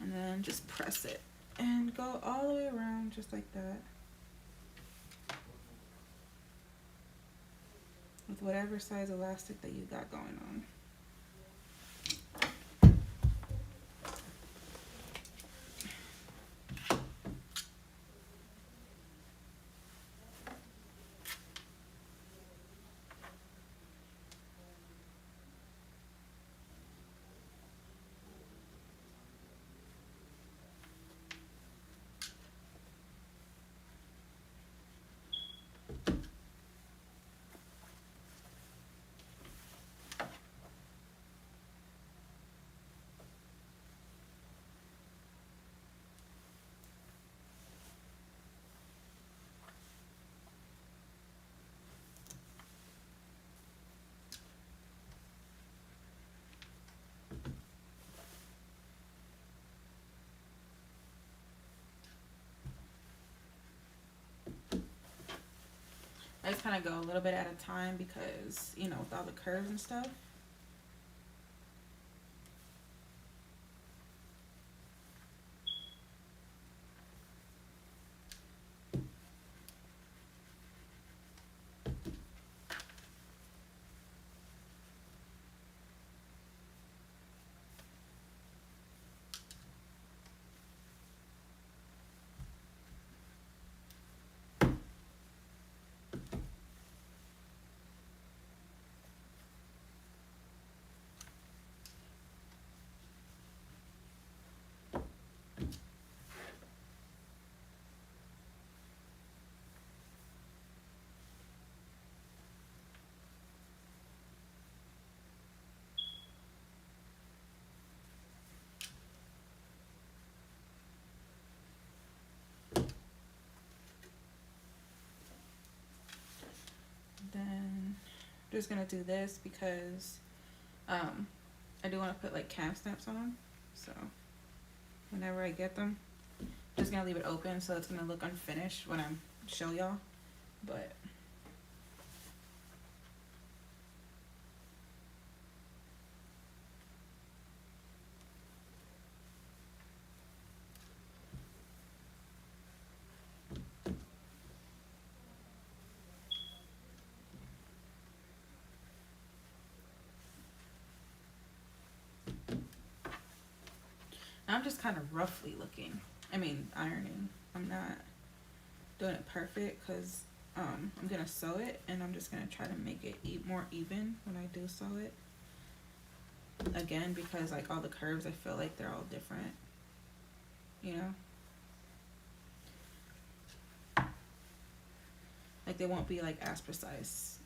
and then just press it and go all the way around just like that with whatever size elastic that you got going on. I just kind of go a little bit at a time because, you know, with all the curves and stuff. Then I'm just gonna do this because I do want to put like cam snaps on. So whenever I get them, I'm just gonna leave it open so it's gonna look unfinished when I show y'all. But I'm just kind of roughly looking. I mean, ironing. I'm not doing it perfect because I'm gonna sew it, and I'm just gonna try to make it more even when I do sew it. Again, because like all the curves, I feel like they're all different. You know, like they won't be like as precise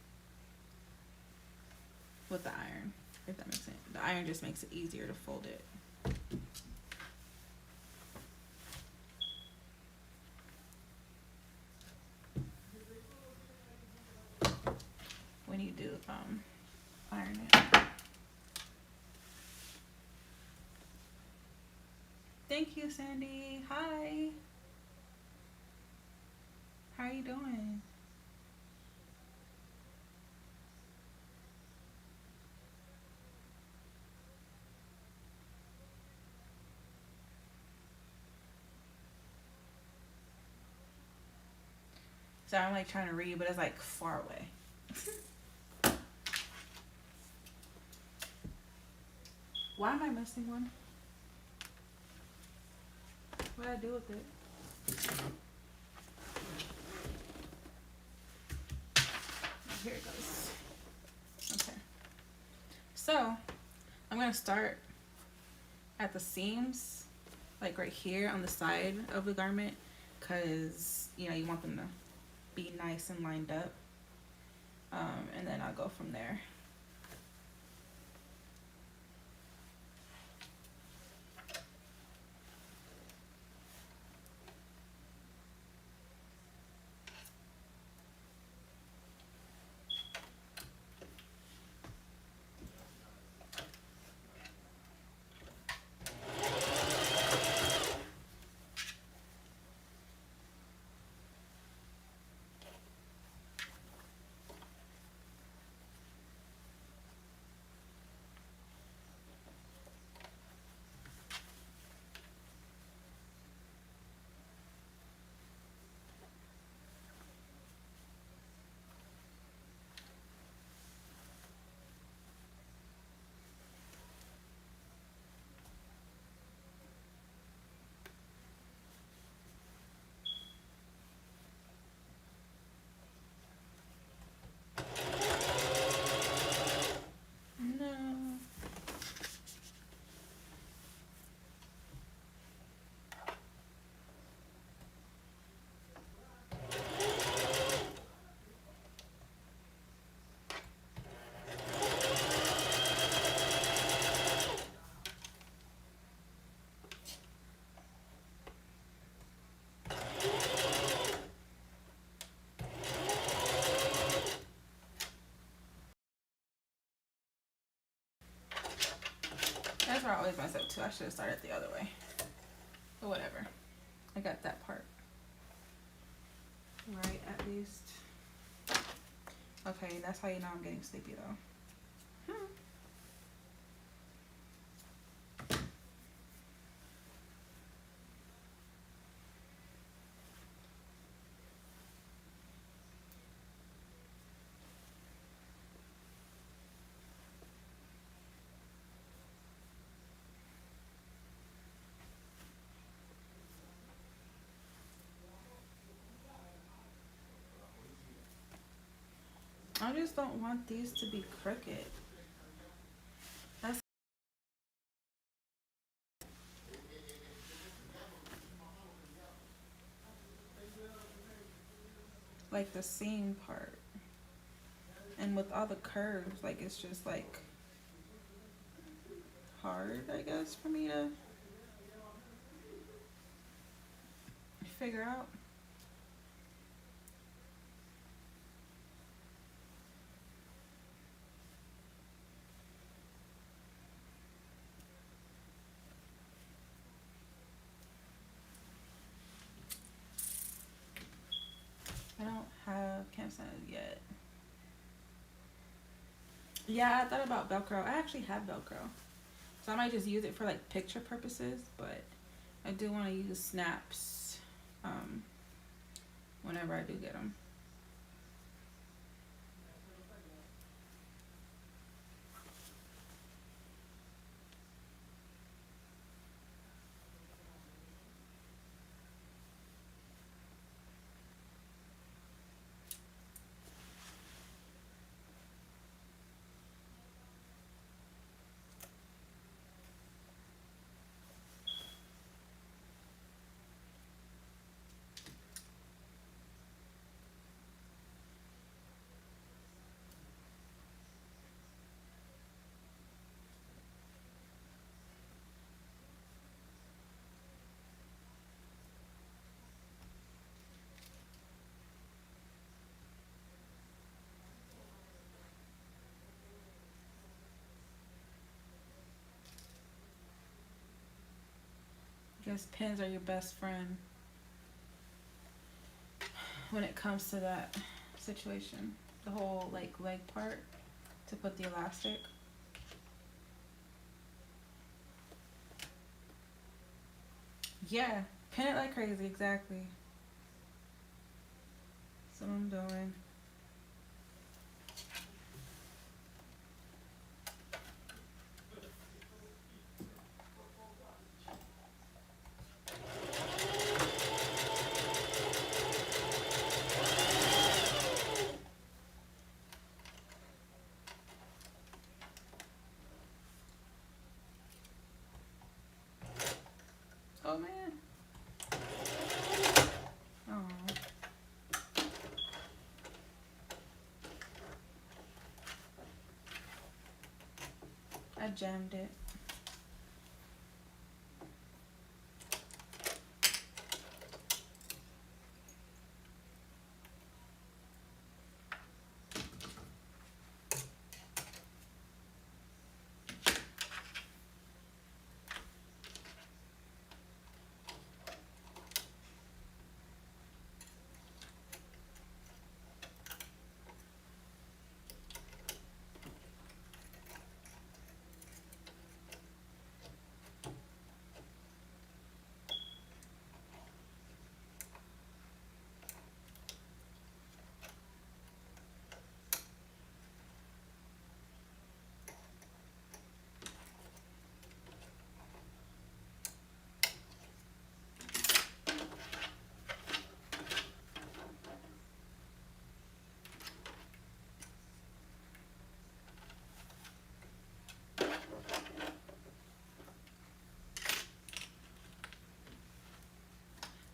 with the iron, if that makes sense. The iron just makes it easier to fold it. When you do iron it. Thank you, Sandy. Hi. How are you doing? So I'm like trying to read, but it's like far away. Why am I missing one? What did I do with it? Oh, here it goes. Okay. So I'm gonna start at the seams, like right here on the side of the garment, because you know, you want them to be nice and lined up. And then I'll go from there. No. That's where I always mess up too. I should have started the other way. But whatever. I got that part right at least. Okay, that's how you know I'm getting sleepy though. I just don't want these to be crooked. That's like the seam part. And with all the curves, like it's just like hard, I guess, for me to figure out. I don't have campsite yet. Yeah, I thought about Velcro. I actually have Velcro. So I might just use it for like picture purposes, but I do want to use snaps whenever I do get them. I guess pins are your best friend when it comes to that situation. The whole like leg part to put the elastic. Yeah, pin it like crazy, exactly. That's what I'm doing. Oh man. Oh. jammed it.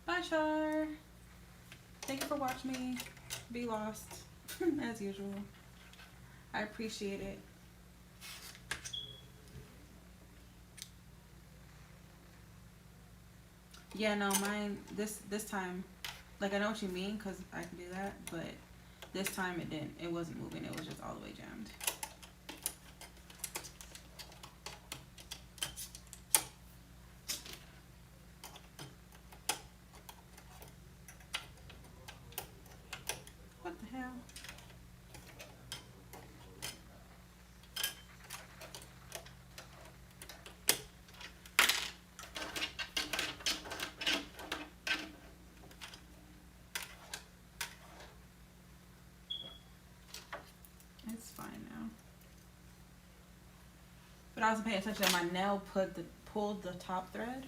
Bye, Char. Thank you for watching me be lost, as usual. I appreciate it. Yeah, no, mine, this time, like, I know what you mean, because I can do that, but this time it didn't. It wasn't moving. It was just all the way jammed. What the hell? It's fine now. But I wasn't paying attention. My nail pulled the top thread,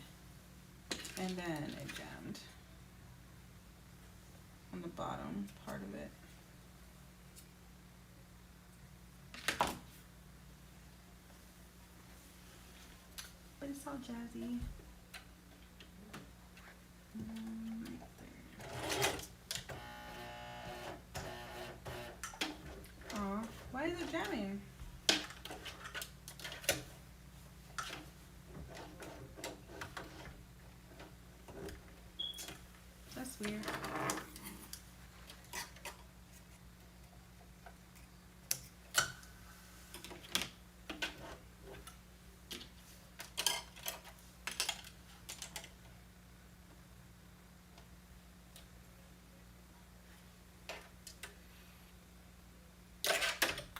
and then it jammed on the bottom part of it. But it's all jazzy. Right there. Aw, why is it jamming? That's weird.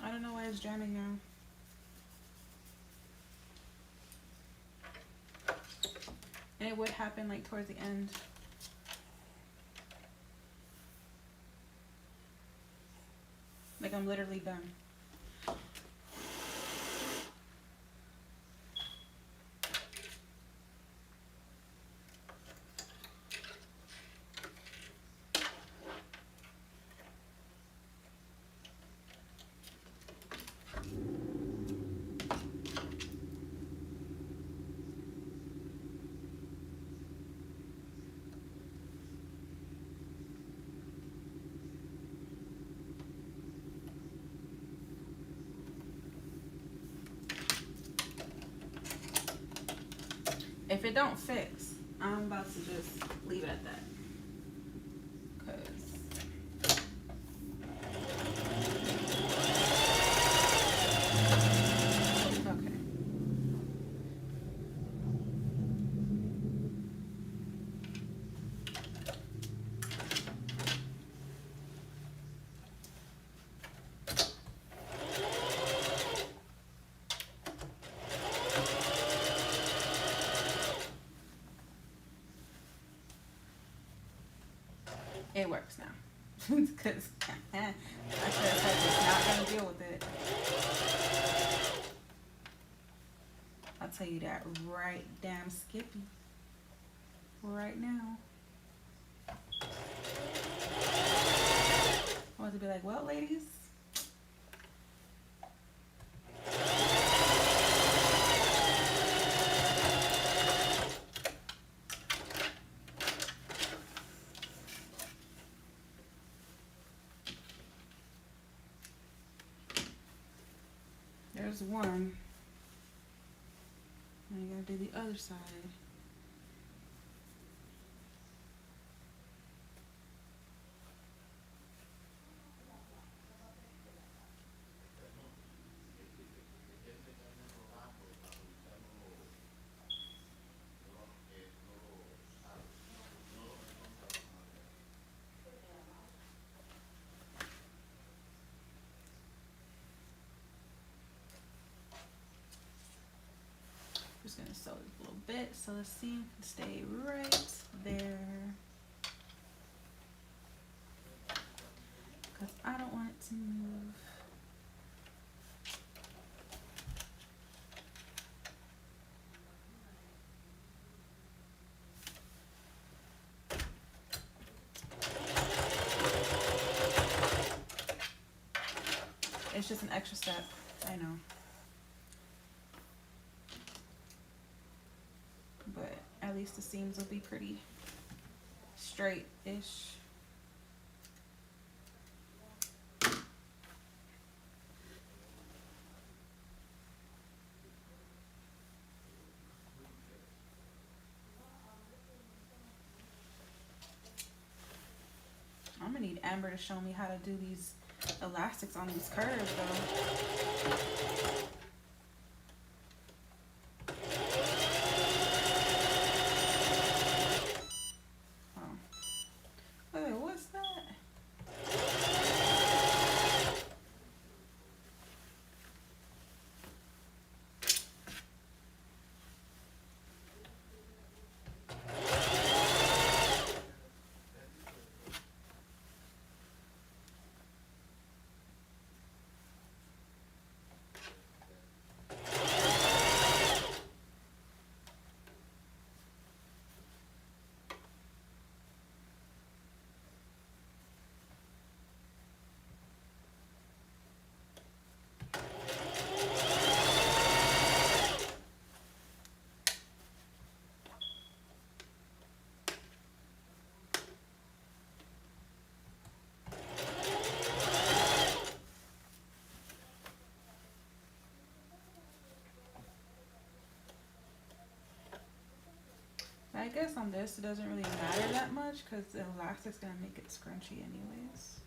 I don't know why it's jamming now. And it would happen like towards the end. Like I'm literally done. If it don't fix, I'm about to just leave it at that. Okay. It works now. Because I should have said just not going to deal with it. I'll tell you that right damn Skippy. Right now. I want to be like, well, ladies. There's one. And I gotta do the other side. Just gonna sew this a little bit so the seam can stay right there. Because I don't want it to move. It's just an extra step, I know. But at least the seams will be pretty straight-ish. I'm gonna need Amber to show me how to do these elastics on these curves though. Wait, what's that? I guess on this it doesn't really matter that much because the elastic's gonna make it scrunchy anyways.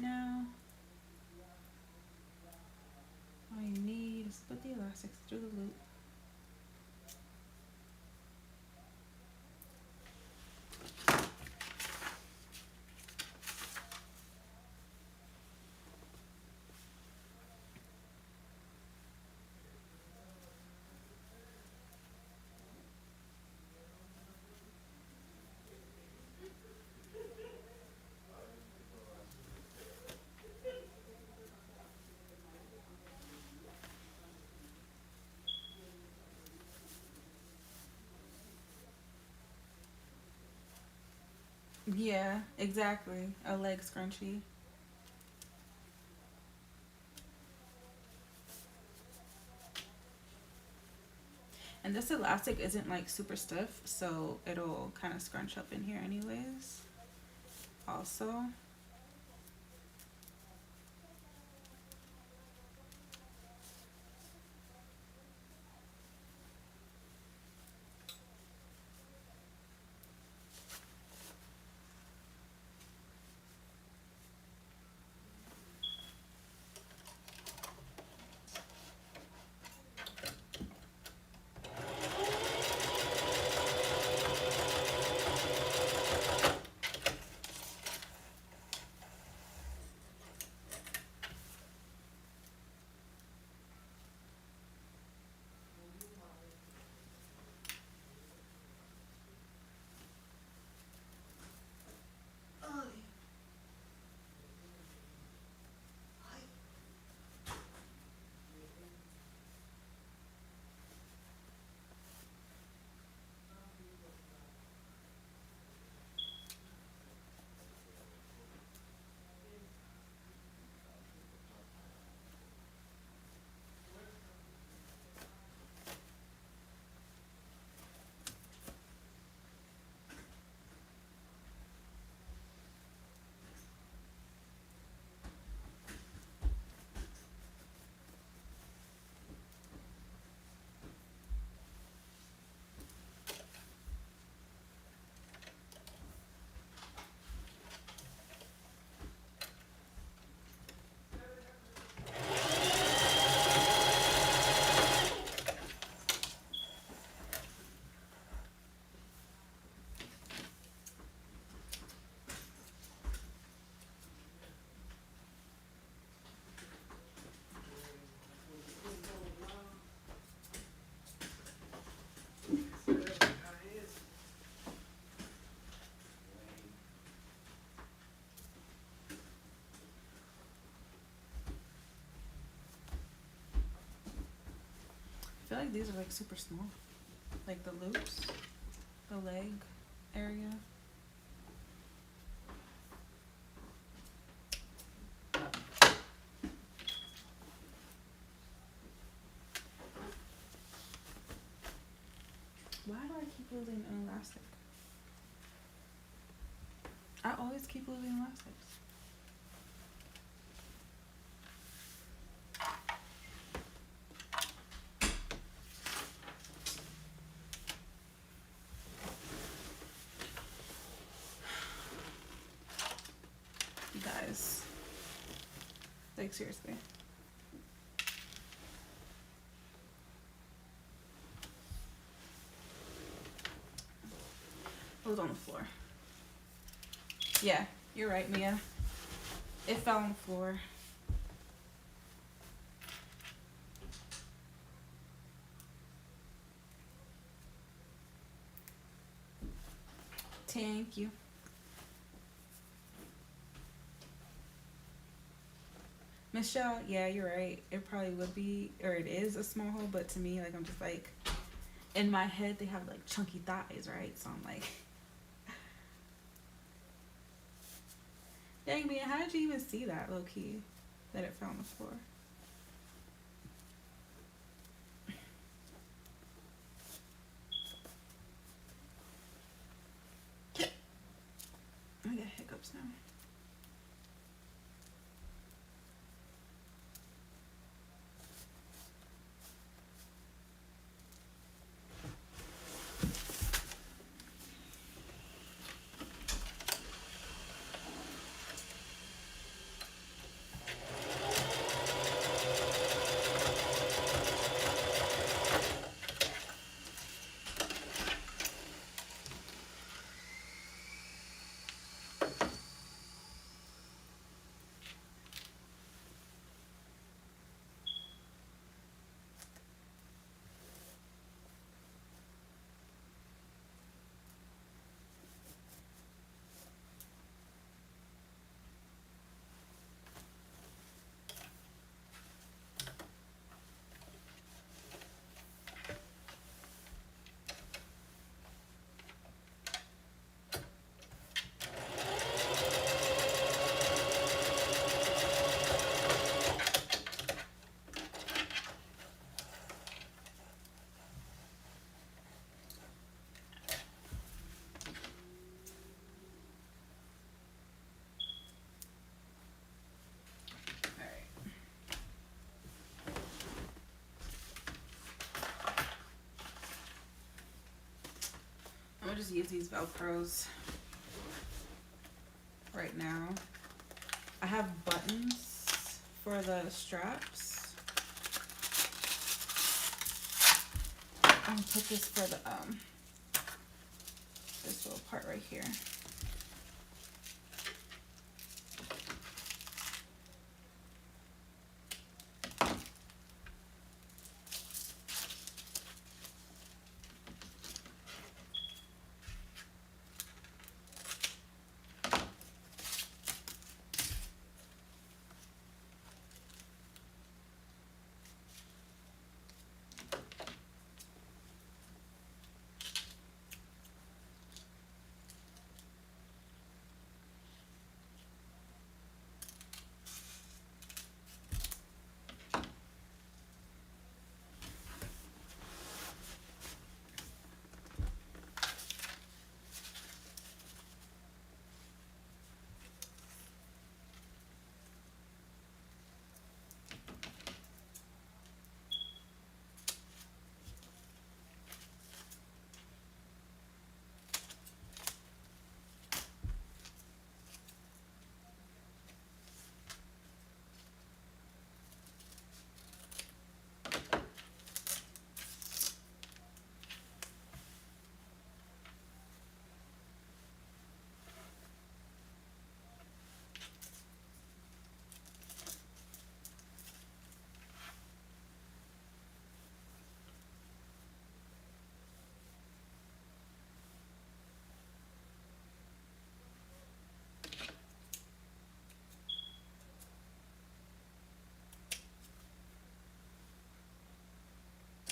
Now, all you need is put the elastics through the loop. Yeah, exactly. A leg scrunchie. And this elastic isn't like super stiff, so it'll kind of scrunch up in here anyways. Also. feel like these are like super small. Like the loops, the leg area. Why do I keep losing an elastic? I always keep losing elastics. You guys. Like, seriously. It was on the floor. Yeah, you're right, Mia. It fell on the floor. Thank you. Michelle, yeah, you're right. It probably would be, or it is a small hole, but to me, like, I'm just like, in my head, they have like chunky thighs, right? So I'm like, dang, Mia, how did you even see that, low key, that it fell on the floor? I get hiccups now. I'm gonna just use these Velcros right now. I have buttons for the straps. I'm gonna put this for the this little part right here.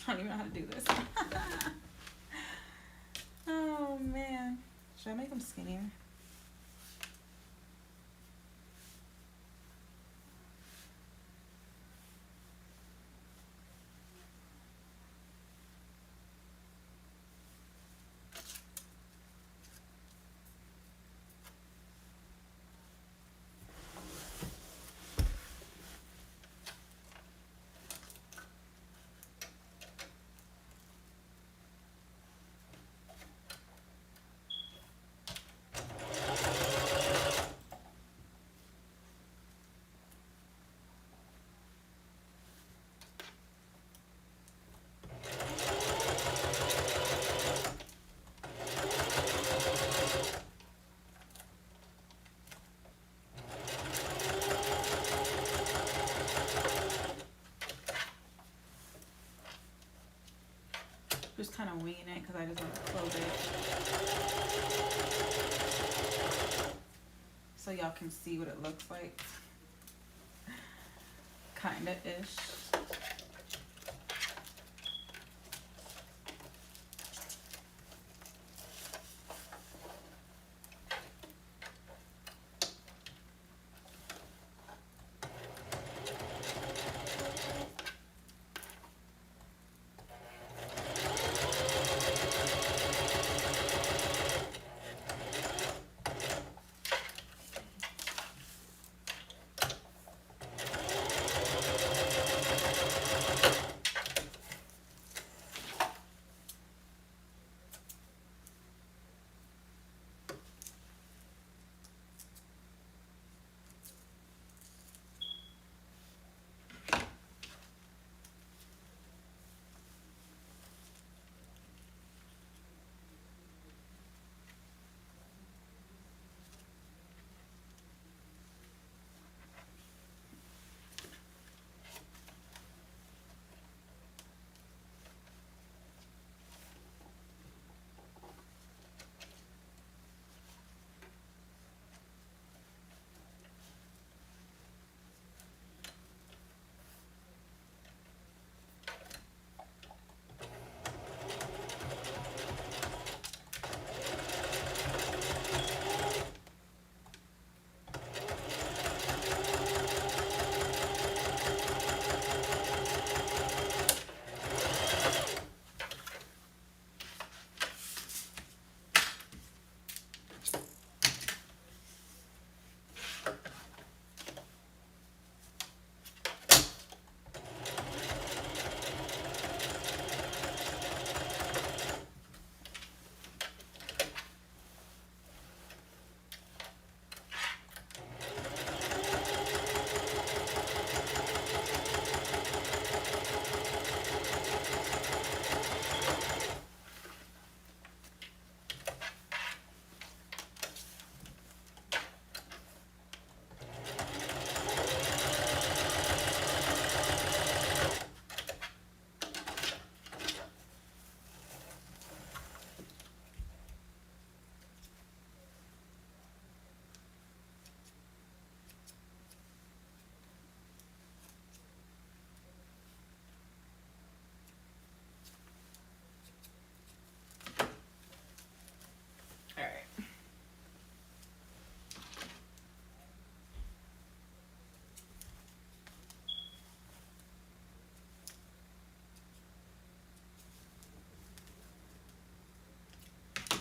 I don't even know how to do this. Oh man. Should I make them skinnier? Just kind of winging it because I just want to close it so y'all can see what it looks like. Kinda ish.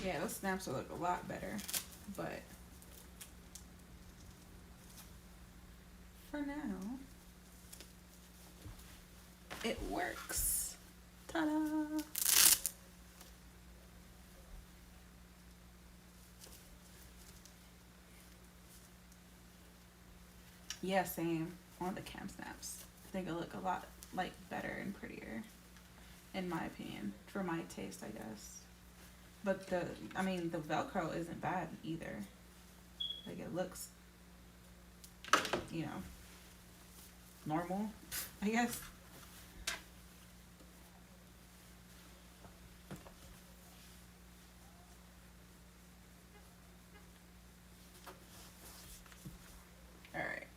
Yeah, those snaps will look a lot better, but for now, it works. Ta-da! Yeah, same on the cam snaps. I think it'll look a lot like better and prettier, in my opinion, for my taste, I guess. But the Velcro isn't bad either. Like it looks, normal, I guess. All right.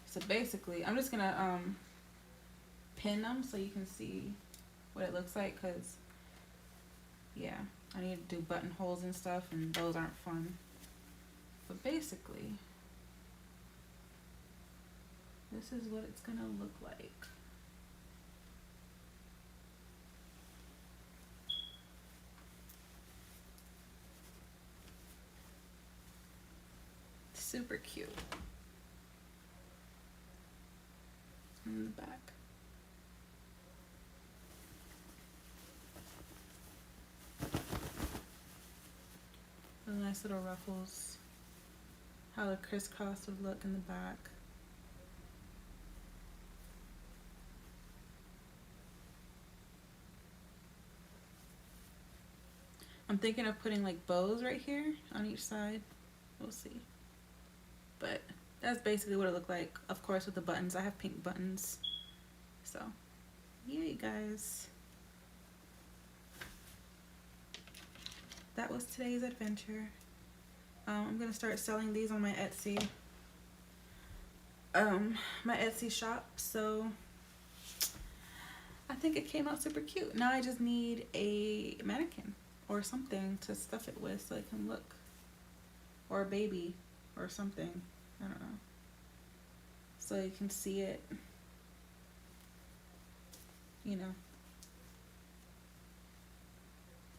So basically, I'm just gonna pin them so you can see what it looks like, because yeah, I need to do buttonholes and stuff, and those aren't fun. But basically, this is what it's gonna look like. Super cute. In the back. The nice little ruffles. How the crisscross would look in the back. I'm thinking of putting like bows right here on each side. We'll see. But that's basically what it looked like. Of course, with the buttons. I have pink buttons. So, yeah, you guys. That was today's adventure. I'm gonna start selling these on my Etsy. My Etsy shop. So, I think it came out super cute. Now I just need a mannequin or something to stuff it with so it can look, or a baby or something, I don't know, so you can see it, you know.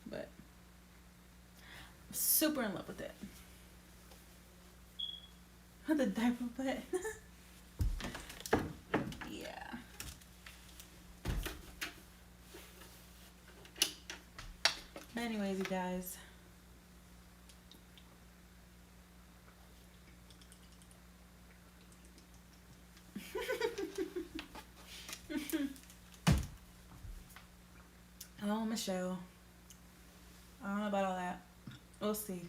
But I'm super in love with it. The diaper butt. Yeah. Anyways, you guys, oh, Michelle, I don't know about all that. We'll see.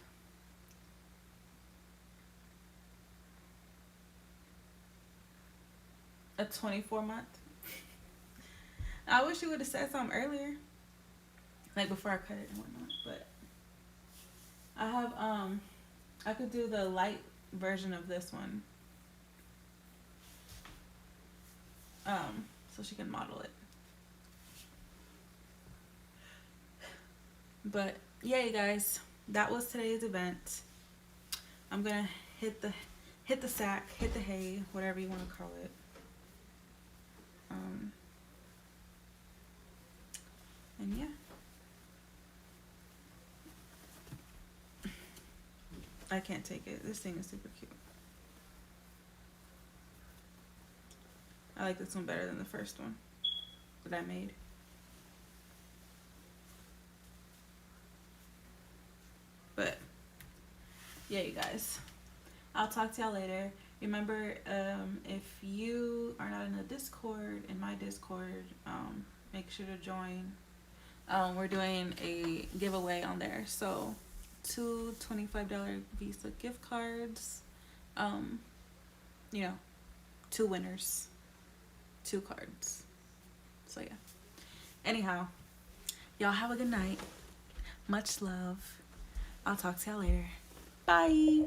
A 24-month. I wish you would have said something earlier, like before I cut it and whatnot. But I have I could do the light version of this one, so she can model it. But yeah, you guys, that was today's event. I'm gonna hit the sack, hit the hay, whatever you want to call it. And yeah, I can't take it. This thing is super cute. I like this one better than the first one that I made. But yeah, you guys, I'll talk to y'all later. Remember, if you are not in the Discord, in my Discord, make sure to join. We're doing a giveaway on there. So 2 $25 Visa gift cards. You know, 2 winners, 2 cards. So yeah. Anyhow, y'all have a good night. Much love. I'll talk to y'all later. Bye.